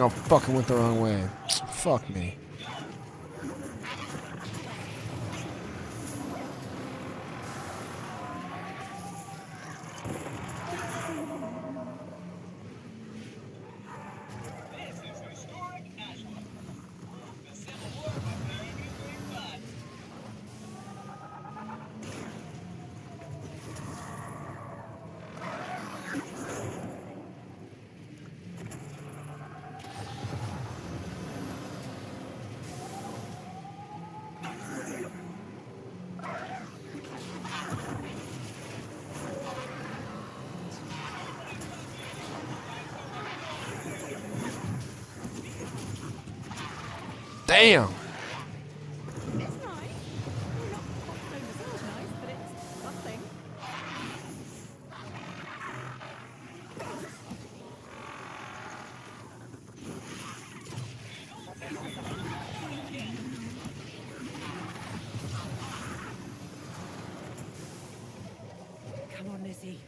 Oh, fucking went the wrong way. Fuck me. This is historic Ashland. The Civil War was very nuclear fun. Damn. It's nice. Well, not quite so nice, but it's something. Come on, Lizzie.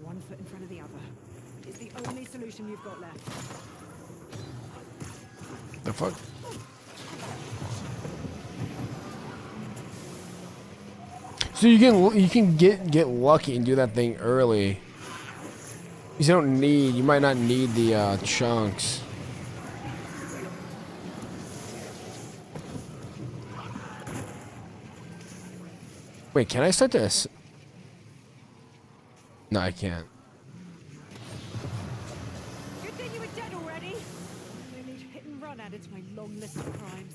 One foot in front of the other. It's the only solution you've got left. The fuck? So you can get lucky and do that thing early. You might not need the chunks. Wait, can I start this? No, I can't. Good thing you were dead already. No need hit and run added to my long list of crimes.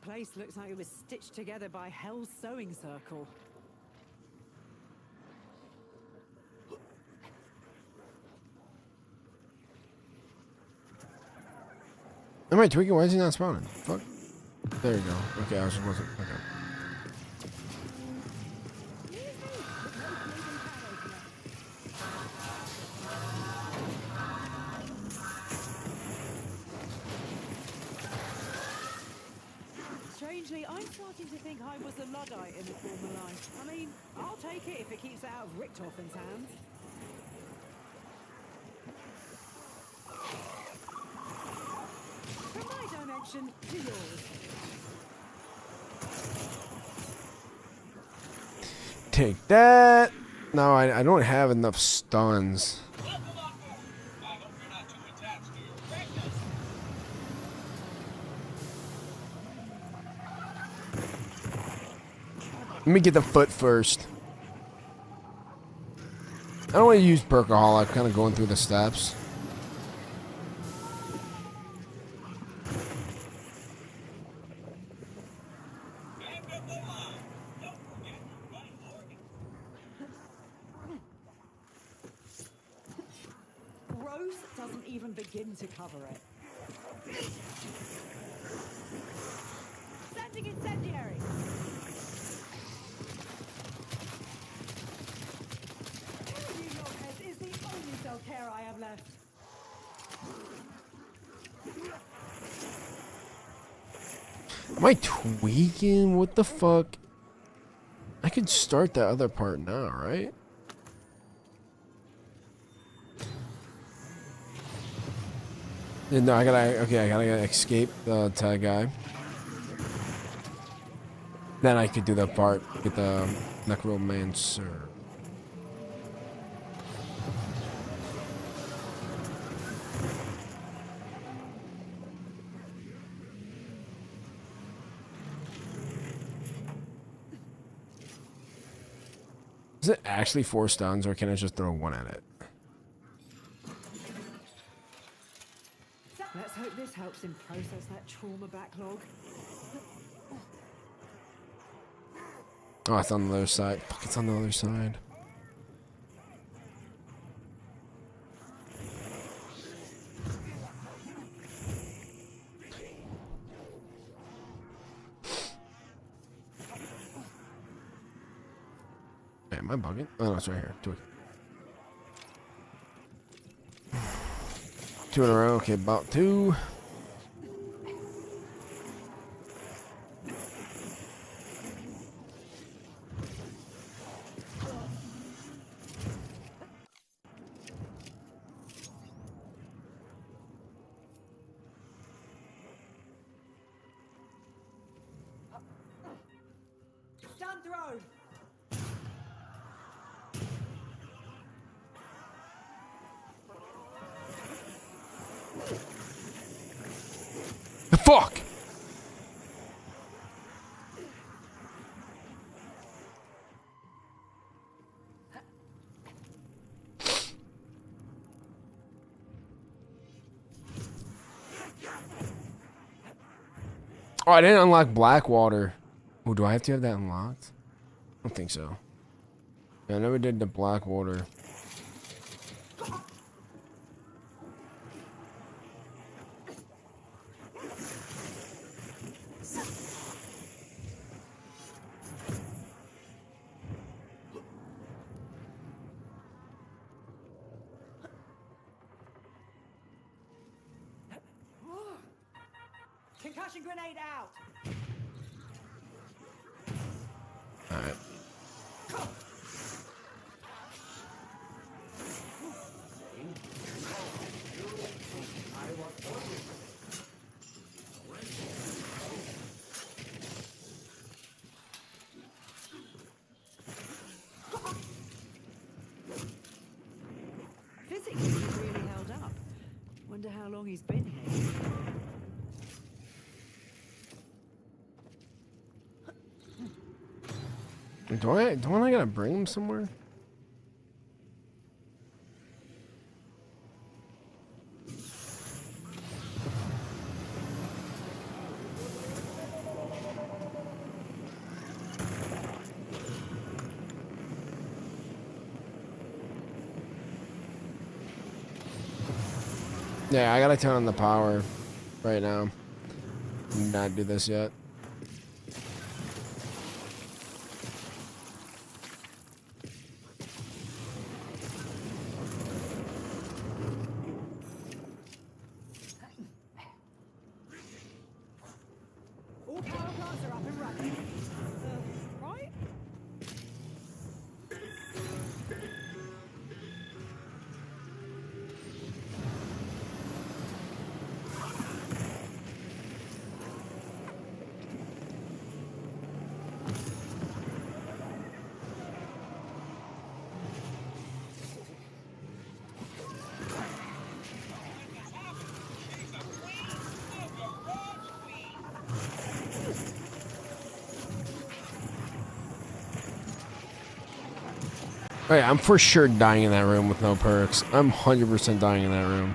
Place looks like it was stitched together by Hell's Sewing Circle. Am I tweaking? Why is he not spawning? Fuck. There you go. Okay, I was just wasn't. Okay. Strangely, I'm starting to think I was a Luddite in a former life. I mean, I'll take it if it keeps it out of Richtofen's hands. From my dimension to yours. Take that. No, I don't have enough stuns. Welcome on board. I hope you're not too attached to your breakfast. Let me get the foot first. I don't want to use Perkaholic, kind of going through the steps. End of the line. Don't forget your vital organ. Rose doesn't even begin to cover it. Sending incendiary! Killing you knockheads is the only self-care I have left. Am I tweaking? What the fuck? I could start that other part now, right? No, I gotta escape the tag guy. Then I could do that part, get the necromancer. Is it actually 4 stuns, or can I just throw 1 at it? Let's hope this helps him process that trauma backlog. Oh, it's on the other side. Fuck, it's on the other side. Hey, am I bugging? Oh, no, it's right here. 2 in a row. Okay, about 2. Stun throw! The fuck? Oh, I didn't unlock Blackwater. Oh, do I have to have that unlocked? I don't think so. Yeah, I never did the Blackwater. Concussion grenade out! Alright. Physically, he's really held up. Wonder how long he's been here. Don't I gotta bring him somewhere? Yeah, I gotta turn on the power right now. Not do this yet. All power plants are up and running. Right? Oh yeah, I'm for sure dying in that room with no perks. I'm 100% dying in that room.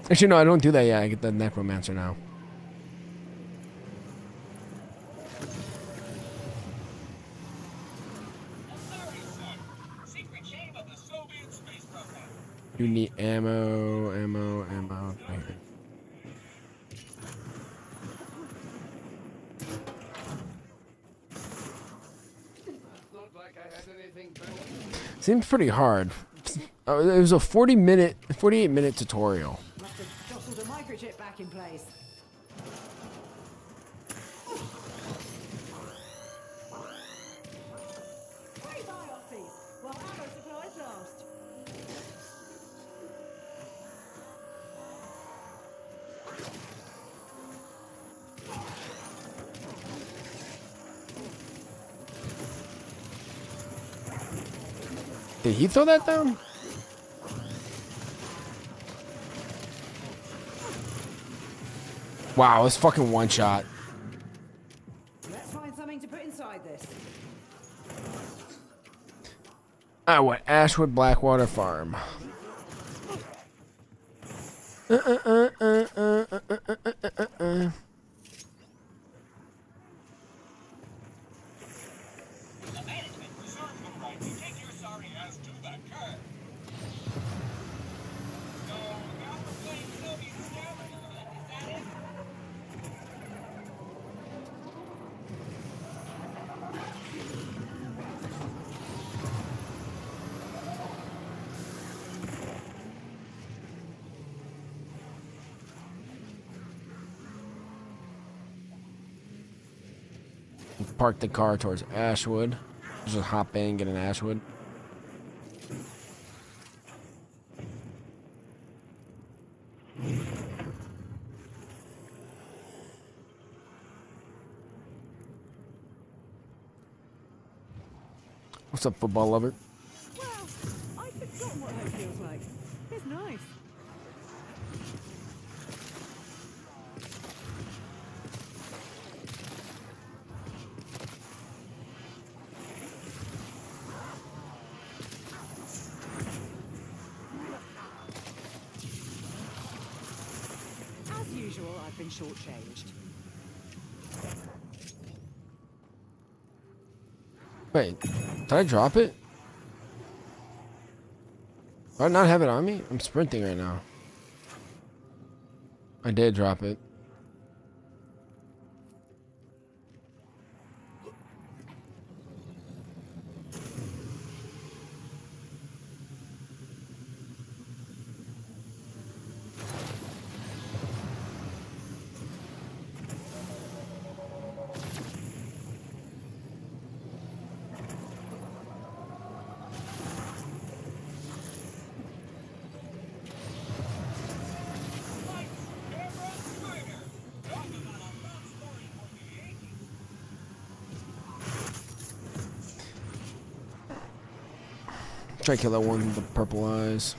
Actually, no, I don't do that yet. I get the Necromancer now. Secret shame of the Soviet space program. You need ammo. Right here. Looked like I had anything better. Seems pretty hard. It was a 48 minute tutorial. Must have jostled a microchip back in place. Three biopsies, while ammo supplies last. Did he throw that down? Wow, it's fucking one shot. Let's find something to put inside this. I want Ashwood Blackwater Farm. The management reserves the right to take your sorry ass to that curb. So, now we're playing Soviet scavenger hunt, is that it? Park the car towards Ashwood. Just hop in, get an Ashwood. What's up, football lover? Well, I've forgotten what home feels like. It's nice. As usual, I've been shortchanged. Wait, did I drop it? Do I not have it on me? I'm sprinting right now. I did drop it. Try to kill that one with the purple eyes.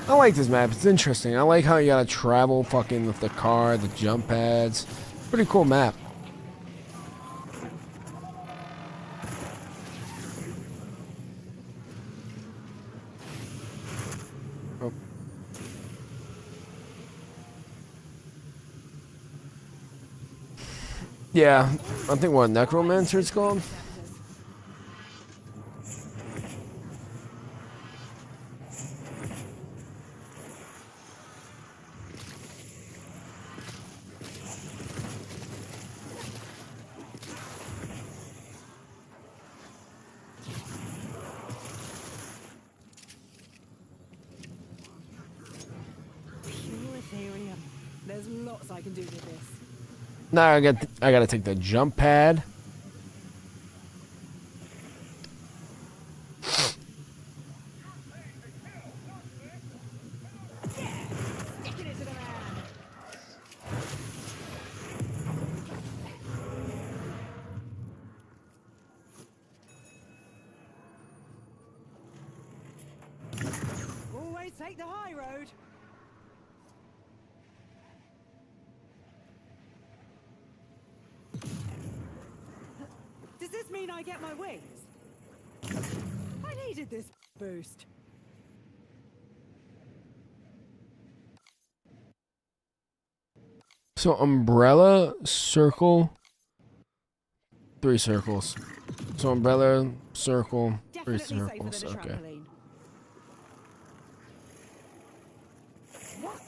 I like this map. It's interesting. I like how you gotta travel fucking with the car, the jump pads. Pretty cool map. Oh. Yeah, I think what Necromancer it's called. Pure Ethereum. There's lots I can do with this. Now I gotta take the jump pad. Sticking it to the man. Always take the high road. Does this mean I get my wings? I needed this boost. So umbrella, circle, 3 circles. So umbrella, circle, 3 Definitely safer than circles. a Okay. trampoline. What?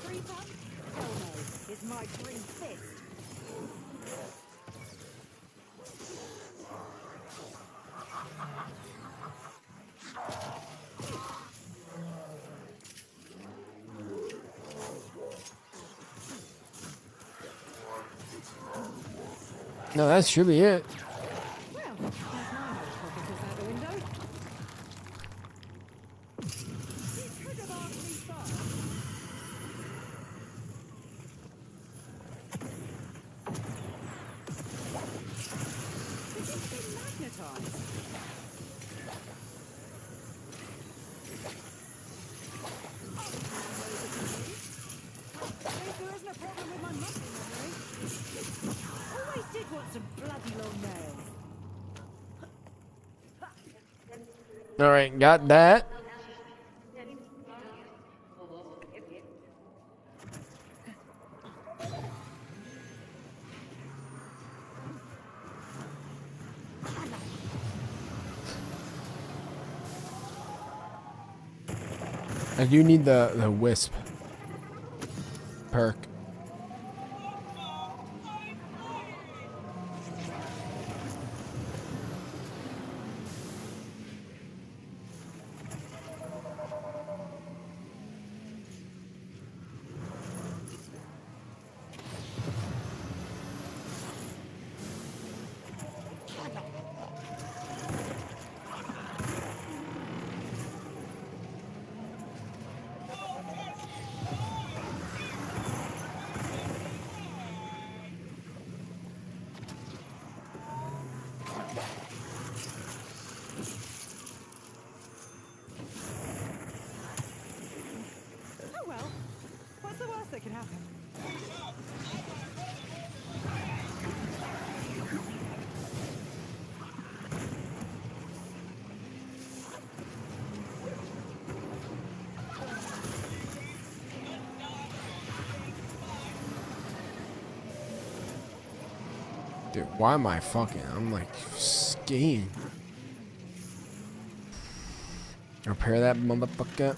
Three pump? Hell no. It's my green fist. No, that should be it. Well, there's my hypothesis out the window. You could have asked me first. This has been magnetized. There isn't a problem with my muscle memory. Always did want some bloody long nails. All right, got that. I do need the wisp perk. Oh well. What's the worst that can happen? Dude, why am I fucking? I'm like skiing. Repair that motherfucker.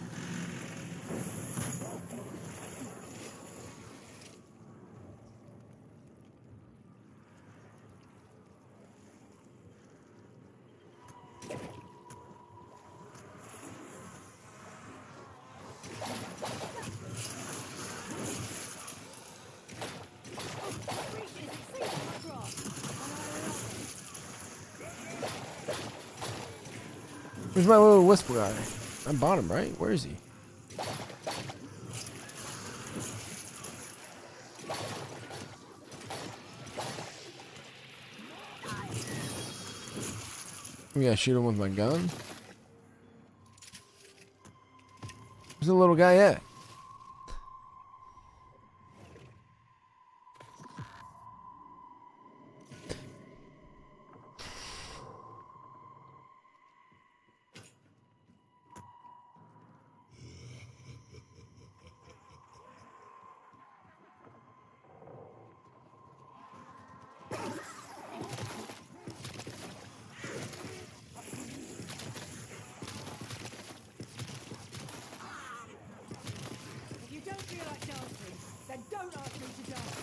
Where's my little wisp guy? I bought him, right? Where is he? We gotta shoot him with my gun. Where's the little guy at? If you don't feel like dancing, then don't ask me to dance.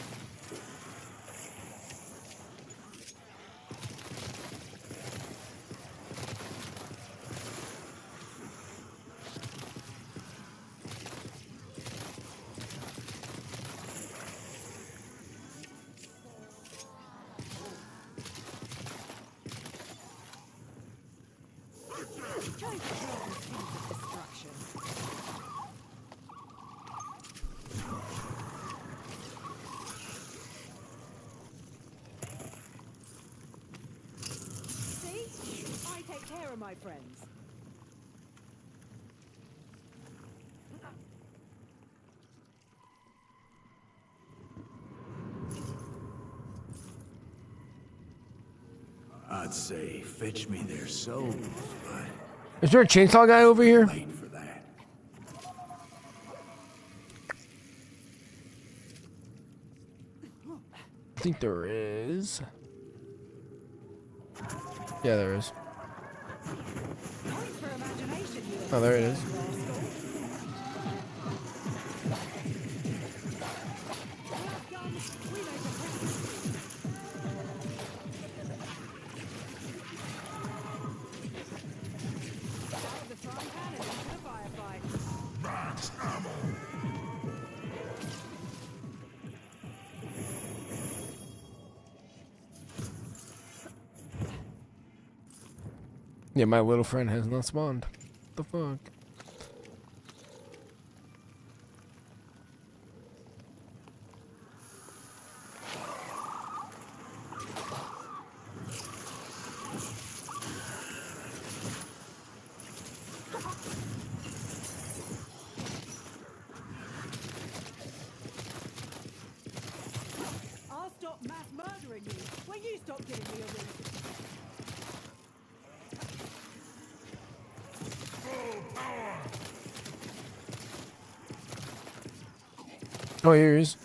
Try to control these things of destruction. See? I take care of my friends. I'd say fetch me their souls, but Is there a chainsaw guy over here? late for that. I think there is. Yeah, there is. Points for imagination, you Oh, there it is. rascal. We have guns, we make a practice. Out of the frying pan and into the firefight. Yeah, my little friend has not spawned. What the fuck? I'll stop mass murdering you when you stop giving me a reason. Oh, here he is.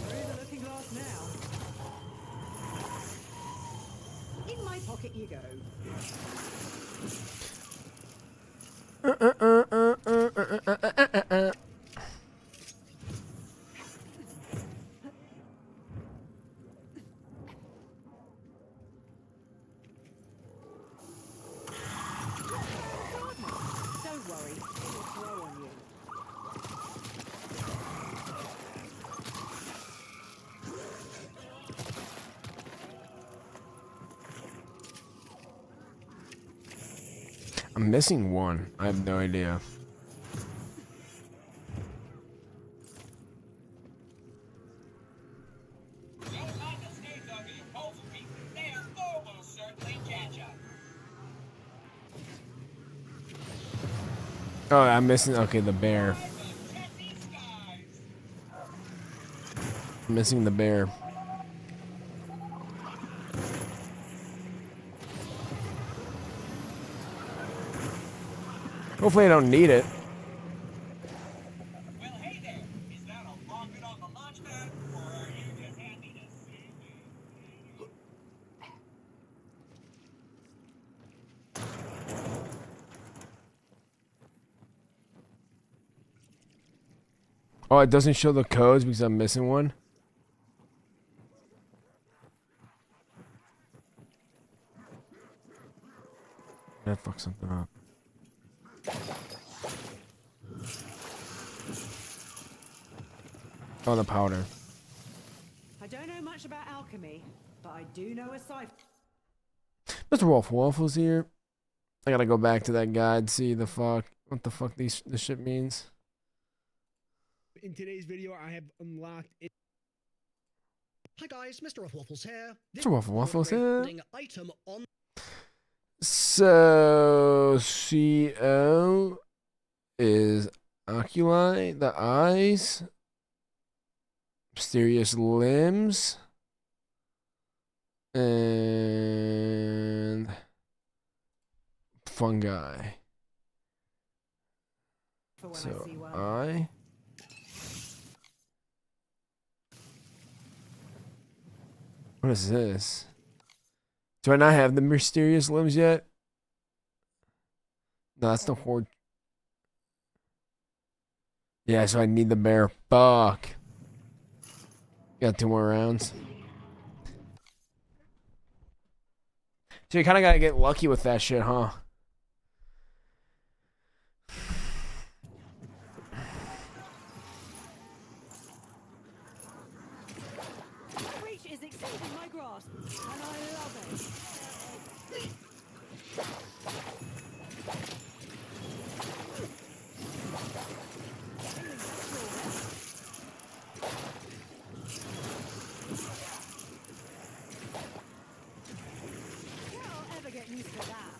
Through the looking glass now. In my pocket you go. Don't worry, it will grow on you. I'm missing one. I have no idea. Don't like the states of you, both of me. Their foe will certainly catch up. Oh, I'm missing. Okay, the bear. By the Tessie skies. I'm missing the bear. Hopefully, I don't need it. Well, hey there. Is that a rocket on the launch pad, or are you just happy to see me? Oh, it doesn't show the codes because I'm missing one. That fucked something up. Oh, the powder. I don't know much about alchemy, but I do know a cipher. Mr. Wolf Waffles here. I gotta go back to that guide, see what the fuck this shit means. In today's video, I have unlocked Hi guys, Mr. Waffles here. This Mr. Waffles here. building item on So CO is oculi, the eyes, mysterious limbs, and fungi. For when I So see one. eye. What is this? Do I not have the mysterious limbs yet? No, that's the horde. Yeah, so I need the bear. Fuck. Got 2 more rounds. So you kind of got to get lucky with that shit, huh? My reach is exceeding my grasp, and I love it. I'll ever get used to that.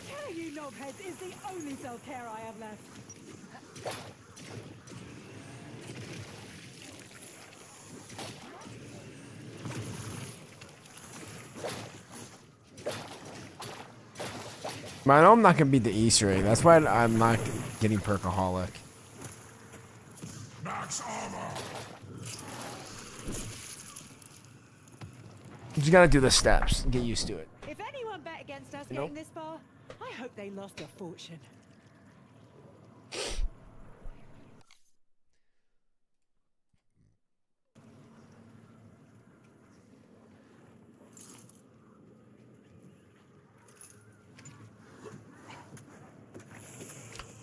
Killing you knobheads is the only self-care I have left. I know I'm not going to beat the Easter egg. That's why I'm not getting Perkaholic. Max armor. You just got to do the steps and get used to it. If anyone bet against us Nope. getting this far, I hope they lost a fortune.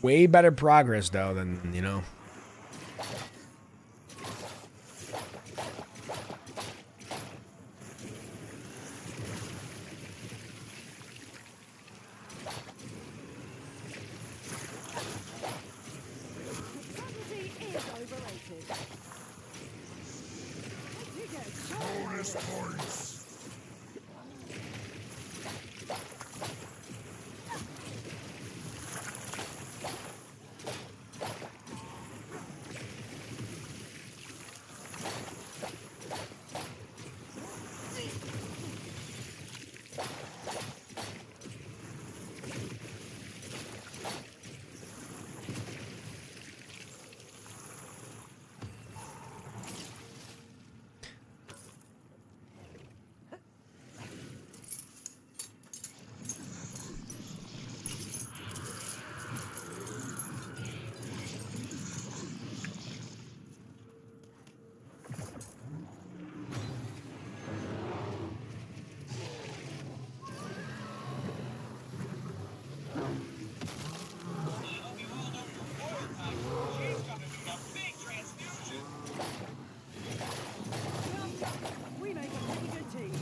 Way better progress, though, than, you know. Subtlety is overrated. You get a Bonus points. We make a pretty good team.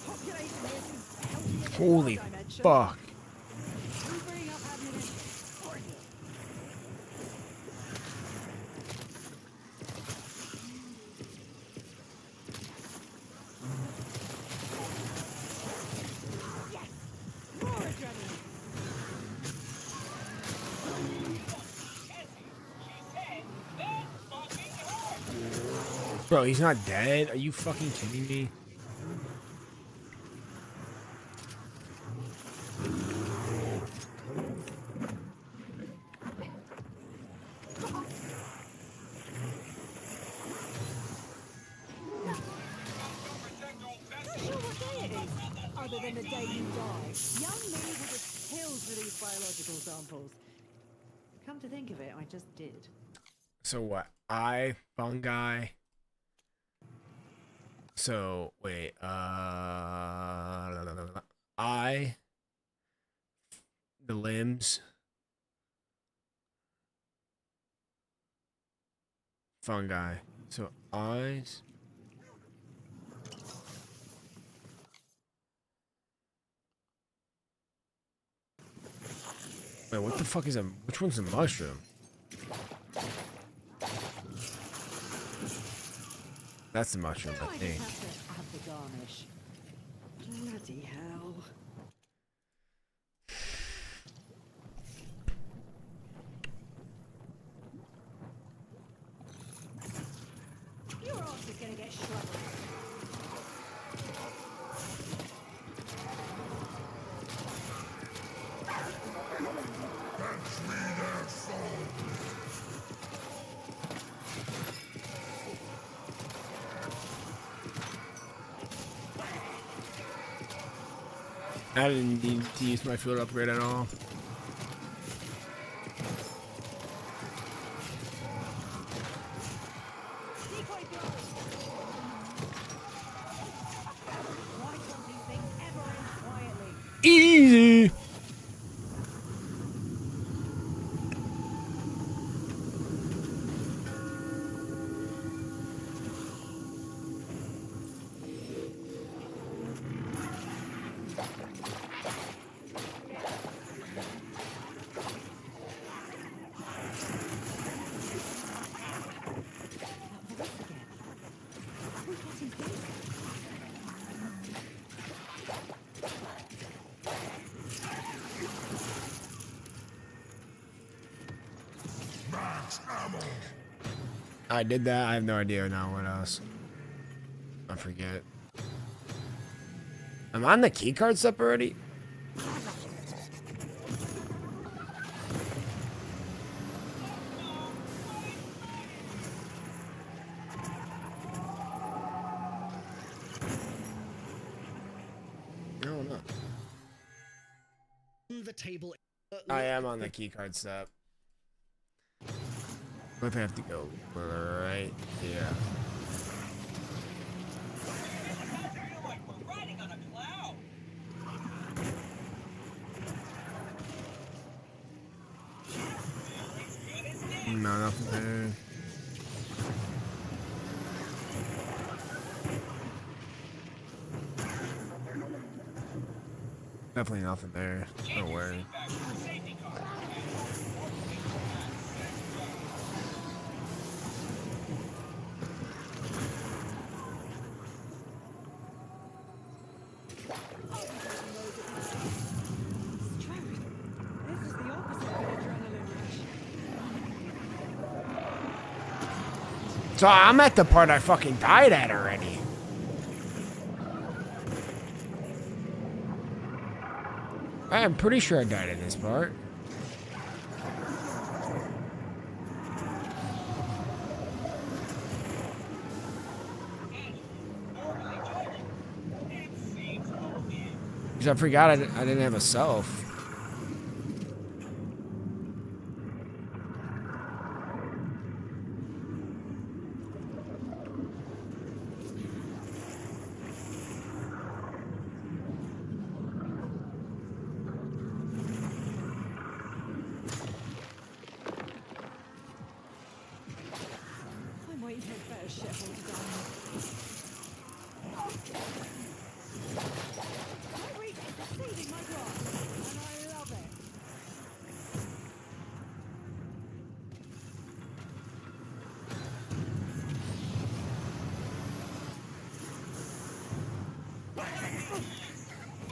Population is healthy as Holy one dimension. fuck. We bring up ammunition for you. Yes! More adrenaline. Bro, he's not dead? Are you fucking kidding me? Not sure what day it is, other than the day you die. Young me would have killed for these biological samples. Come to think of it, I just did. So what? Eye, fungi. So, wait, eye, the limbs, fungi. So, eyes. Wait, what the fuck is a? Which one's a mushroom? That's the mushroom, Now I I think. just have to add the garnish. Bloody hell. Your ass is gonna get shredded. I didn't need to use my field upgrade at all. Decoy throw. Why can't these things ever end quietly? Easy. That voice again. Who's getting bigger? I did that. I have no idea now what else. I forget. I'm on the keycard step already? I don't know. On the table. I am on the keycard step. But I have to go right here. Like we're riding on a cloud. No, nothing there. Definitely nothing there. No worry. Truth. This is the opposite of an adrenaline rush. So I'm at the part I fucking died at already. I am pretty sure I died in this part. Because I forgot I didn't have a self. I'm waiting for a better shithole to die. My reach is exceeding my grasp, and I love it.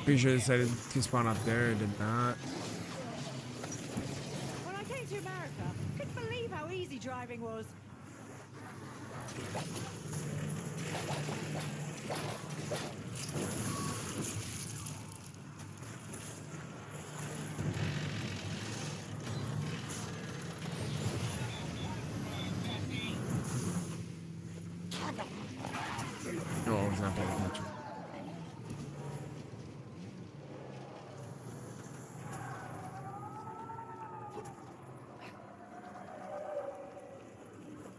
Pretty sure it said to spawn up there. It did not. When I came to America, I couldn't believe how easy driving was. No, I was not paying attention.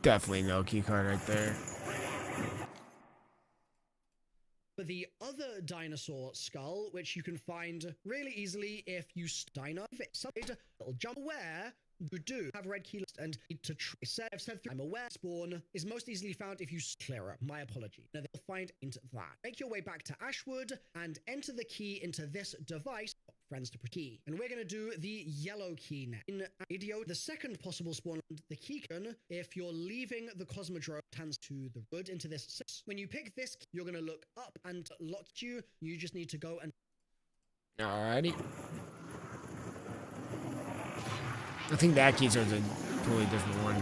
Definitely no keycard right there. For the other dinosaur skull, which you can find really easily if you dino side, it'll jump aware. You do have red key list and need to try. I've said I'm aware spawn is most easily found if you clearer. My apology. Now they'll find into that. Make your way back to Ashwood and enter the key into this device. friends to key. And we're going to do the yellow key next. In radio, the second possible spawn, the key can, if you're leaving the Cosmodrome, turns to the wood into this 6. When you pick this key, you're going to look up and lock you. You just need to go and... Alrighty. I think that key turns a totally different one.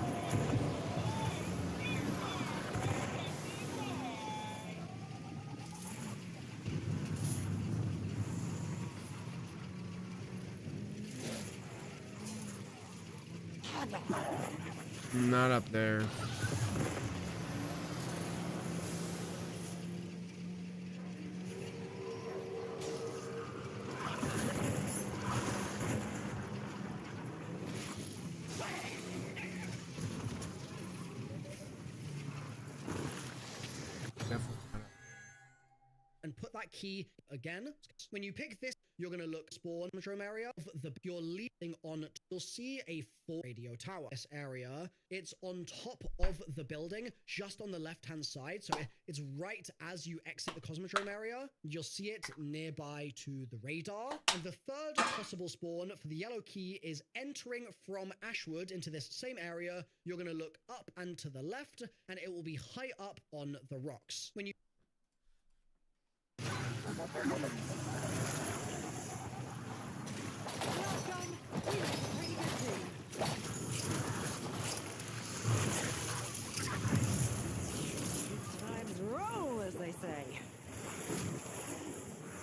Not up there. And put that key again. When you pick this, you're going to look spawn drone area of the you're leading on. You'll see a 4 radio tower. This area, it's on top of the building, just on the left-hand side. So it's right as you exit the Cosmodrome area. You'll see it nearby to the radar. And the third possible spawn for the yellow key is entering from Ashwood into this same area. You're going to look up and to the left, and it will be high up on the rocks. When you Welcome. We have a pretty good team. Good times roll, as they say.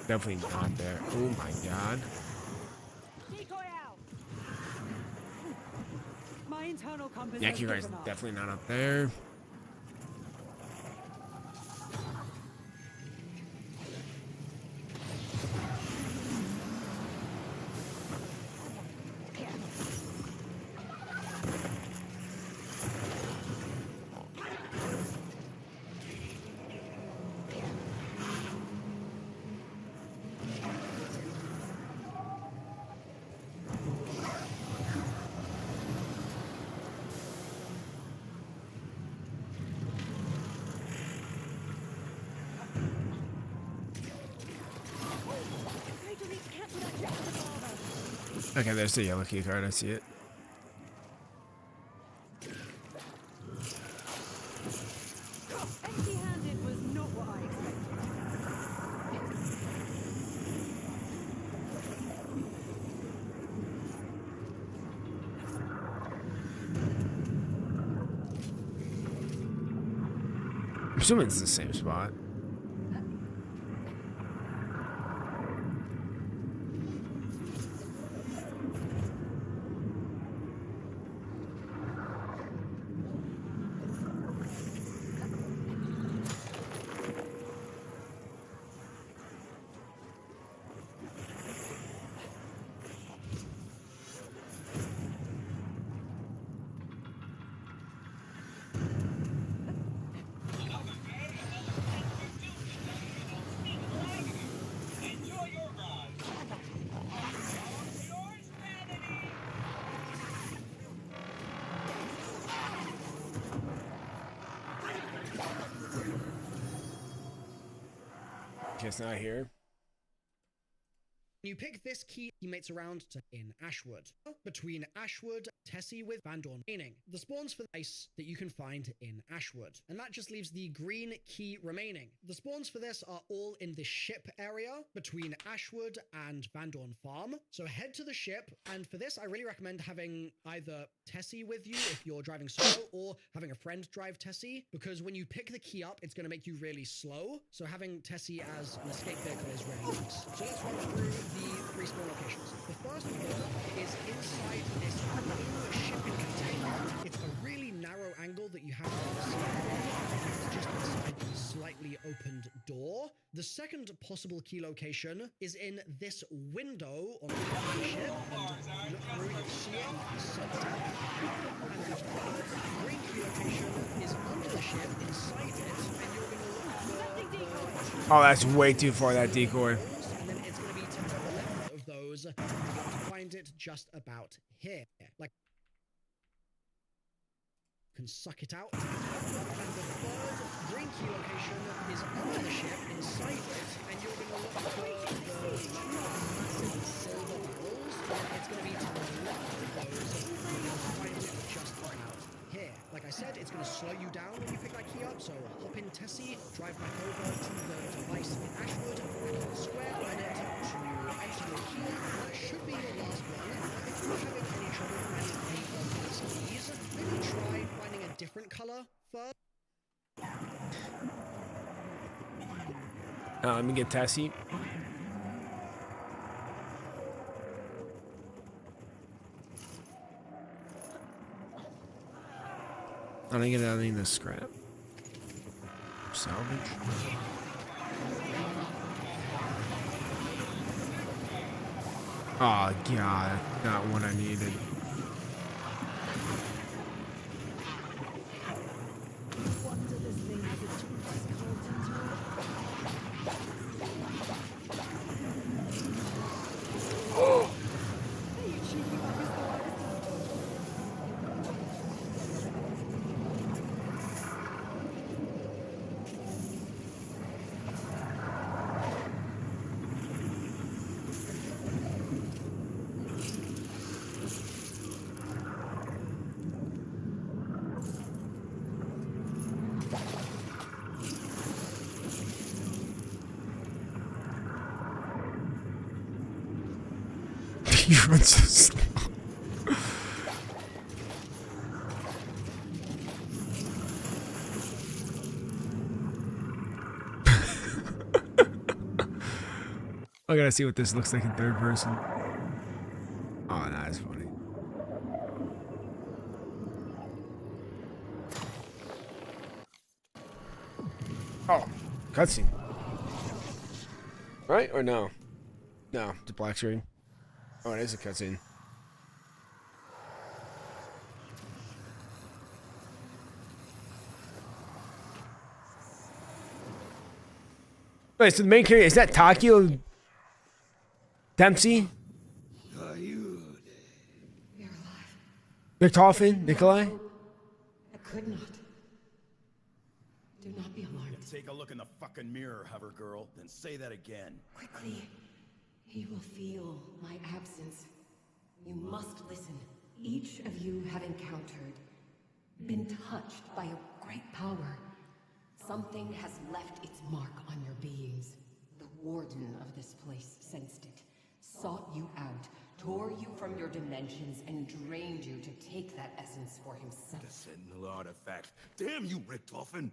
Definitely not there. Oh my god. Decoy out. My internal compass Yeah, has you guys given up. definitely not up there. Okay, there's the yellow key card. I see it. Empty-handed was not what I expected. I'm assuming it's the same spot. Enjoy your ride. Yours, Vanity. Okay, it's not here. You pick this key, teammates around to in Ashwood. Between Ashwood, Tessie with Van Dorn remaining. The spawns for the ice that you can find in Ashwood. And that just leaves the green key remaining. The spawns for this are all in the ship area between Ashwood and Van Dorn Farm. So head to the ship, and for this I really recommend having either Tessie with you if you're driving solo, or having a friend drive Tessie, because when you pick the key up, it's going to make you really slow. So having Tessie as an escape vehicle is really nice. So let's run through the 3 spawn locations. The first one is inside this blue shipping container. It's a really narrow angle that you have to see. It's just inside the slightly opened door. The second possible key location is in this window on the top of the ship. And look through the ceiling, the center. And the third green key location is under the ship, inside it, and you're going to look for Oh, that's way too far, that decoy. and then it's going to be to the left of those. You're going to find it just about here. Like, you can suck it out. And the third green key location is under the ship, inside it, and you're going to look for the massive silver It's going to be to the left of those fighting just about here. Like I said, it's going to slow you down when you pick that key up. So hop in Tessie, drive back over to the device in Ashwood, back on the square on it to enter your key, and that should be your last one. If you're having any trouble finding any of these keys, maybe try finding a different color first. Let me get Tessie. I don't get any of this scrap. Salvage. Oh god, not what I needed. Wonder this thing has its twists carved into it. Hey, you cheeky buggers, thought I was done. You run so slow. I gotta see what this looks like in third person. Oh, nah, that's funny. Oh, cutscene. Right or no? No, it's a black screen. Oh, it is a cutscene. Wait, so the main character, is that Takio Dempsey? You're alive. Richtofen? Nikolai? I could not. Do not be alarmed. Take a look in the fucking mirror, hover girl, then say that again. Quickly, he will feel my absence. You must listen. Each of you have encountered, been touched by a great power. Something has left its mark on your beings. The warden of this place sensed it, sought you out, tore you from your dimensions, and drained you to take that essence for himself. The Sentinel artifact. Damn you, Richtofen!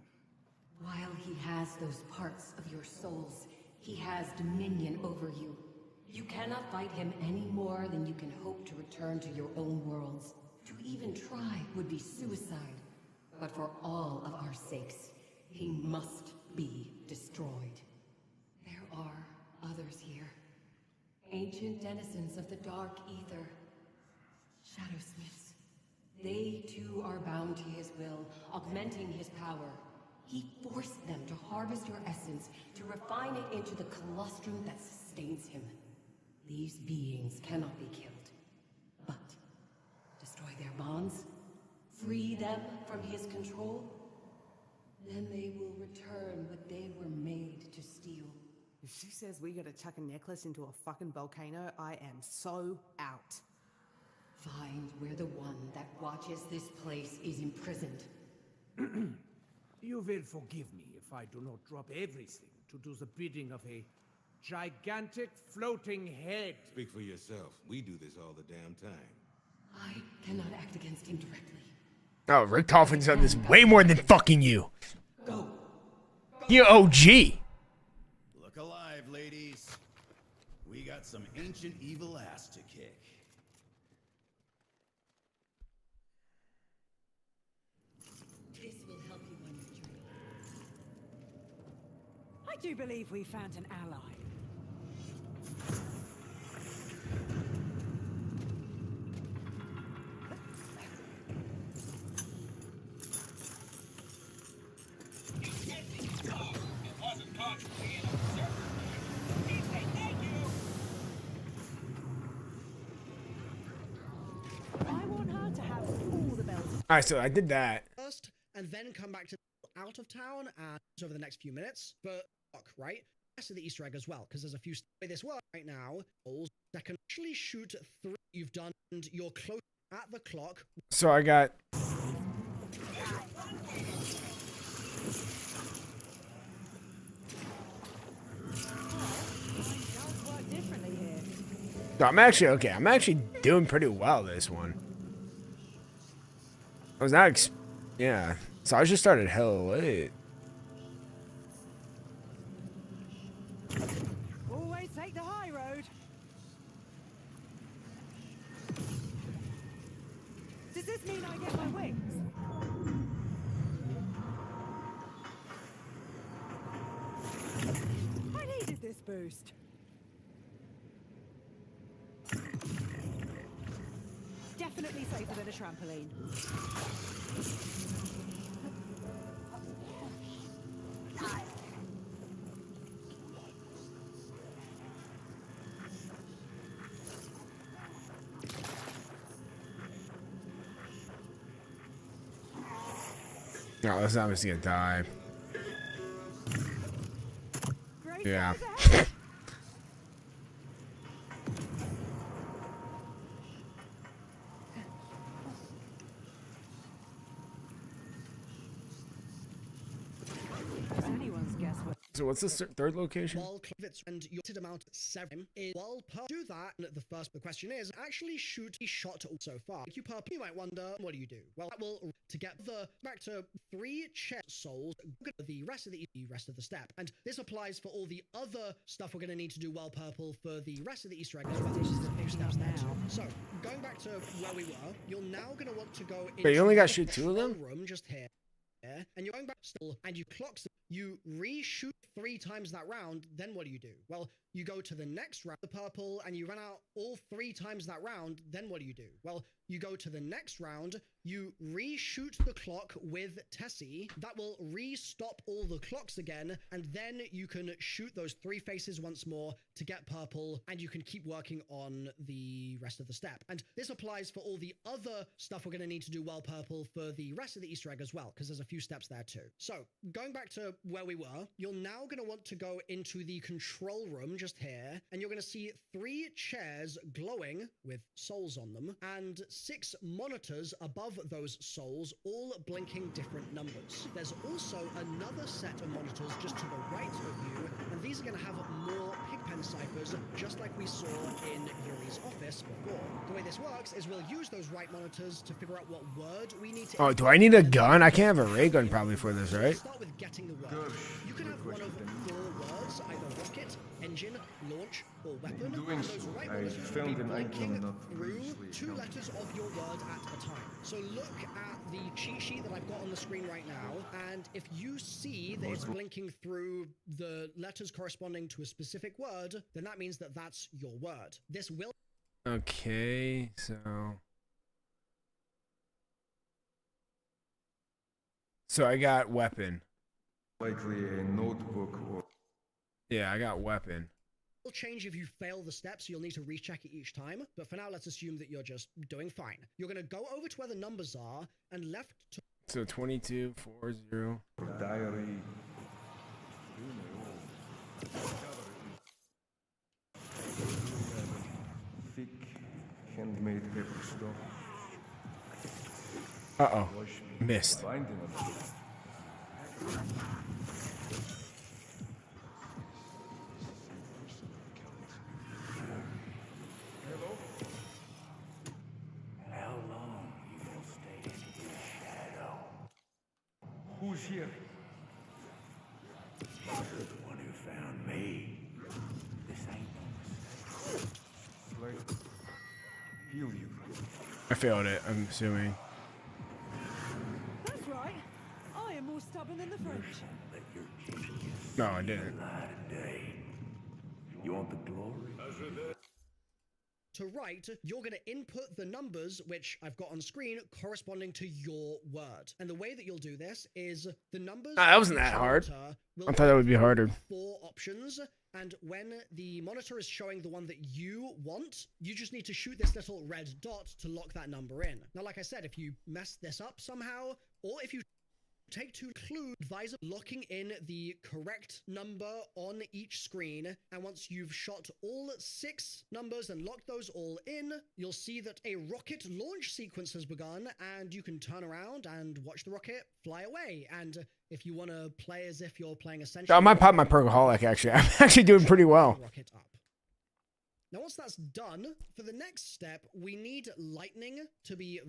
While he has those parts of your souls, he has dominion over you. You cannot fight him any more than you can hope to return to your own worlds. To even try would be suicide. But for all of our sakes, he must be destroyed. There are others here. Ancient denizens of the dark ether. Shadowsmiths. They too are bound to his will, augmenting his power. He forced them to harvest your essence, to refine it into the colostrum that sustains him. These beings cannot be killed, but destroy their bonds, free them from his control, then they will return what they were made to steal. If she says we gotta chuck a necklace into a fucking volcano, I am so out. Find where the one that watches this place is imprisoned. You will forgive me if I do not drop everything to do the bidding of a gigantic floating head. Speak for yourself. We do this all the damn time. I cannot act against him directly. Oh, Richtofen's done this way more than fucking you. Go. You OG. Look alive, ladies. We got some ancient evil ass to kick. This will help you on your journey. I do believe we found an ally. I want her to have all the bells. Alright, so I did that. First, and then come back to out of town and over the next few minutes. But right, rest of the Easter egg as well, because there's a few way this works right now. That can actually shoot 3 you've done, and you're close at the clock. So I got. I'm actually okay. I'm actually doing pretty well this one. I was not, yeah. So I just started hella late. Always take the high road. Does this mean I get my wings? I needed this boost. Definitely safer than a trampoline. No, that's obviously gonna die. Yeah. So what's the third location? While and your amount 7 is while do that. And the question is actually shoot a shot so far. You might wonder, what do you do? Well, that will to get the back to 3 chest souls, the rest of the step, and this applies for all the other stuff we're going to need to do while purple for the rest of the Easter egg as well. There's a few steps there too. So going back to where we were, you're now going to want to go into But you only got to shoot 2 of them. Room just here. And you're going back still, and you clock, you reshoot 3 times that round, then what do? Well, you go to the next round, the purple, and you run out all 3 times that round, then what do? Well, you go to the next round, you reshoot the clock with Tessie, that will re-stop all the clocks again, and then you can shoot those 3 faces once more to get purple, and you can keep working on the rest of the step. And this applies for all the other stuff we're going to need to do while purple for the rest of the Easter egg as well, because there's a few steps there too. So, going back to where we were, you're now going to want to go into the control room just here, and you're going to see 3 chairs glowing with souls on them, and 6 monitors above those souls, all blinking different numbers. There's also another set of monitors just to the right of you, and these are going to have more pigpen ciphers, just like we saw in Yuri's office before. The way this works is we'll use those right monitors to figure out what word we need to... Oh, do I need a gun? I can't have a ray gun probably for this, right? Start with getting the word. You can have one of 4 words, either rocket, engine, launch, or weapon. Doing so, I found an item not through 2 letters of your word at a time. So look at the cheat sheet that I've got on the screen right now, and if you see that it's blinking through the letters corresponding to a specific word, then that means that that's your word. This will... Okay, so I got weapon. Likely a notebook or... Yeah, I got weapon. Will change if you fail the steps, so you'll need to recheck it each time. But for now, let's assume that you're just doing fine. You're going to go over to where the numbers are and left to... So 2240. Diary. Thick handmade paper stuff. Uh-oh. Missed. Binding of How long you gonna stay in his shadow? Who's here? You're the one who found me. This ain't no mistake. Like, heal you. I failed it, I'm assuming. That's right. I am more stubborn than the French. Let your genius No, I didn't. see the light of day. You want the glory? To write, you're going to input the numbers, which I've got on screen, corresponding to your word. And the way that you'll do this is the numbers... That wasn't that hard. I thought that would be harder. 4 options, and when the monitor is showing the one that you want, you just need to shoot this little red dot to lock that number in. Now, like I said, if you mess this up somehow, or if you Take to include advisor locking in the correct number on each screen. And once you've shot all 6 numbers and locked those all in, you'll see that a rocket launch sequence has begun, and you can turn around and watch the rocket fly away. And if you want to play as if you're playing Essential, I might pop my Perkaholic, actually. I'm actually doing pretty well. Rocket up. Now, once that's done, for the next step, we need lightning to be...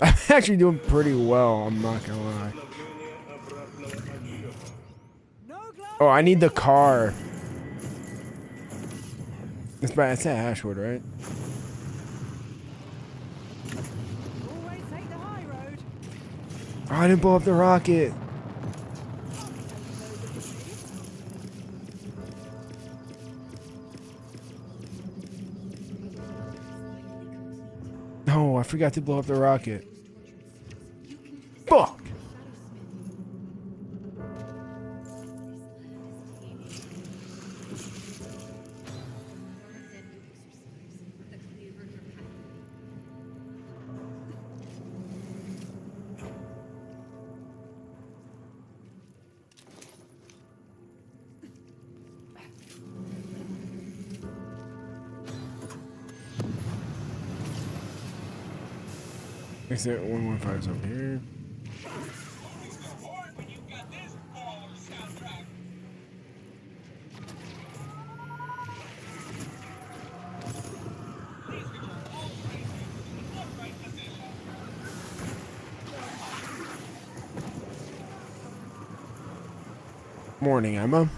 I'm actually doing pretty well, I'm not gonna lie. Oh, I need the car. It's that Ashwood, right? Always take the high road. Oh, I didn't blow up the rocket. No, I forgot to blow up the rocket. Fuck! Exit 115 is over here. Morning, Emma.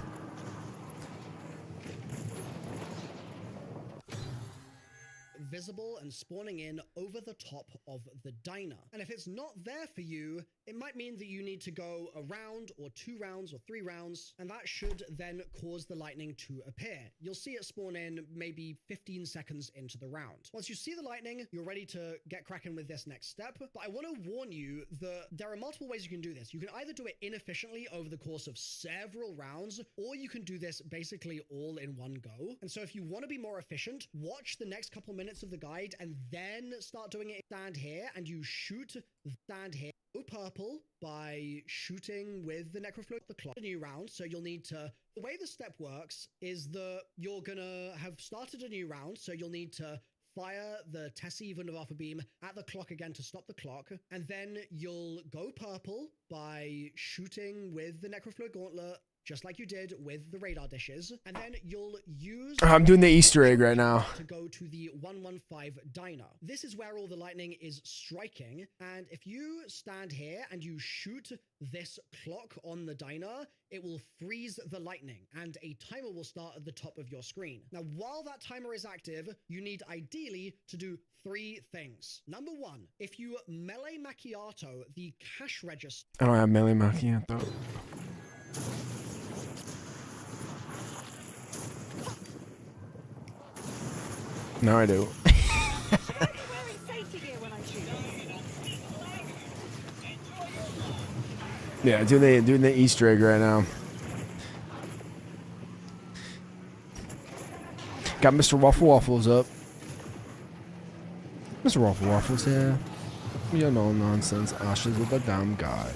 Visible and spawning in over the top of the diner. And if it's not there for you, it might mean that you need to go a round or 2 rounds or 3 rounds, and that should then cause the lightning to appear. You'll see it spawn in maybe 15 seconds into the round. Once you see the lightning, you're ready to get cracking with this next step. But I want to warn you that there are multiple ways you can do this. You can either do it inefficiently over the course of several rounds, or you can do this basically all in one go. And so if you want to be more efficient, watch the next couple minutes of the guide and then start doing it. Stand here and you shoot, stand here. Go purple by shooting with the Necroflow the clock. A new round, so you'll need to... The way the step works is that you're gonna have started a new round, so you'll need to fire the Tessie Wunderwaffe beam at the clock again to stop the clock, and then you'll go purple by shooting with the Necroflow Gauntlet, just like you did with the radar dishes, and then you'll use... I'm doing the Easter egg right now. ...to go to the 115 diner. This is where all the lightning is striking, and if you stand here and you shoot this clock on the diner, it will freeze the lightning, and a timer will start at the top of your screen. Now, while that timer is active, you need ideally to do 3 things. Number 1, if you melee macchiato the cash register... I don't have melee macchiato. No, I do. Yeah, doing the Easter egg right now. Got Mr. Waffle Waffles up. Mr. Waffle Waffles here. You know nonsense. Ashes of the damn god.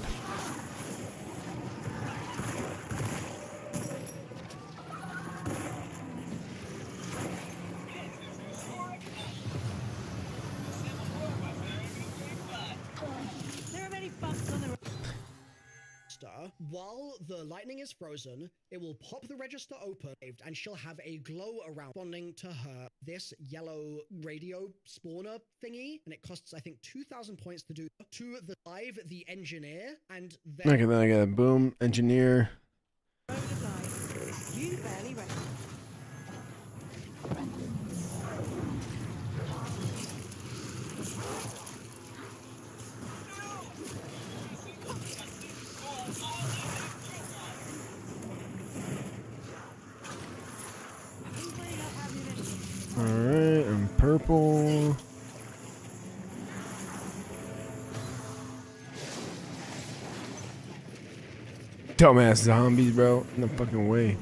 While the lightning is frozen, it will pop the register open and she'll have a glow around responding to her this yellow radio spawner thingy, and it costs I think 2,000 points to do to the live the engineer, and then Okay, then I got a boom engineer. You barely ready. Alright, and purple. Dumbass zombies, bro. No fucking way.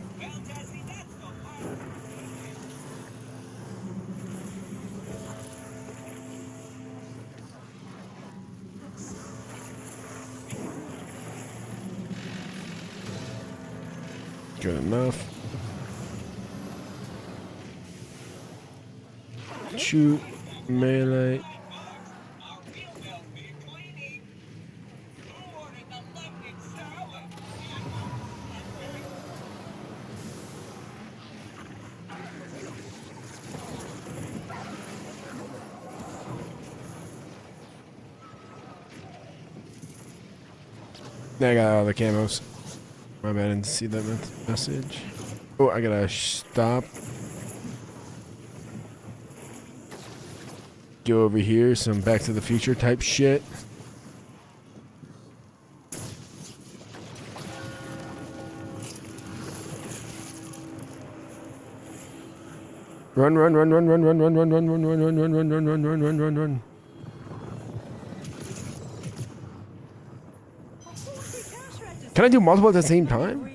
Good enough. Shoot. Melee. I got all the camos. My bad, I didn't see that message. Oh, I gotta stop. Go over here, some Back to the Future type shit. Run, run, run, run, run, run, run, run, run, run, run, run, run, run, run, run, run, run, run, run. Can I do multiple at the same time?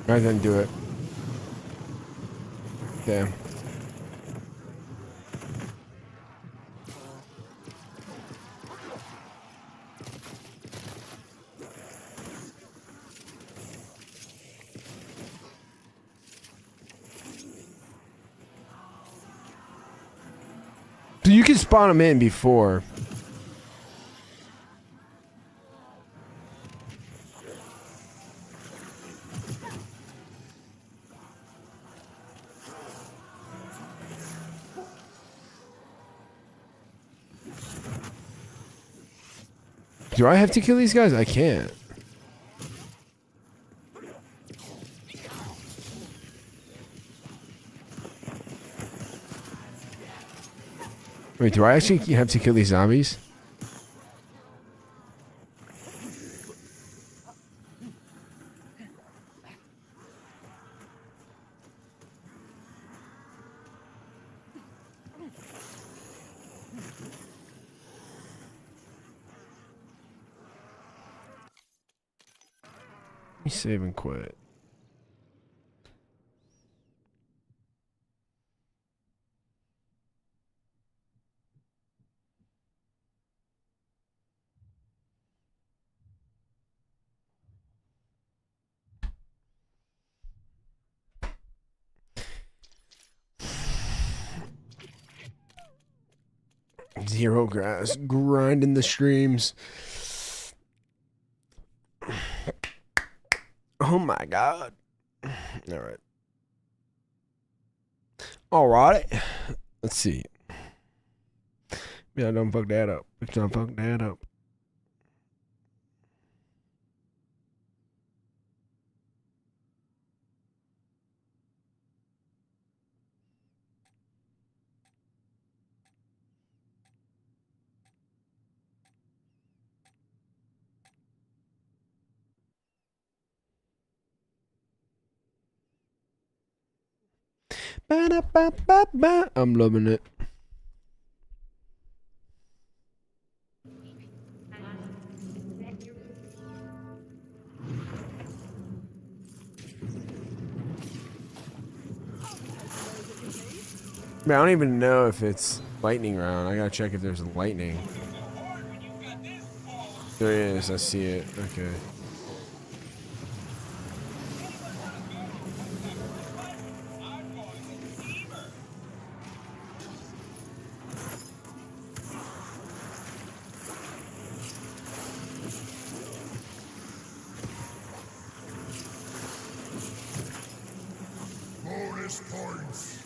I didn't do it. Damn. So you can spawn them in before. Do I have to kill these guys? I can't. Wait, do I actually have to kill these zombies? Let me save and quit. Zero grass, grinding the streams. Oh my god. Alright. Alright. Let's see. Yeah, don't fuck that up. Don't fuck that up. I'm loving it. Man, I don't even know if it's lightning round. I gotta check if there's lightning. There is. I see it. Okay. Bonus points.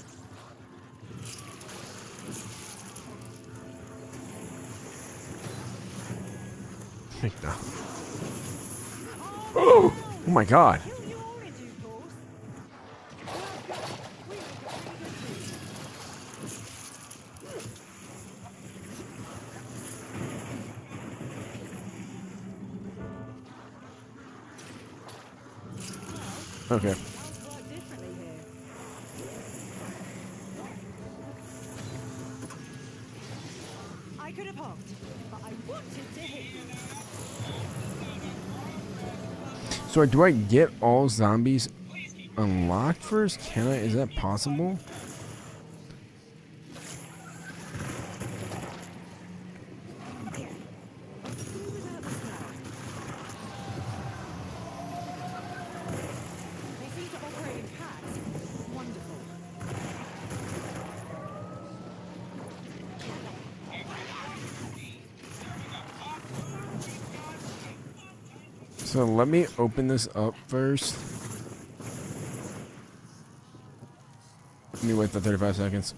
No. Oh my god. Okay. I could have hopped, but I wanted to hit you. So do I get all zombies unlocked first? Can I? Is that possible? They seem to operate in packs. Wonderful. So let me open this up first. Let me wait for 35 seconds.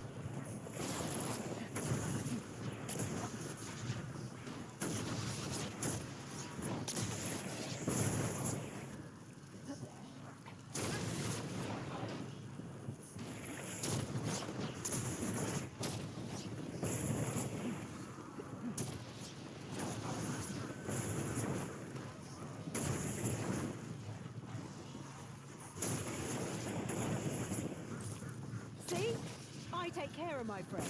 See? I take care of my friends.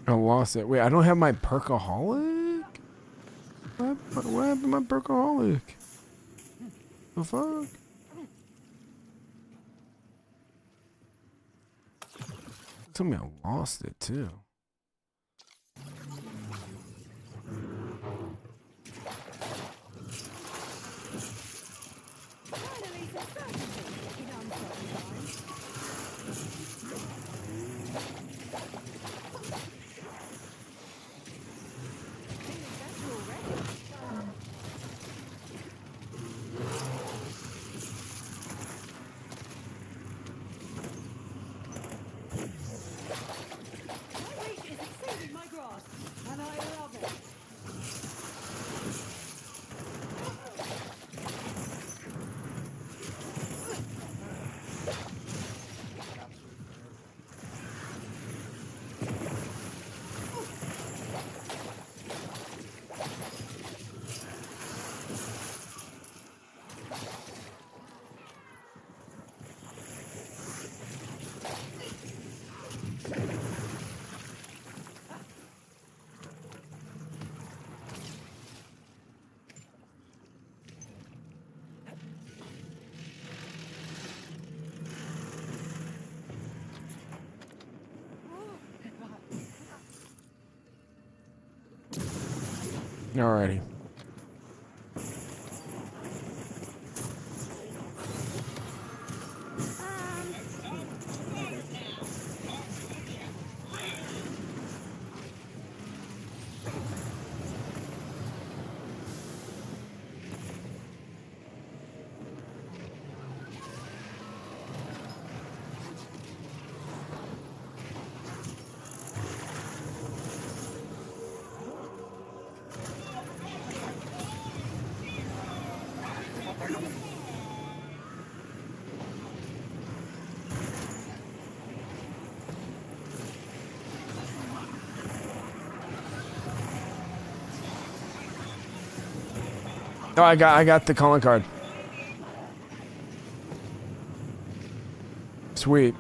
I lost it. Wait, I don't have my perkaholic? What happened to my perkaholic? The fuck? Tell me I lost it too. Finally, some certainty in uncertain times. Feeling better already. My reach is exceeding my grasp, and I love it. Alrighty. Oh, I got the calling card. Sweet.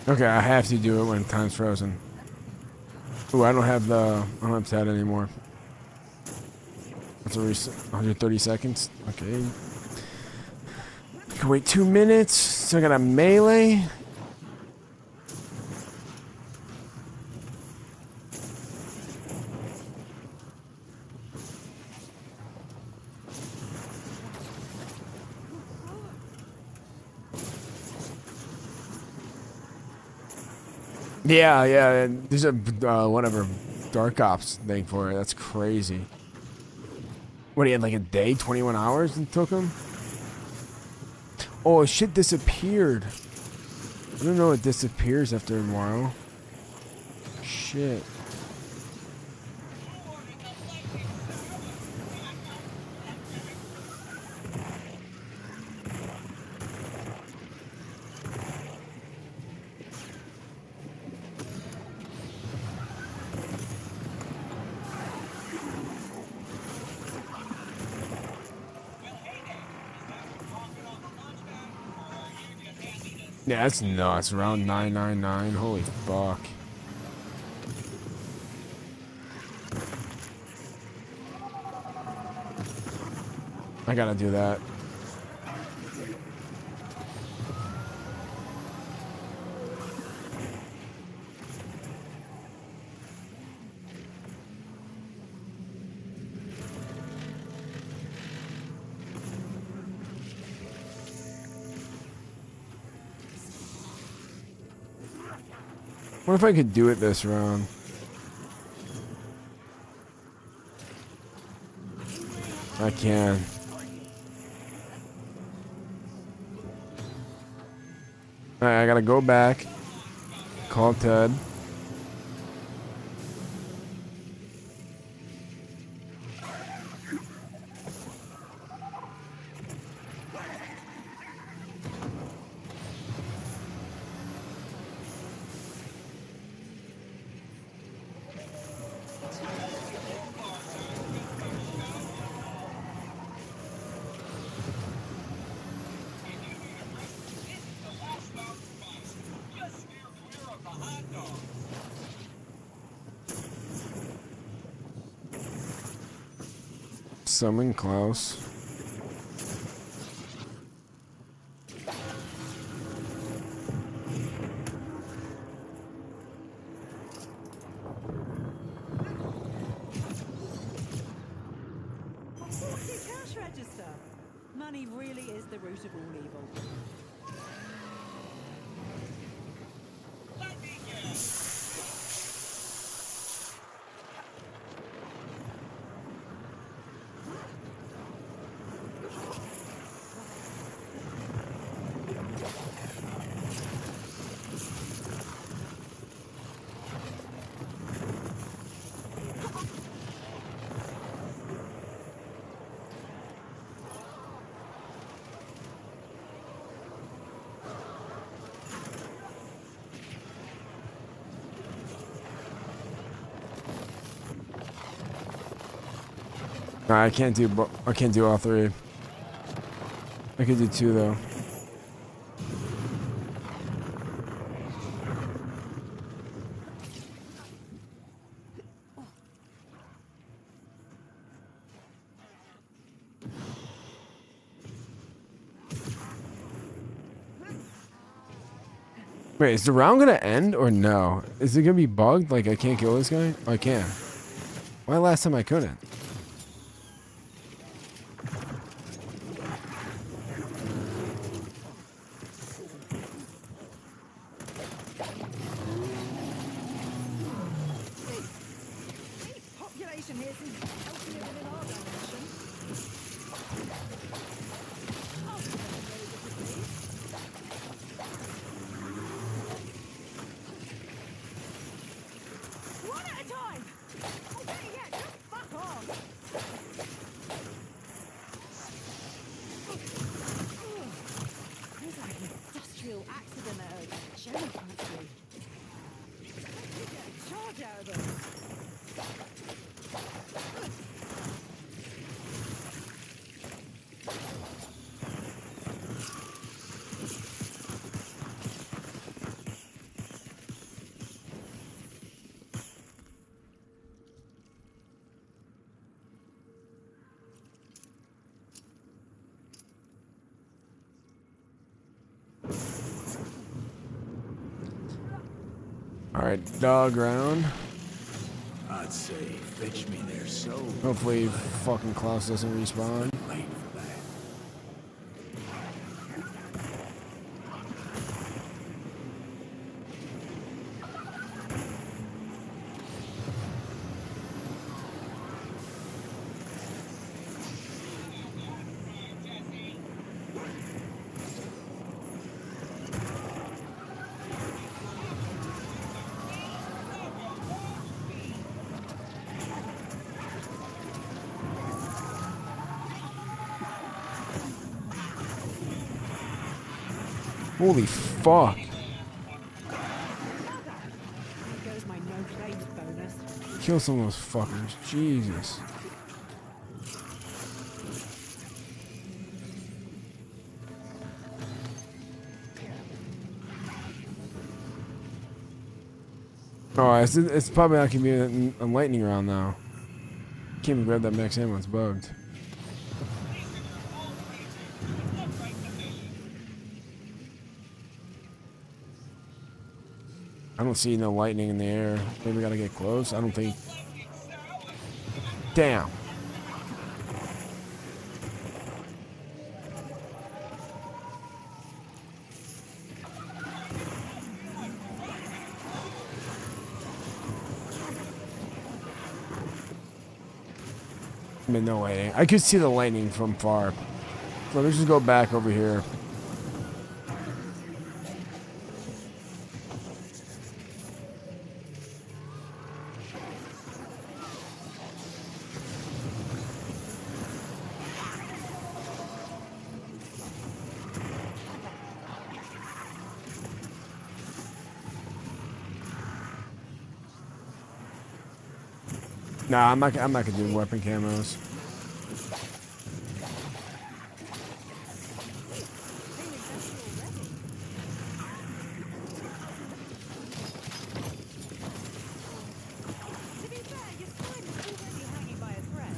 Okay, I have to do it when time's frozen. Ooh, I don't have that anymore. That's a 130 seconds. Okay. Can wait 2 minutes. So I got a melee. Yeah. There's a whatever Dark Ops thing for it. That's crazy. What, he had like a day, 21 hours it took him? Oh, shit disappeared. I don't know, it disappears after a while. Shit. Yeah, that's nuts. Around 999. Holy fuck. I gotta do that. What if I could do it this round? I can. Alright, I gotta go back. Call Ted. Summon Klaus. Cash register. Money really is the root of all evil. Nah, I can't do all three. I could do 2 though. Wait, is the round gonna end or no? Is it gonna be bugged? Like I can't kill this guy? Oh, I can. Why last time I couldn't? Population here seems healthier than in our dimension. One at a time! Okay, yeah, just fuck off! There's like an industrial accident at a jelly factory. You get a charge out of them. Alright, dog round. I'd say fetch me their soul. Hopefully fucking Klaus doesn't respawn. Late for that. Holy fuck. There goes my no claims bonus. Kill some of those fuckers. Jesus. Oh, it's probably not gonna be a lightning round now. Can't even grab that max ammo, it's bugged. I don't see no lightning in the air. Maybe we gotta get close. I don't think. Damn. But no way. I could see the lightning from far. So let's just go back over here. Nah, I'm not gonna do weapon camos. To be fair, your spine is already hanging by a thread.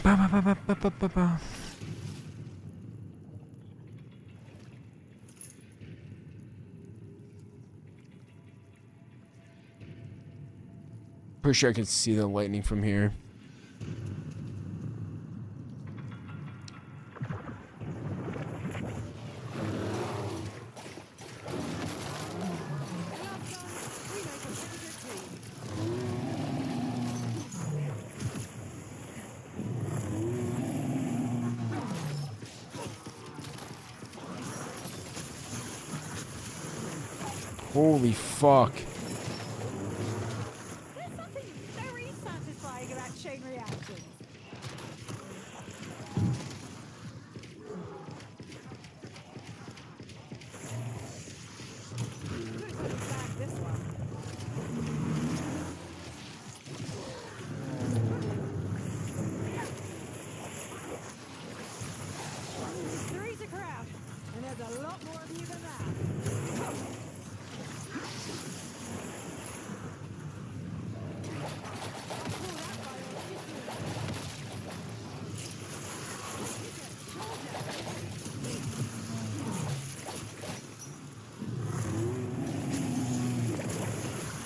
Ba, ba, ba, ba, ba, ba, ba, ba. Pretty sure I can see the lightning from here. Holy fuck. There's something very satisfying about chain reactions. Back this one. Three's a crowd, and there's a lot more of you than that.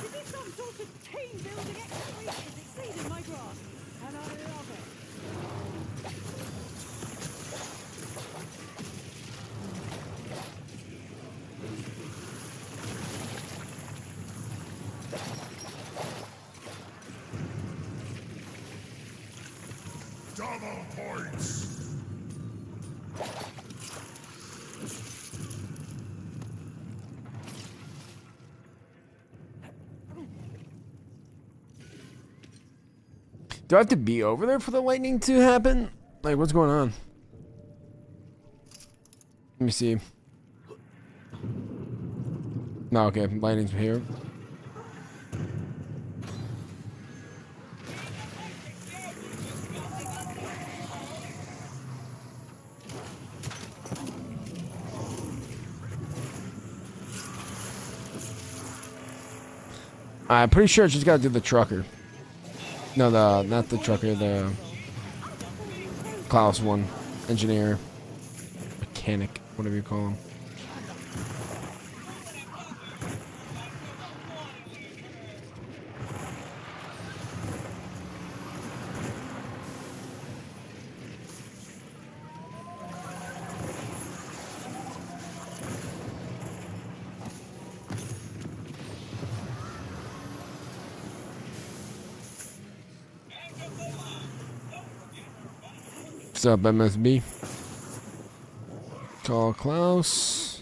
This is some sort of team-building experience. It's exceeding my grasp, and I love it. Double points! Do I have to be over there for the lightning to happen? Like, what's going on? Let me see. No, okay, lightning's here. I'm pretty sure I just gotta do the trucker. No, not the trucker, the Klaus one. Engineer. Mechanic, whatever you call him. What's up, MSB? Call Klaus.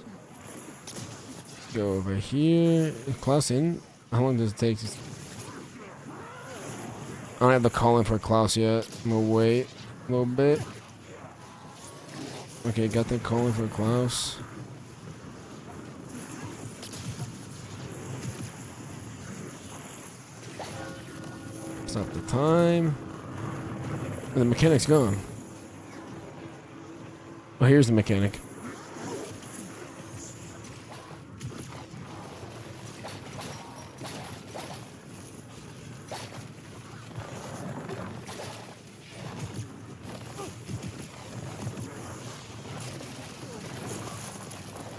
Go over here. Is Klaus in? How long does it take? I don't have the call in for Klaus yet. I'm gonna wait a little bit. Okay, got the call in for Klaus. Stop the time. And the mechanic's gone. Oh, here's the mechanic.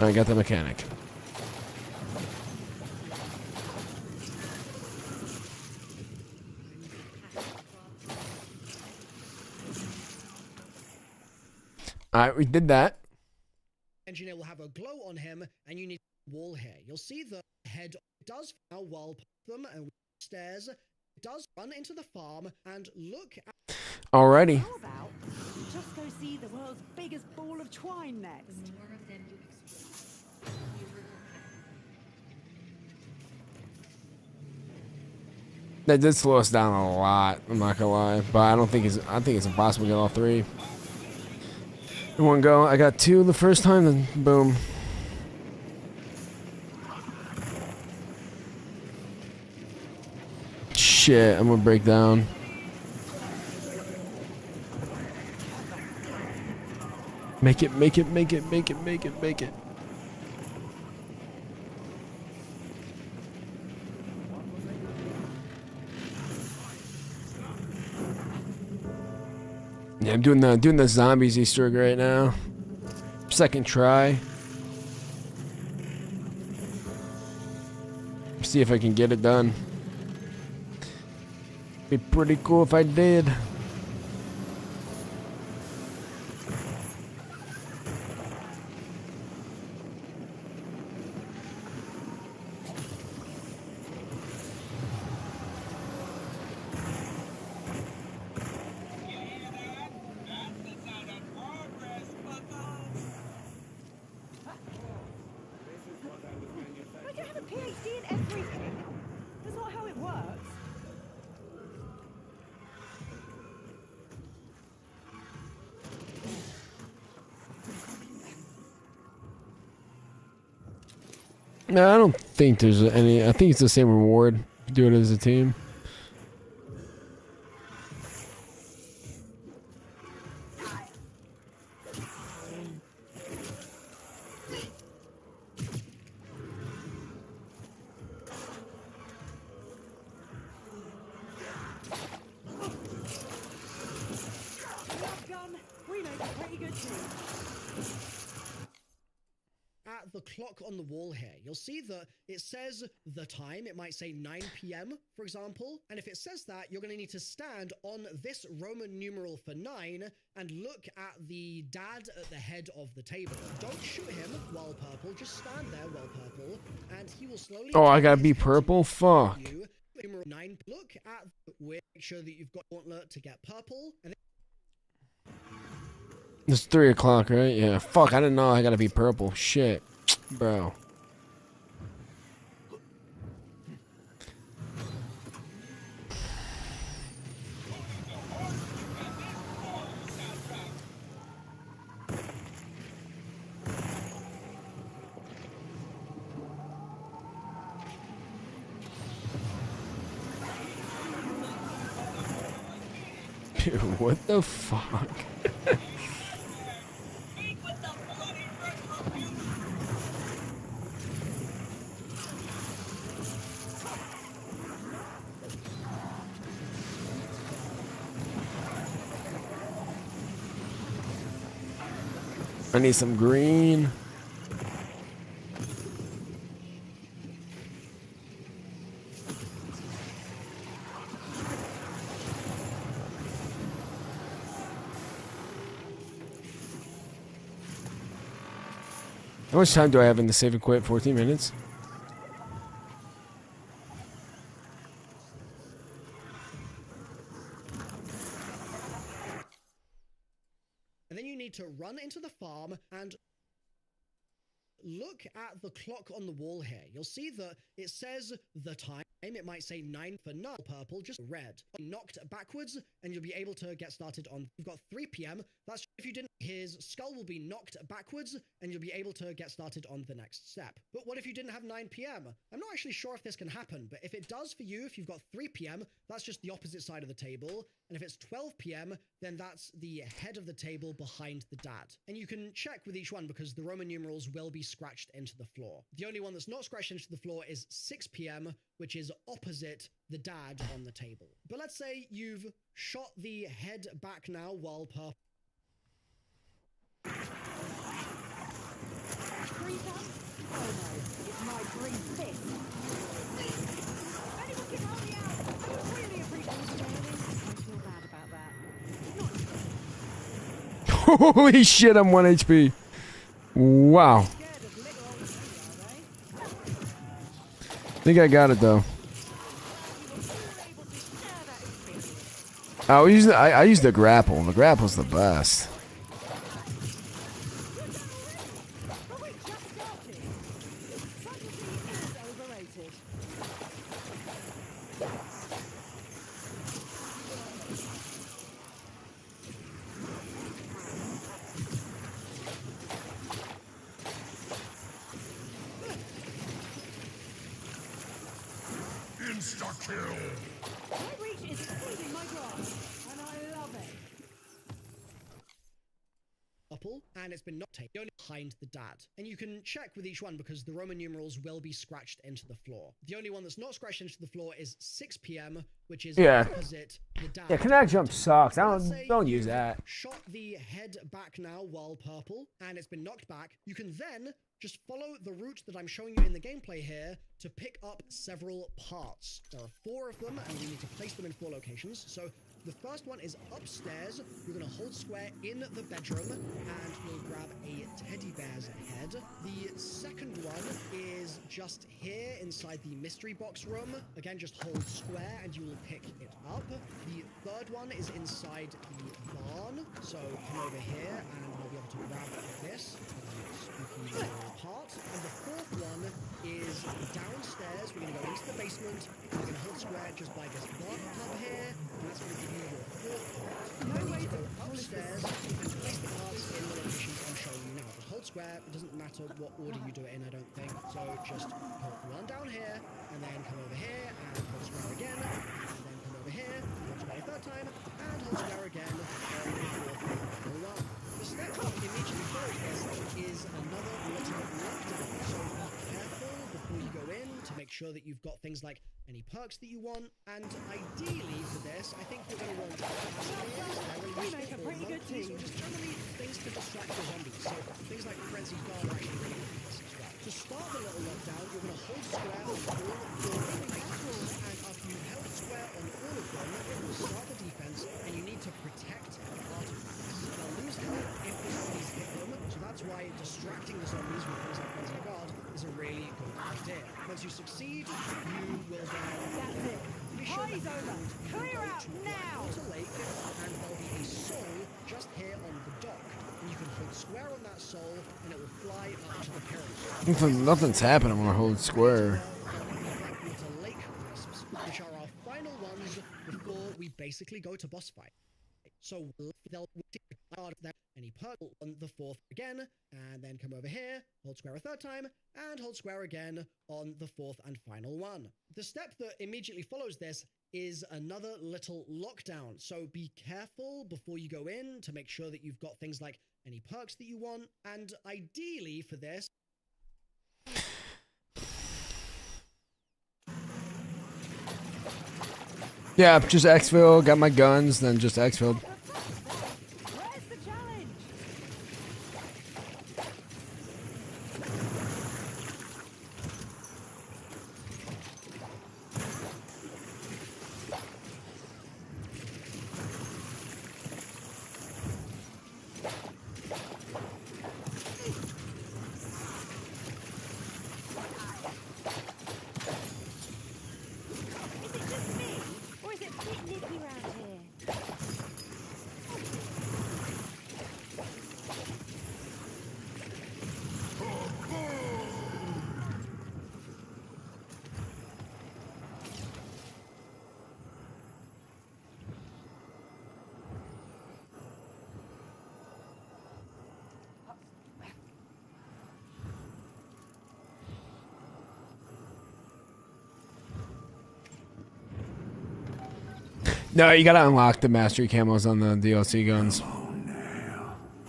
I got the mechanic. Alright, we did that. Engineer will have a glow on him, and you need a wall here. You'll see the head does now while them and stairs. It does run into the farm and look at. Alrighty. How about just go see the world's biggest ball of twine next? That did slow us down a lot, I'm not gonna lie. But I think it's impossible to get all three in one go. I got two the first time, then boom. Shit, I'm gonna break down. Make it, make it, make it, make it, make it, make it. Yeah, I'm doing the zombies Easter egg right now. Second try. See if I can get it done. Be pretty cool if I did. But you have a PhD in everything. That's not how it works. No, I don't think there's any. I think it's the same reward. Do it as a team. We make a pretty good team. At the clock on the wall here, you'll see that it says the time. It might say 9 p.m., for example. And if it says that, you're going to need to stand on this Roman numeral for 9 and look at the dad at the head of the table. Don't shoot him while purple. Just stand there while purple, and he will slowly... Oh, I gotta be purple? Fuck. Numeral 9. Look at... Make sure that you've got gauntlet to get purple. And It's 3 o'clock, right? Yeah. Fuck, I didn't know I gotta be purple. Shit. Bro. Dude, what the fuck? I need some green. How much time do I have in the save and quit? 14 minutes? And then you need to run into the farm and look at the clock on the wall here. You'll see that it says the time. It might say 9 for null purple, just red. Knocked backwards, and you'll be able to get started on. You've got 3 p.m. That's if you didn't. His skull will be knocked backwards, and you'll be able to get started on the next step. But what if you didn't have 9 p.m.? I'm not actually sure if this can happen, but if it does for you, if you've got 3 p.m., that's just the opposite side of the table. And if it's 12 p.m., then that's the head of the table behind the dad. And you can check with each one because the Roman numerals will be scratched into the floor. The only one that's not scratched into the floor is 6 p.m., which is opposite the dad on the table. But let's say you've shot the head back now while purple. Creeper? Oh no, it's my green fist. Anyone can help me out. I would really appreciate it. I feel bad about that. Holy shit, I'm 1 HP. Wow. I think I got it though. I used the grapple. The grapple's the best. Insta-kill! My reach is exceeding my grasp, and I love it. And it's been not taken behind the dad. And you can check with each one because the Roman numerals will be scratched into the floor. The only one that's not scratched into the floor is 6 p.m., which is opposite the dad. Yeah, kinetic jump sucks. Don't use that. Shot the head back now while purple, and it's been knocked back. You can then just follow the route that I'm showing you in the gameplay here to pick up several parts. There are 4 of them, and you need to place them in 4 locations. So the first one is upstairs. You're going to hold square in the bedroom, and you'll grab a teddy bear's head. The second one is just here inside the mystery box room. Again, just hold square, and you will pick it up. The third one is inside the barn. So come over here, and I'll be able to grab this. Spooky part. And the fourth one is downstairs. We're going to go into the basement. We're going to hold square just by this bathtub here, and that's going to give you your fourth part. No way to go upstairs and place the parts in the locations I'm showing you now. Just hold square. It doesn't matter what order you do it in, I don't think. So just put one down here, and then come over here and hold square again, and then come over here, hold square a third time, and hold square again on the fourth one. The step that immediately follows this is another water lockdown. So be careful before you go in to make sure that you've got things like any perks that you want. And ideally for this, I think you're going to want We make a pretty good team. Or just generally things to distract the zombies. So things like Frenzied Guard are actually really good for this as well. To start the little lockdown, you're going to hold square on all of your items, and after you've held square on all of them, it will start the defense, and you need to protect the artifacts. They'll lose health if the zombies hit them, so that's why distracting the zombies with things like Frenzied Guard is a really good idea. Once you succeed, you will then... That's it. Party's over. Clear out now! Water Lake, and there'll be a soul just here on the dock. And you can hold square on that soul, and it will fly up to the pyramid. Nothing's happening when I hold square. Water Lake crisps, which are our final ones before we basically go to boss fight. So they'll out of that any purple on the fourth again, and then come over here, hold square a third time, and hold square again on the fourth and final one. The step that immediately follows this is another little lockdown. So be careful before you go in to make sure that you've got things like any perks that you want. And ideally for this, Yeah, just exfil, got my guns, then just exfil. Where's the challenge? Is it just me, or is it a bit nippy round here? No, you gotta unlock the mastery camos on the DLC guns.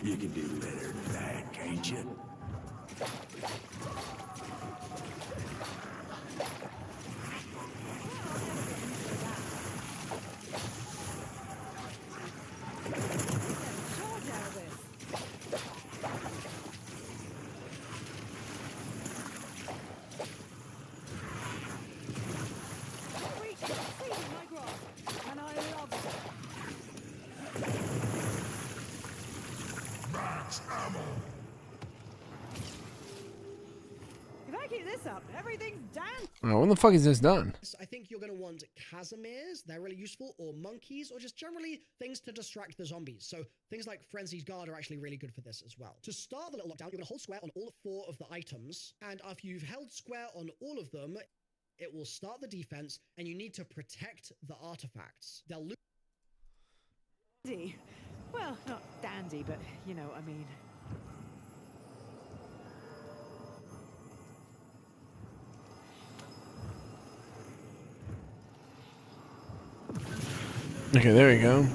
You can do better than that, can't you? Charge out of this. That reach is exceeding my grasp, and I love it. Max ammo. If I keep this up, everything's down. Oh, when the fuck is this done? I think you're going to want Casimirs, they're really useful, or monkeys, or just generally things to distract the zombies. So things like Frenzy's Guard are actually really good for this as well. To start the little lockdown, you're going to hold square on all 4 of the items, and after you've held square on all of them, it will start the defense, and you need to protect the artifacts. They'll lose. Dandy. Well, not dandy, but you know what I mean. Okay, there we go. Don't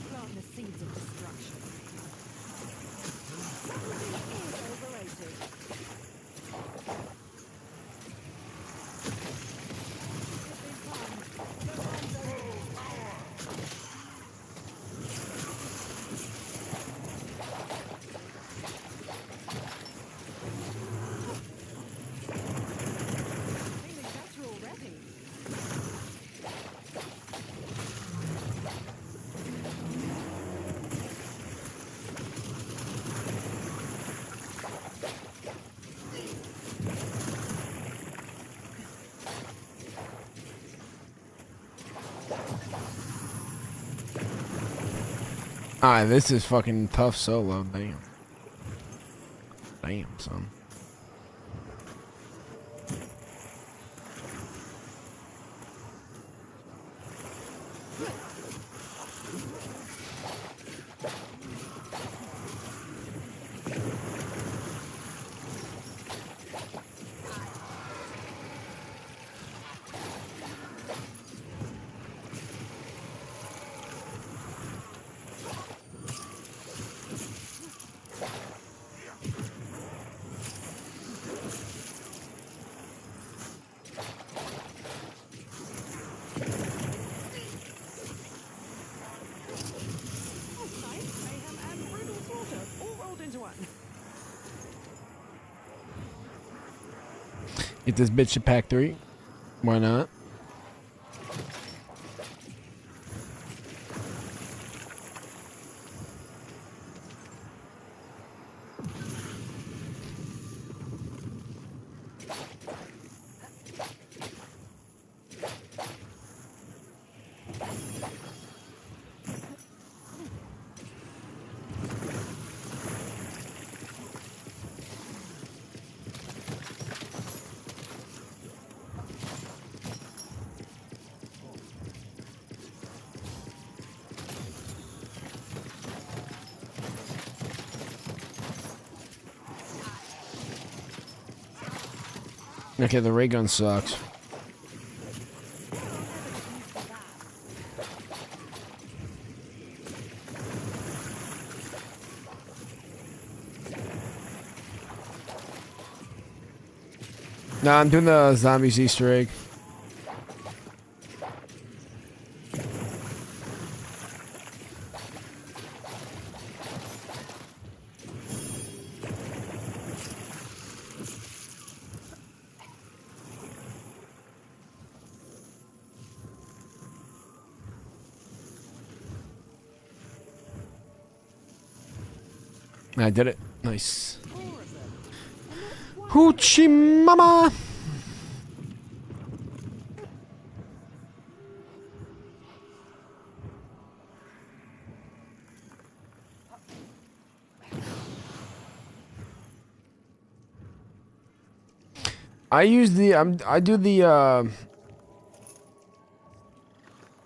plant the seeds of destruction. Something is overrated. Feeling better already. Ah, this is fucking tough solo. Damn. Damn, son. Get this bitch to pack 3. Why not? Okay, the ray gun sucks. Nah, I'm doing the zombies Easter egg. I did it. Nice. Hoochie mama. I use the I do the well,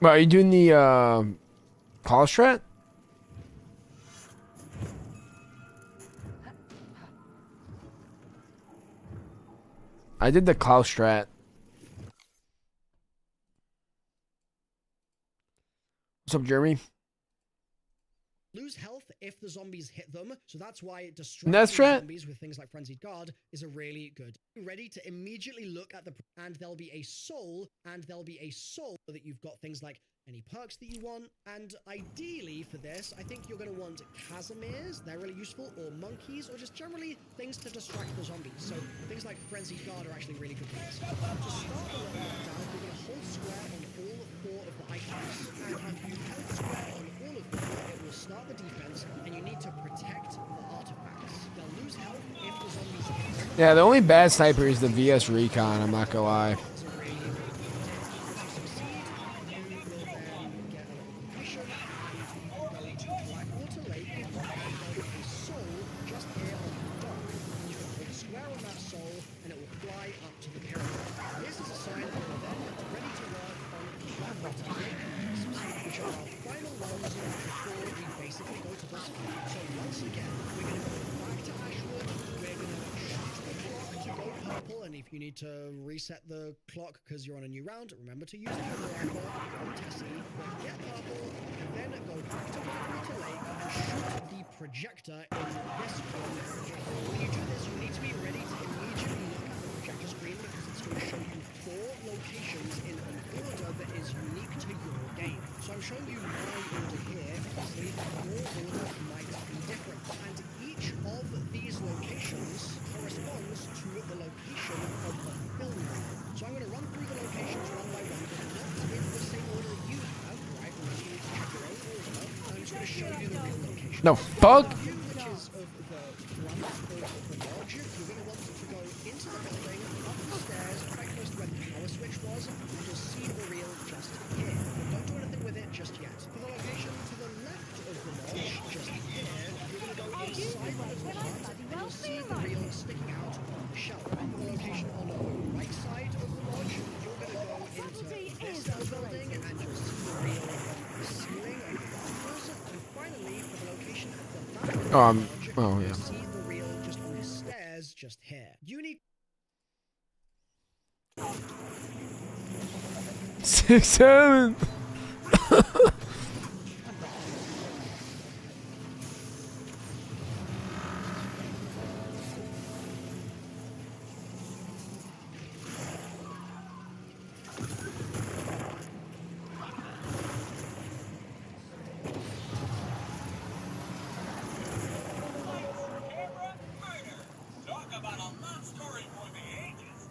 are you doing the call strat? I did the call strat. What's up, Jeremy? Lose health if the zombies hit them, so that's why That's distracting right. zombies with things like Frenzied Guard is a really good. Be ready to immediately look at the and there'll be a soul so that you've got things like any perks that you want, and ideally for this, I think you're going to want Casimirs, they're really useful, or monkeys, or just generally things to distract the zombies. So things like Frenzied Guard are actually really good things. To start the level down, you're going to hold square on all 4 of the items, and after you hold square on all of them, it will start the defense, and you need to protect the artifacts. They'll lose health if the zombies hit them. Yeah, the only bad sniper is the VS Recon, I'm not gonna lie. And if you need to reset the clock because you're on a new round, remember to use the rifle from Tessie, get purple, and then go back to Blackwater Lake and shoot the projector in this room. When you do this, you need to be ready to immediately look at the projector screen because it's going to show you 4 locations in an order that is unique to your game. So I'm showing you my order here, obviously, but your order might be different. And each of these locations corresponds to the location of the film room. So I'm going to run through the locations one by one, but not in the same order you have, right? Unless you need to check your own order. I'm just going to show you the real location. No, fuck! Which is of the front of the lodge. You're going to want to go into the building, up the stairs, quite close to where the power switch was, and you'll see the reel just here. But don't do anything with it just yet. For the location to the left of the lodge, just here, you're going to go inside the closet, and you'll see the reel sticking out on the shelf. For the location on the right side of the lodge, you're going to go into this building, and you'll see the reel on the ceiling and the rafters. And finally, for the location at the back of the lodge, oh yeah. you'll see the reel just on the stairs, just here. You need 6, 7. Talk about a love story for the ages.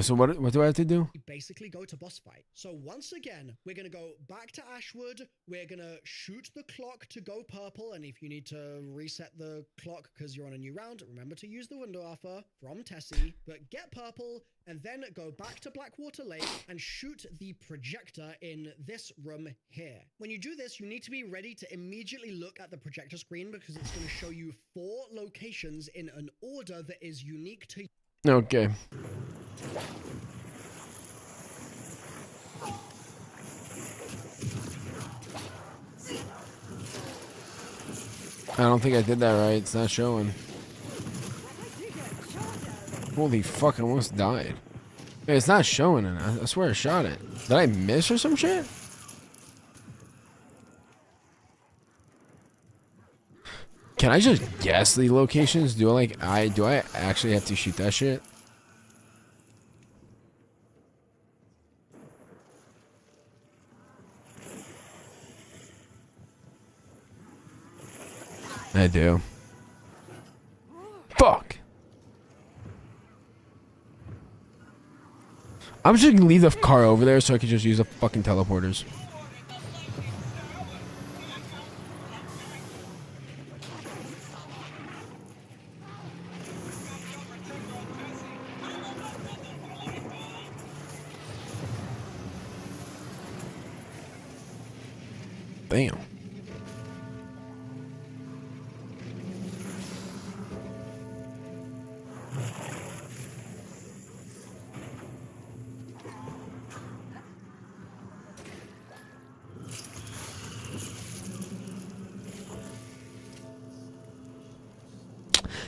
So what do I have to do? basically go to boss fight. So once again, we're going to go back to Ashwood. We're going to shoot the clock to go purple. And if you need to reset the clock because you're on a new round, remember to use the window offer from Tessie. But get purple and then go back to Blackwater Lake and shoot the projector in this room here. When you do this, you need to be ready to immediately look at the projector screen because it's going to show you 4 locations in an order that is unique to you. Okay. I don't think I did that right. It's not showing. Holy fuck, I almost died. Hey, it's not showing it. I swear I shot it. Did I miss or some shit? Can I just guess the locations? Do I actually have to shoot that shit? I do. Fuck. I'm just gonna leave the car over there so I can just use the fucking teleporters. Damn.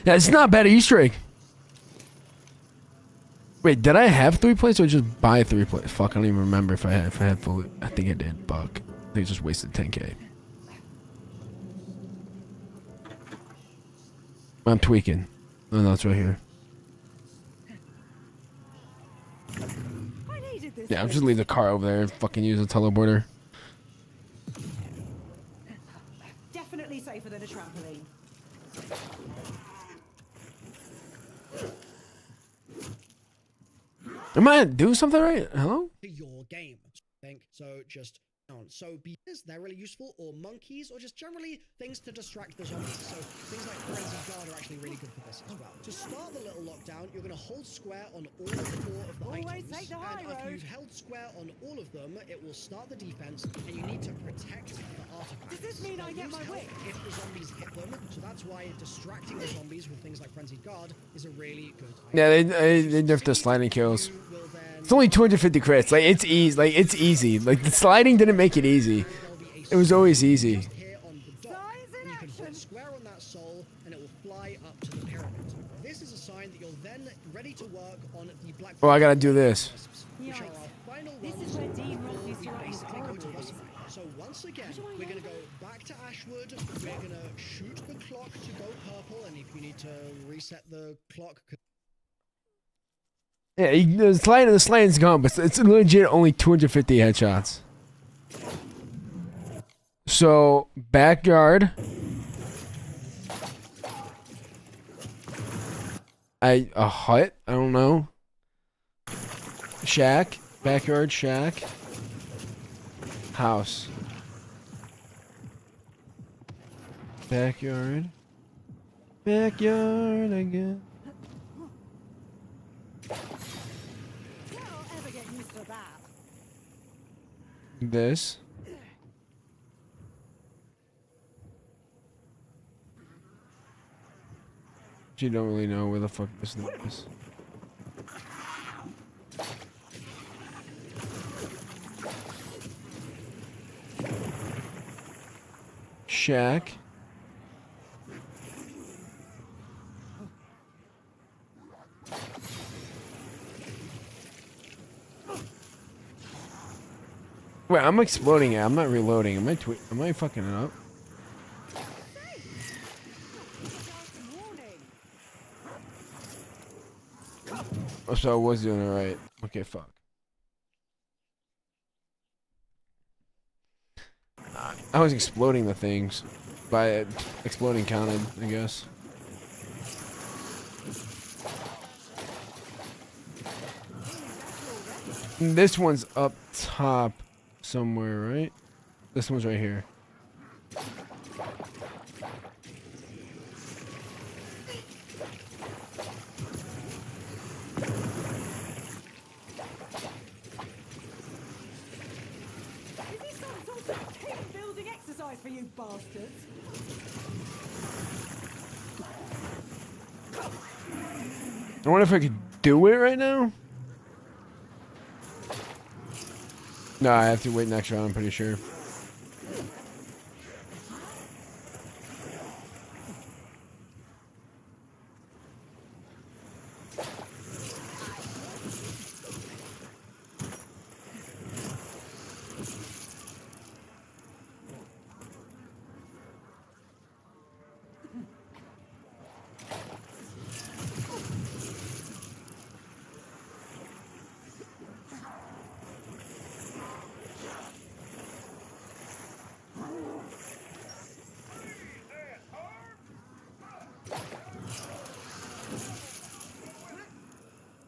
Yeah, it's not a bad Easter egg. Wait, did I have 3 plates or just buy 3 plates? Fuck, I don't even remember if I had fully. I think I did. Fuck. I think I just wasted 10k. I'm tweaking. Oh, no, it's right here. Yeah, I'm just leave the car over there and fucking use a teleporter. Definitely safer than a trampoline. Am I doing something right? Hello? Your game, I think. So just so bees, they're really useful, or monkeys, or just generally things to distract the zombies. So things like Frenzied Guard are actually really good for this as well. To start the little lockdown, you're going to hold square on all 4 of the Always items. take the high And road. after you've held square on all of them, it will start the defense, and you need to protect the artifacts. Does this mean I get my Use wick? health if the zombies hit them, so that's why distracting the zombies with things like Frenzied Guard is a really good idea. Yeah, they nerfed the sliding kills. It's only 250 crits. Like it's easy. Like the sliding didn't make it easy. It was always easy. Here on the dock, and you can hold square on that soul, and it will fly up to the pyramid. This is a sign that you're then ready to work on the black. Oh, I gotta do this. Which are our final This ones is where Dean before Ross we used to write his basically go to horror boss fight. So once again, we're gonna go back to Ashwood. We're gonna shoot the clock to go purple, and if you need to reset the clock. Yeah, the sliding's gone, but it's legit only 250 headshots. So backyard. A hut? I don't know. Shack. Backyard shack. House. Backyard. Backyard again. I'll ever get used to that. This. You don't really know where the fuck this thing is. Shack. Wait, I'm exploding it. I'm not reloading. Am I fucking it up? Oh, so I was doing it right. Okay, fuck. I was exploding the things. By exploding counted, I guess. This one's up top somewhere, right? This one's right here. Is this some sort of team-building exercise for you bastards? I wonder if I could do it right now? No, I have to wait next round, I'm pretty sure.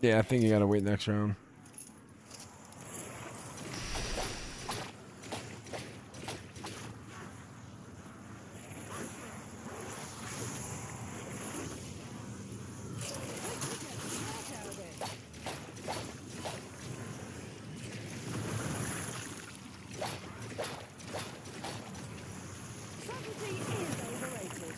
Yeah, I think you gotta wait next round. Subtlety is overrated.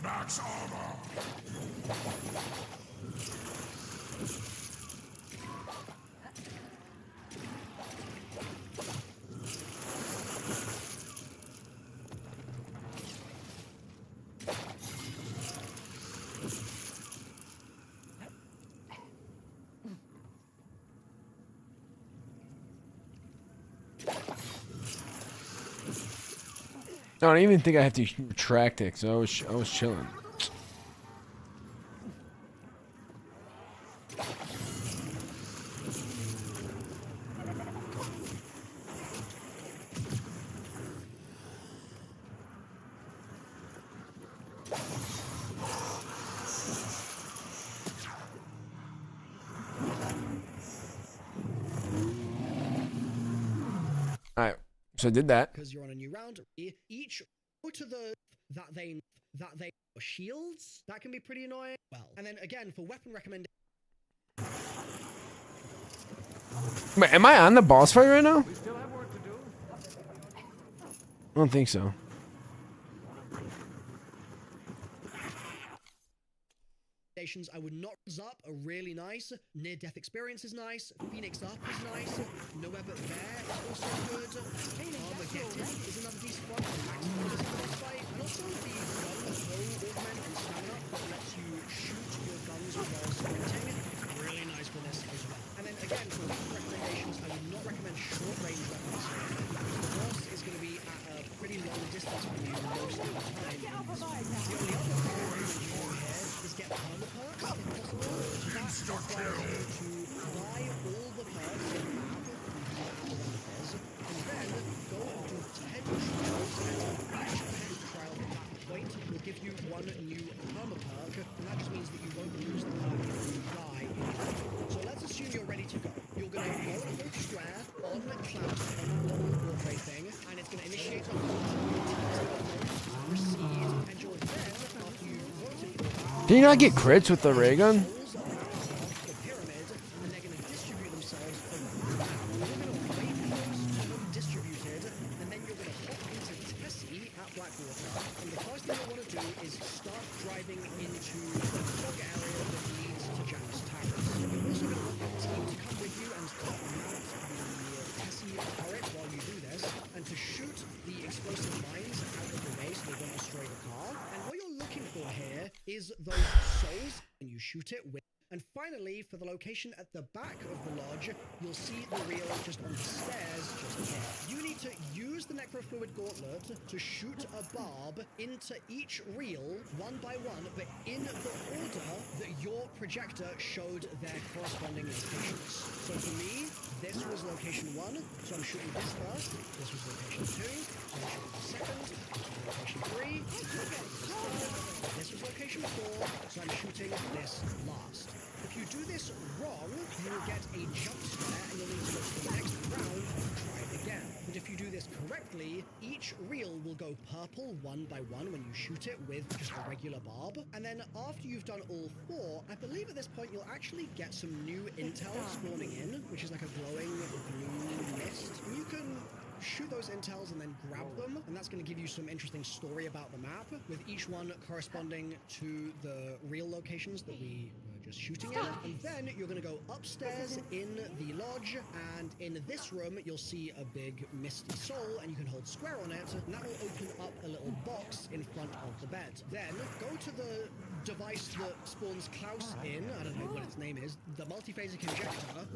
Max armor! I don't even think I have to retract it, so I was chilling. Alright, so I did that. Because you're on a new round. Each go to the that they shields. That can be pretty annoying. Well, and then again for weapon recommendation. Wait, am I on the boss fight right now? We still have work to do. I don't think so. I would not up a really nice. Near-death experience is nice. Phoenix Up is nice. Nowhere But There is also good. Armageddon is another decent one. Maximum is a boss fight. And also the gun augment and stamina that lets you shoot your guns while sprinting. Really nice for this as well. And then again, for recommendations, I would not recommend short-range weapons here. The boss is going to be at a pretty long distance from you most of the time. The only other thing I recommend you do here is get perma perks if possible. That requires you to buy all the perks in the map and then go on 10 trials, and each trial at that point will give you one new perma perk, and that just means that you won't lose the perk if you die in the battle. So let's assume you're ready to go. You're going to go and square on Klaus on that little warfare thing, and it's going to initiate a proceed, and you'll then, after you've voted for that, Can you not get crits with the ray gun? the pyramid, and they're going to distribute themselves around. You're going to wait for those to be distributed, and then you're going to hop into Tessie at Blackwater, and the first thing you want to do is start driving into the fog area that leads to Janus Towers. You're also going to want your team to come with you and mount the Tessie turret while you do this, and to shoot the explosive mines out of the way so they won't destroy the car. And what you're looking for here is those souls, and you shoot it with. And finally, for the location at the back of the lodge, you'll see the reel just on the stairs just here. You need to use the Necrofluid Gauntlet to shoot a barb into each reel one by one, but in the order that your projector showed their corresponding locations. So for me, this was location 1, so I'm shooting this first. This was location 2, I'm shooting the second. This was location 3. This was location 4, so I'm shooting this last. If you do this wrong, you will get a jump scare and you'll need to go to the next round and try it again. But if you do this correctly, each reel will go purple one by one when you shoot it with just a regular barb. And then after you've done all 4, I believe at this point you'll actually get some new intel spawning in, which is like a glowing blue mist. And you can shoot those intels and then grab them, and that's going to give you some interesting story about the map, with each one corresponding to the real locations that we were just shooting him. And then you're going to go upstairs in the lodge, and in this room you'll see a big misty soul, and you can hold square on it, and that will open up a little box in front of the bed. Then go to the device that spawns Klaus in, I don't know what its name is, the multiphasic injector, and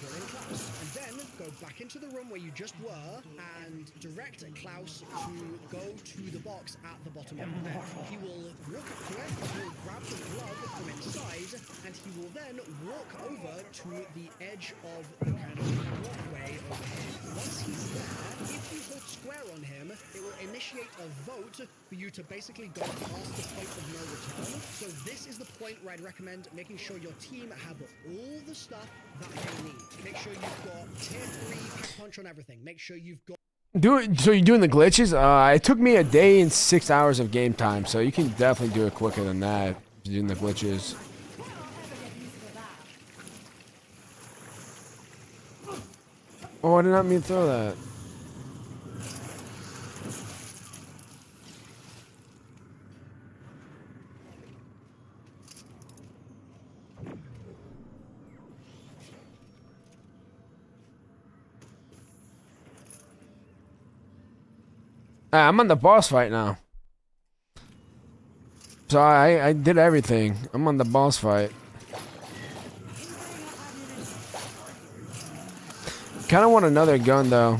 pull in Klaus. And then go back into the room where you just were and direct Klaus to go to the box at the bottom of the bed. He will walk up to it, he will grab the glove from inside, and he will then walk over to the edge of the kind of walkway over here. Once he's there, if you hold square on him, it will initiate a vote for you to basically go past the point of no return. So this is the point where I'd recommend making sure your team have all the stuff that they need. Make sure you've got tier 3 pack punch on everything. Make sure you've got So you're doing the glitches? It took me a day and 6 hours of game time, so you can definitely do it quicker than that. Doing the glitches. Oh, I did not mean to throw that. I'm on the boss fight now. So I did everything. I'm on the boss fight. Kind of want another gun though.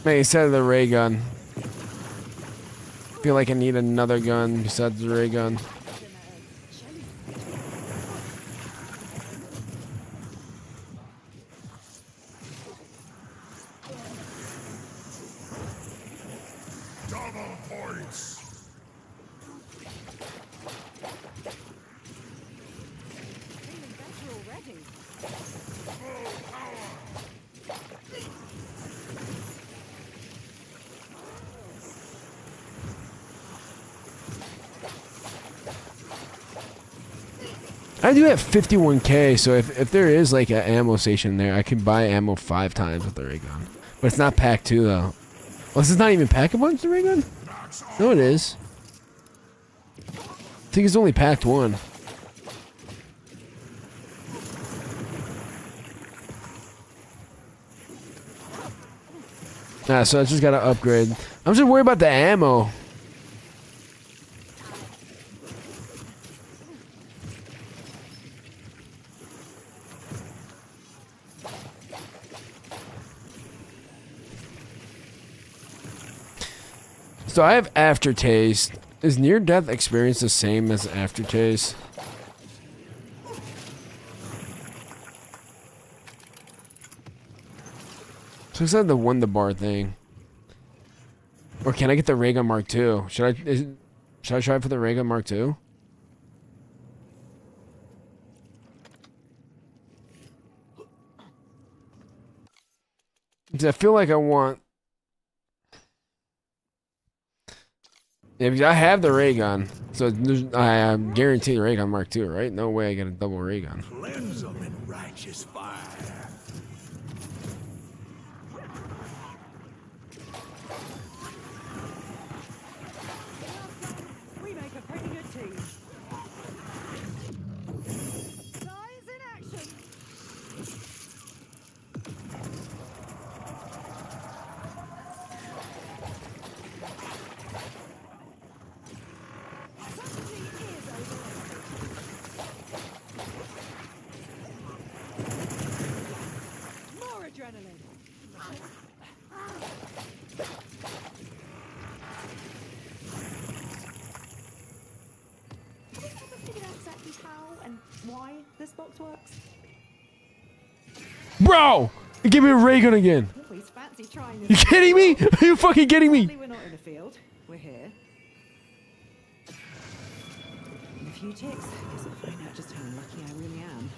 Maybe instead of the ray gun. Feel like I need another gun besides the ray gun. I do have 51k, so if there is like an ammo station there, I can buy ammo 5 times with the ray gun. But it's not pack 2 though. Well, this is not even pack a bunch, the ray gun? No, it is. I think it's only packed 1. So I just gotta upgrade. I'm just worried about the ammo. So I have aftertaste. Is near-death experience the same as aftertaste? So it's like the Wonder Bar thing. Or can I get the Ray Gun Mark II? Should I try for the Ray Gun Mark II? I feel like I want... Yeah, because I have the ray gun, so I am guaranteed ray gun Mark II, right? No way I get a double ray gun. Cleanse them in righteous fire. We make a pretty good team. Signs in action. More adrenaline. Have you ever figured out exactly how and why this box works? Bro! Give me a ray gun again! Always fancy trying this. You kidding me? Are you fucking kidding me? We're not in a field. We're here. In a few ticks, I guess I'll find out just how lucky I really am.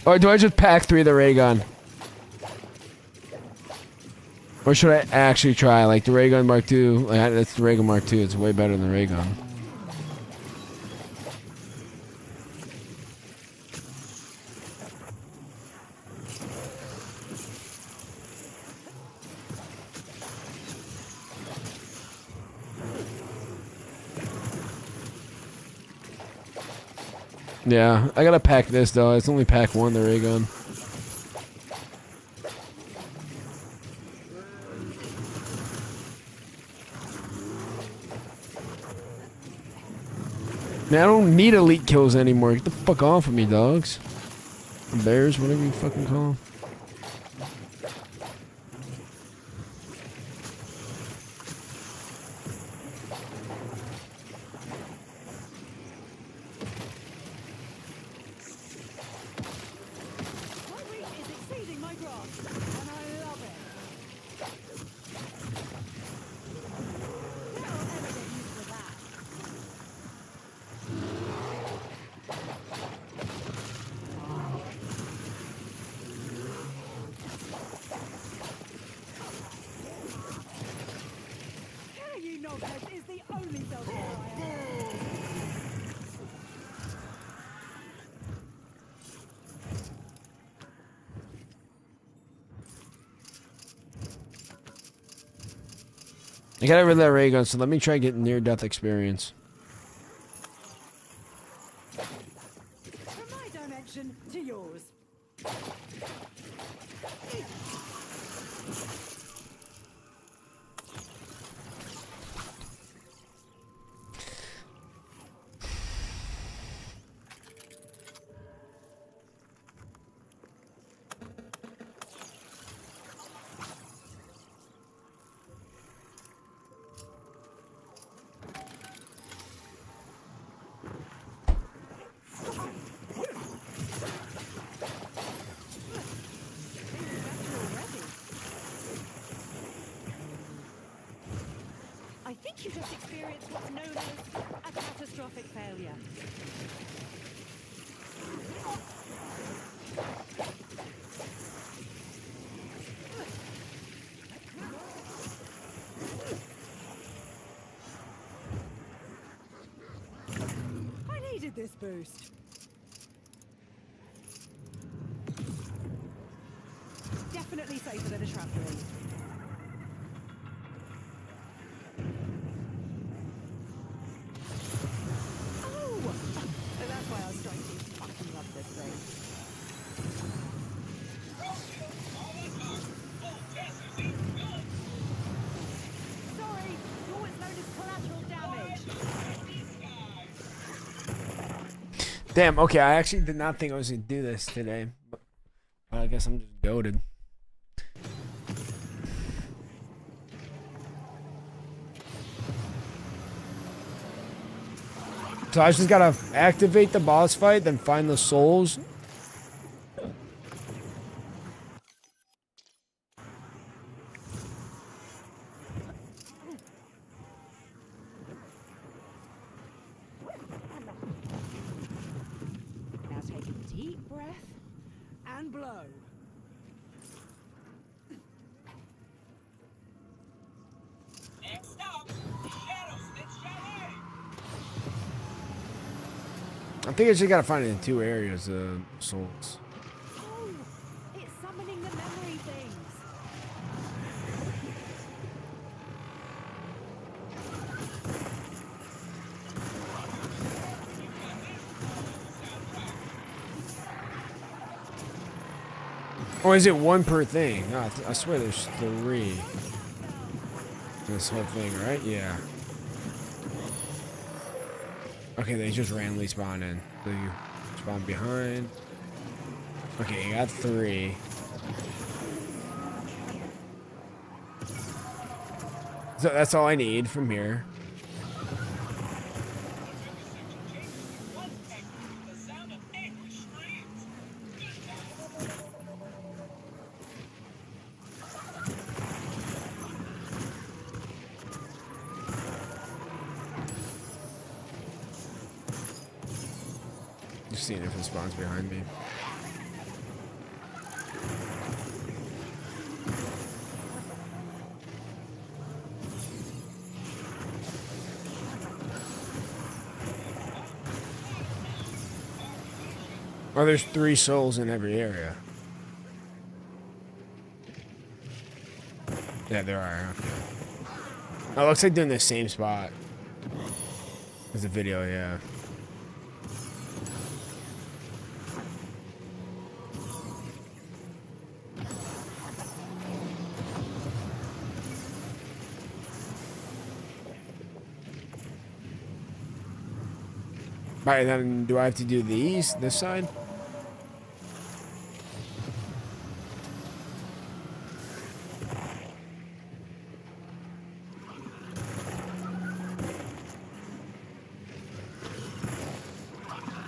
Or do I just pack 3 of the ray gun? Or should I actually try like the ray gun Mark II? Like, that's the ray gun Mark II. It's way better than the ray gun. Yeah, I gotta pack this though. It's only pack 1, the ray gun. Man, I don't need elite kills anymore. Get the fuck off of me, dogs. Bears, whatever you fucking call them. My reach is exceeding my grasp, and I love it. Never ever get used to that. Killing you knobheads is the only self-care I have. I got rid of that ray gun, so let me try getting near-death experience. From my dimension to yours. I think you just experienced what's known as a catastrophic failure. I needed this boost. Definitely safer than a trampoline. Oh! That's why I was trying to fucking love this thing. Sorry, you're what's known as collateral damage. Damn, okay, I actually did not think I was going to do this today. But I guess I'm just goated. So I just gotta activate the boss fight, then find the souls. Now take a deep breath and blow. Next up, Shadowsmith Chalet. I think I just gotta find it in 2 areas, souls. Oh, it's summoning the memory things. Or is it 1 per thing? No, I swear there's 3. This whole thing, right? Yeah. Okay, they just randomly spawn in. So you spawn behind. Okay, you got 3. So that's all I need from here. Just seeing if it spawns behind me. Oh, there's 3 souls in every area. Yeah, there are. Okay. Oh, it looks like they're in the same spot as the video, yeah. Alright, then do I have to do these? This side?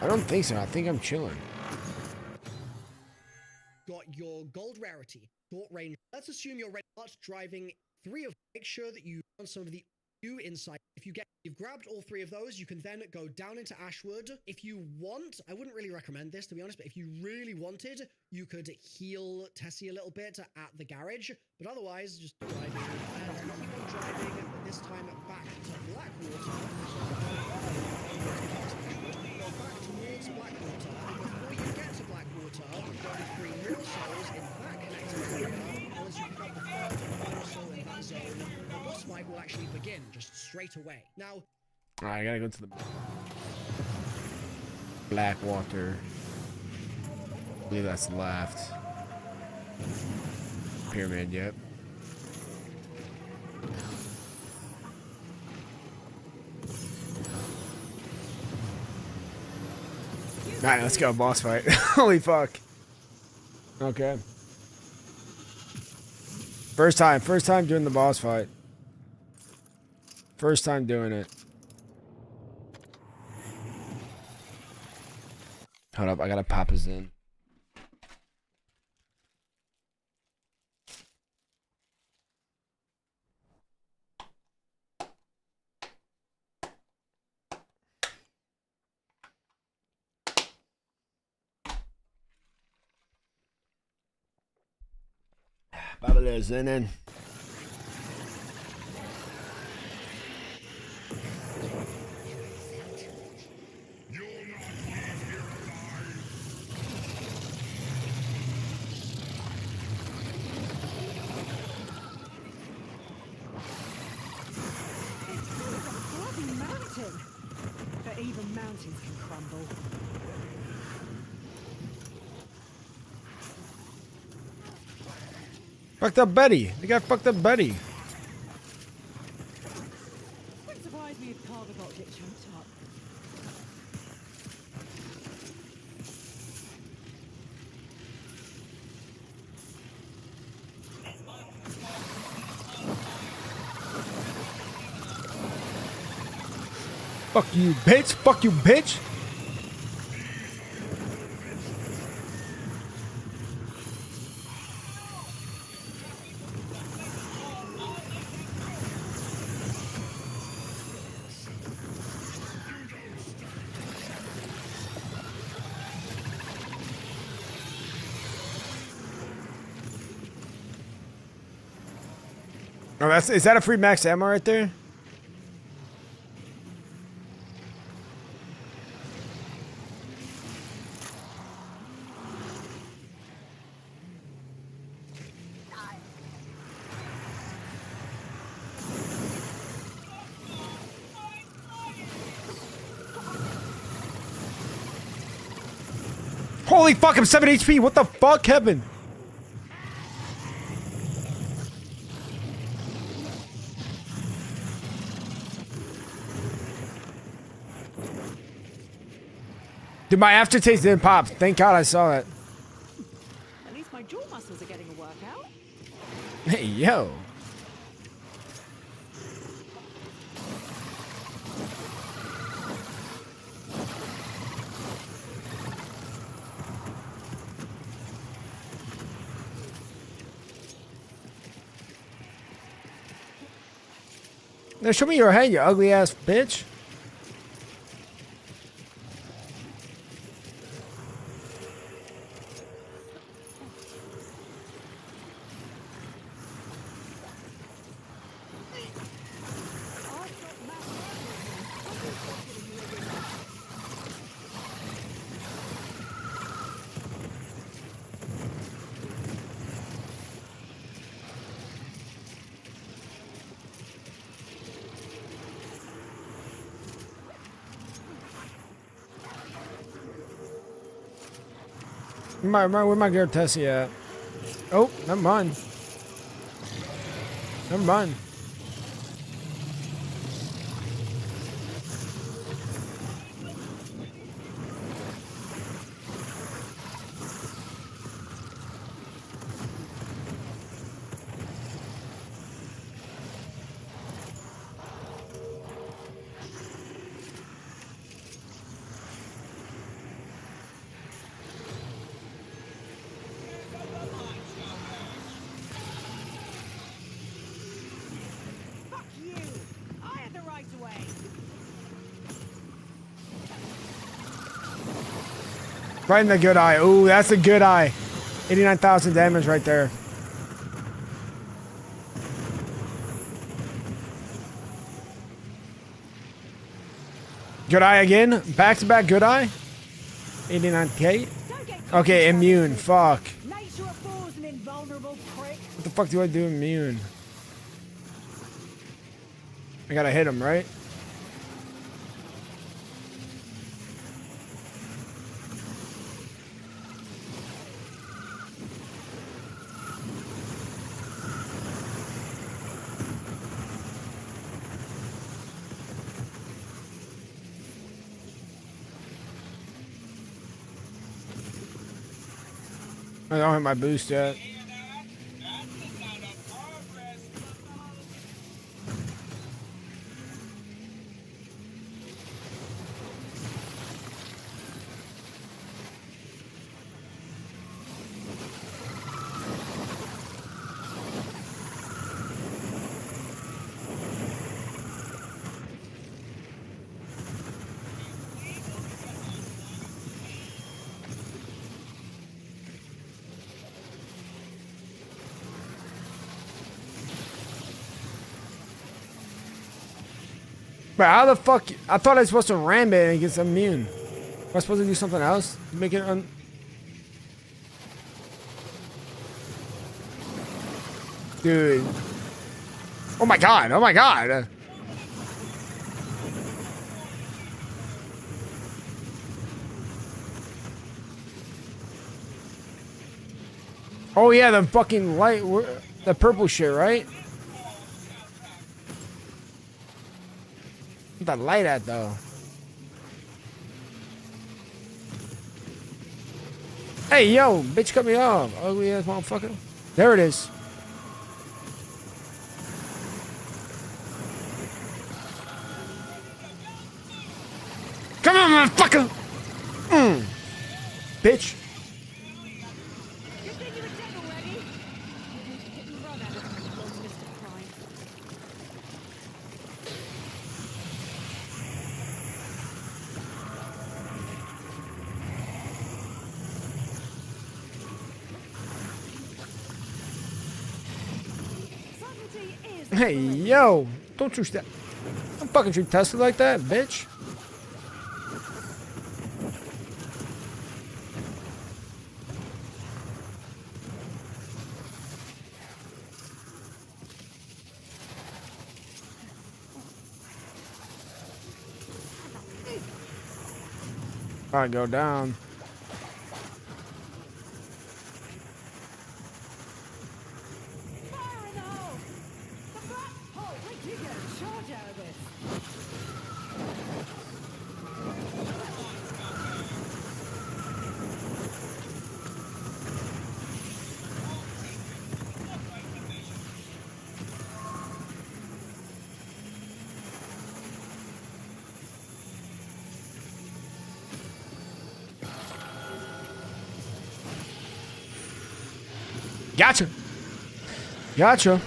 I don't think so. I think I'm chilling. Got your gold rarity, short range. Let's assume you're ready to start driving 3 of them. Make sure that you run some of the new insight. If you've grabbed all 3 of those, you can then go down into Ashwood. If you want, I wouldn't really recommend this to be honest, but if you really wanted, you could heal Tessie a little bit at the garage. But otherwise, just driving and driving this time back to Blackwater. Go back towards Blackwater. Before you get to Blackwater, there are 3 more souls in that connecting area. Once you pick up the 3rd and final soul in that zone, the boss fight will actually begin just straight away. Now, Alright, I gotta go to the Blackwater. I believe that's left. Pyramid, yep. Alright, let's go, boss fight. Holy fuck. Okay. First time doing the boss fight. First time doing it. Hold up, I gotta pop his in. Babylon's in. Bloody mountain! But even mountains can crumble. Fucked up Betty. The guy fucked up Betty. Wouldn't surprise me if Carver got a bit chunked up. Fuck you, bitch. Fuck you, bitch. Oh, is that a free max ammo right there? Holy fuck, I'm 7 HP. What the fuck, Kevin? Dude, my aftertaste didn't pop. Thank God I saw that. At least my jaw muscles are getting a workout. Hey, yo. Now show me your head, you ugly ass bitch. Where my girl Tessie at? Oh, never mind. Never mind. Fuck you! I had the right of way. Right in the good eye. Ooh, that's a good eye. 89,000 damage right there. Good eye again. Back to back good eye. 89k. Okay, immune. Fuck. Nature affords an invulnerable prick. What the fuck do I do immune? I gotta hit him, right? I don't have my boost yet. But how the fuck? I thought I was supposed to ram it and it gets immune. Am I supposed to do something else? Make it Dude. Oh my god. Oh my god. Oh yeah, the fucking light, the purple shit, right? Where's that light at though? Hey yo, bitch cut me off, ugly ass motherfucker. There it is. Come on, motherfucker! Bitch. Hey, yo! Don't shoot that. Don't fucking shoot Tesla like that, bitch. Alright, go down. Gotcha. Gotcha.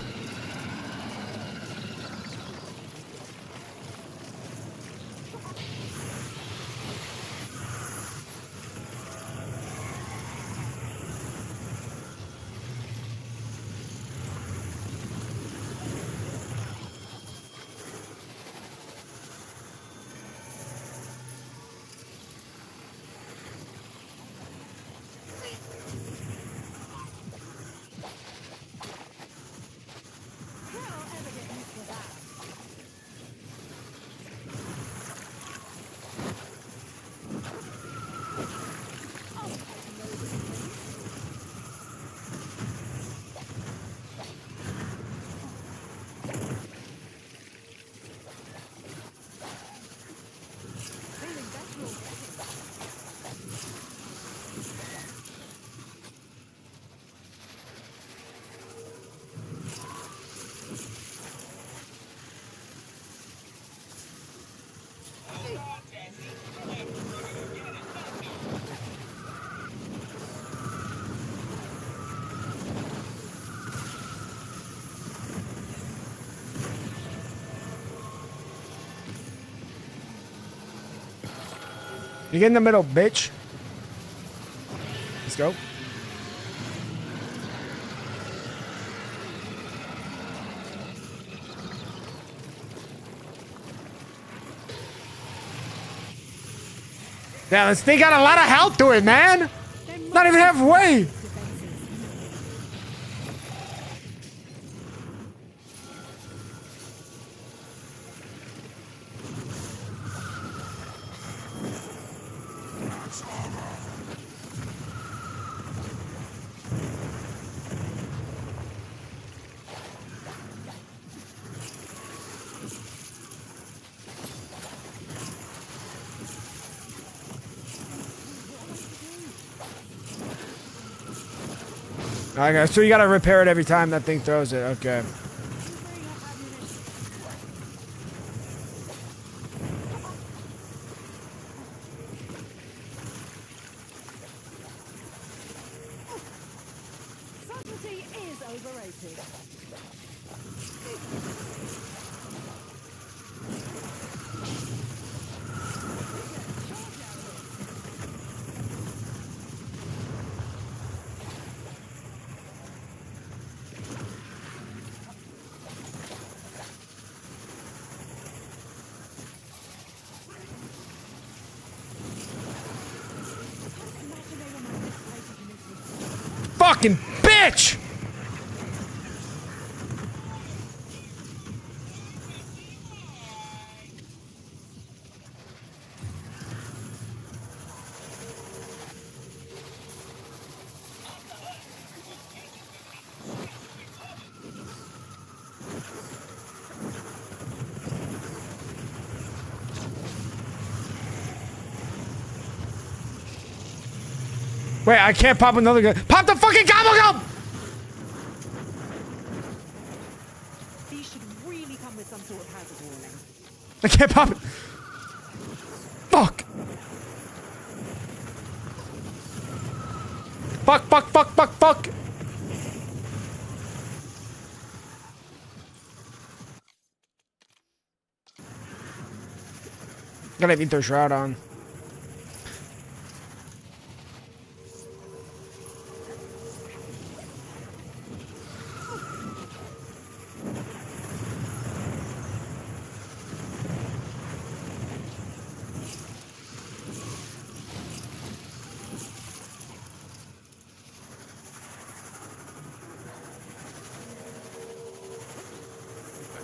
You get in the middle, bitch. Let's go. Yeah, this thing got a lot of health to it, man. Not even halfway. Okay, so you gotta repair it every time that thing throws it. Okay. Subtlety is overrated. Fucking bitch! Wait, I can't pop another gun. Pop the fucking gobblegum! These should really come with some sort of hazard warning. I can't pop it. Fuck. Fuck, fuck, fuck, fuck, fuck. Gotta have Ether Shroud on.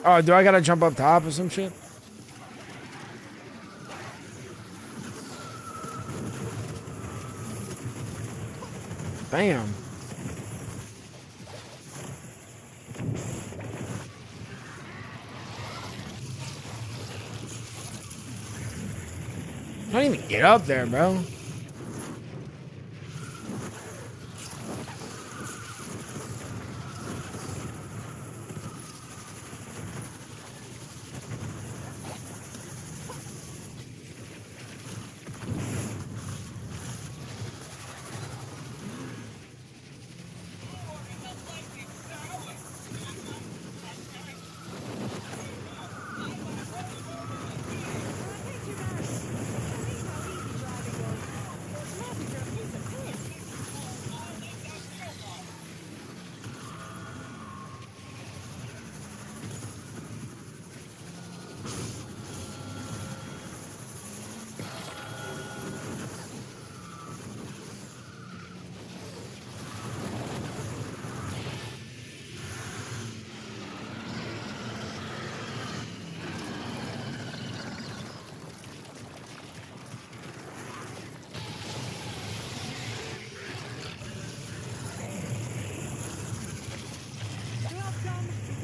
Oh, do I gotta jump up top or some shit? Bam. I don't even get up there, bro.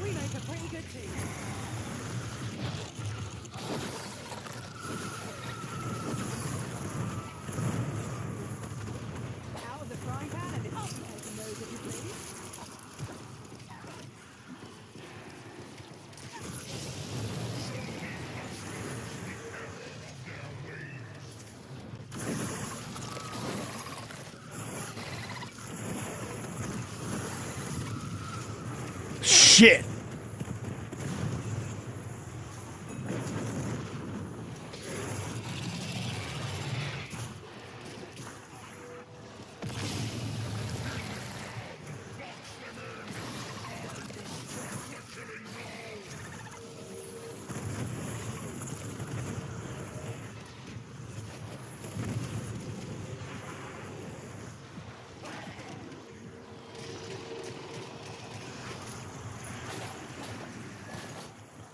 We make a pretty good team. Out of the frying pan and up taking those if you please. Shit.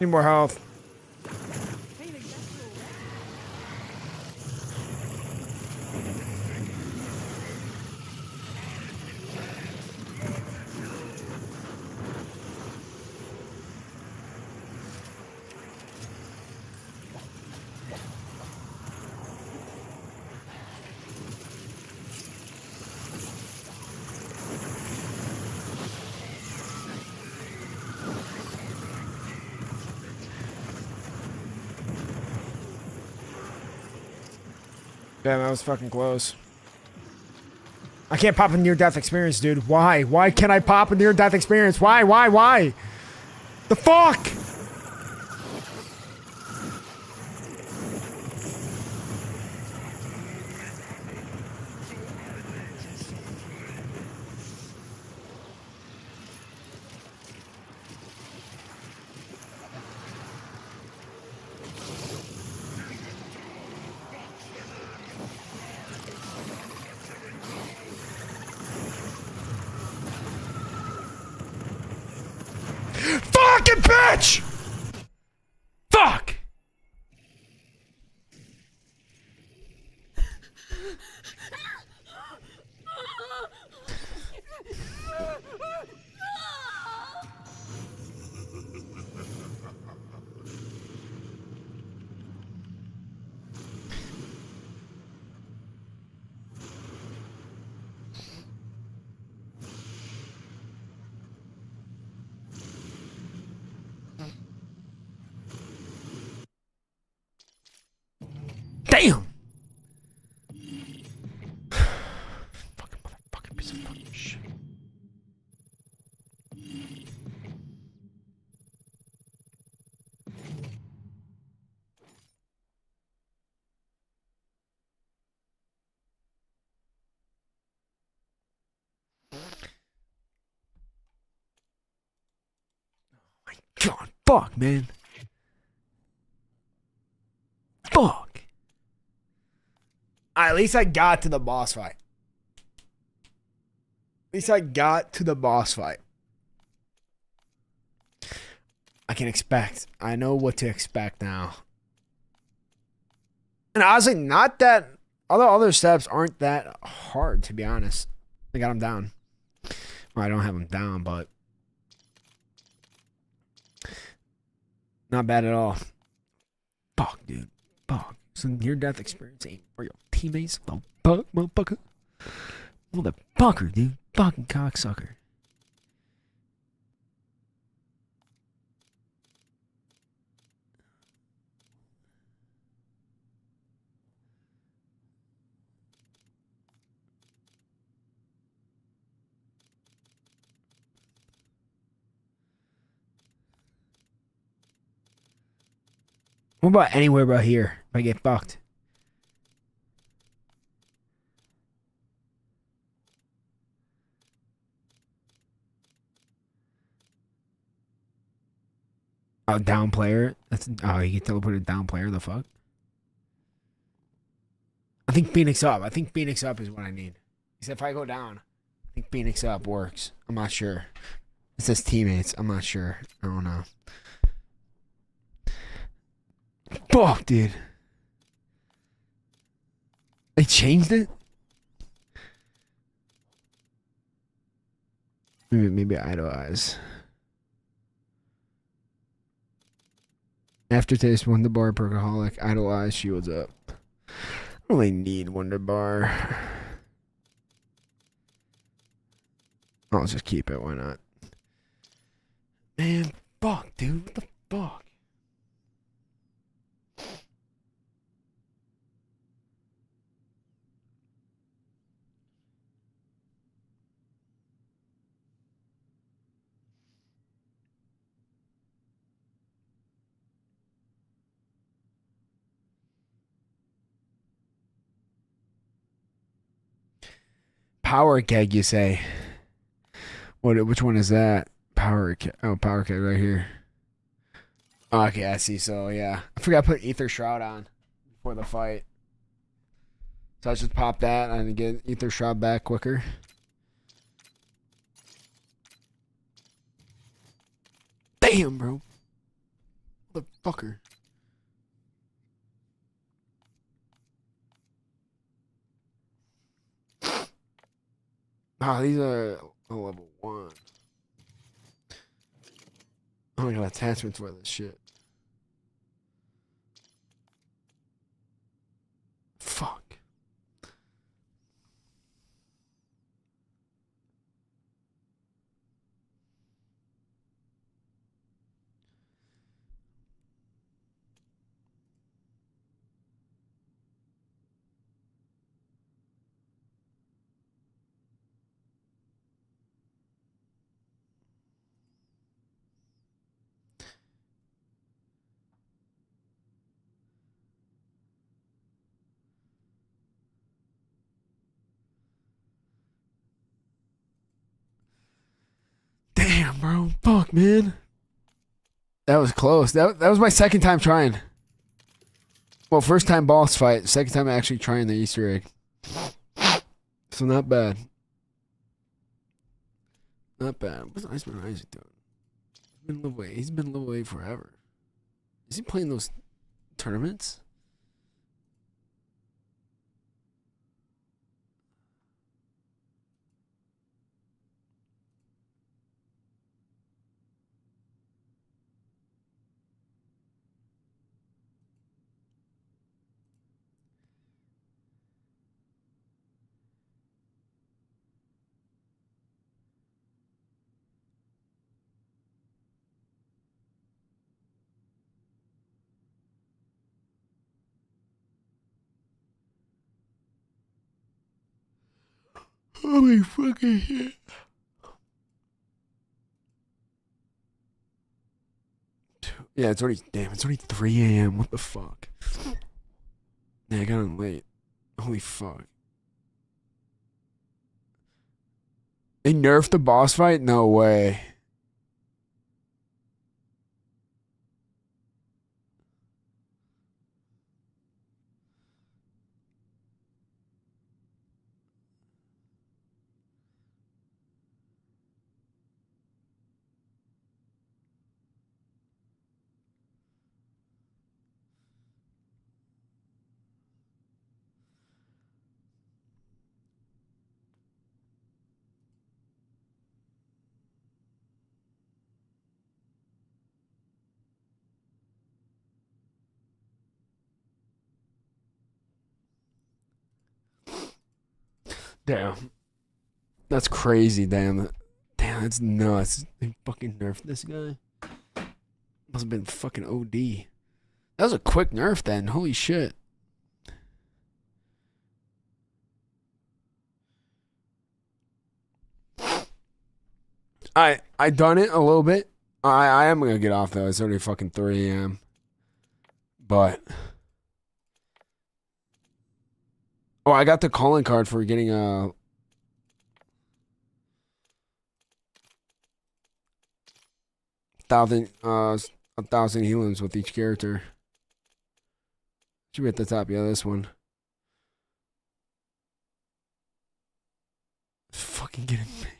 Need more health. Damn, that was fucking close. I can't pop a near-death experience, dude. Why? Why can't I pop a near-death experience? Why? Why? The fuck? Fucking bitch! Fuck! Damn! Fucking motherfucking piece of fucking shit. Oh my god, fuck, man. Fuck. At least I got to the boss fight. At least I got to the boss fight. I can expect. I know what to expect now. And honestly, not that other steps aren't that hard, to be honest. I got them down. Well, I don't have them down, but not bad at all. Fuck, dude. Fuck. So near-death experience ain't for your teammates. Oh, fuck, motherfucker. Motherfucker, dude. Fucking cocksucker. What about anywhere but here? If I get fucked. Oh, down player? That's you get teleported down player, the fuck? I think Phoenix up. I think Phoenix up is what I need. Because if I go down, I think Phoenix up works. I'm not sure. It says teammates. I'm not sure. I don't know. Fuck, dude. They changed it? Maybe idolize. Aftertaste, Wonder Bar, Perkaholic, idolize, shields up. I don't really need Wonder Bar. I'll just keep it, why not? Man, fuck, dude. What the fuck? Power keg, you say? Which one is that? Power keg. Oh, power keg right here. Okay, I see. So yeah, I forgot to put Ether Shroud on before the fight. So I just pop that and get Ether Shroud back quicker. Damn, bro. Motherfucker. Ah, these are a level 1. Oh, I got attachments for this shit. Fuck. Damn, bro. Fuck, man. That was close. That was my second time trying. Well, first time boss fight. Second time actually trying the Easter egg. So not bad. Not bad. What's Iceman Isaac doing? He's been level 8 forever. Is he playing those tournaments? Holy fucking shit. Yeah, it's already 3 a.m. What the fuck? Yeah, I got on late. Holy fuck. They nerfed the boss fight? No way. Damn. That's crazy, damn. Damn, that's nuts. They fucking nerfed this guy. Must have been fucking OD. That was a quick nerf then. Holy shit. I done it a little bit. I am gonna get off though. It's already fucking 3 a.m. But oh, I got the calling card for getting a thousand heliums with each character. Should be at the top. Yeah, this one. Fucking getting me.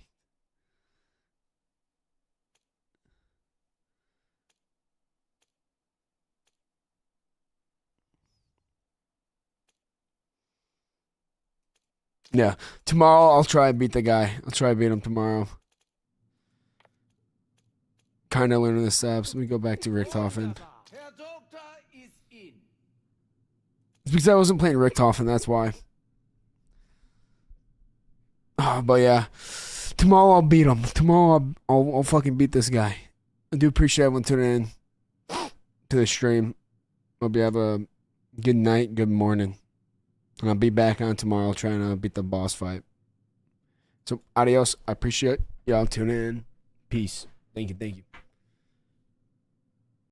Yeah, tomorrow I'll try and beat the guy. I'll try and beat him tomorrow. Kind of learning the steps. Let me go back to Richthofen. It's because I wasn't playing Richthofen, that's why. But yeah, tomorrow I'll beat him. Tomorrow I'll fucking beat this guy. I do appreciate everyone tuning in to the stream. Hope you have a good night, good morning. And I'll be back on tomorrow trying to beat the boss fight. So, adios. I appreciate y'all tuning in. Peace. Thank you.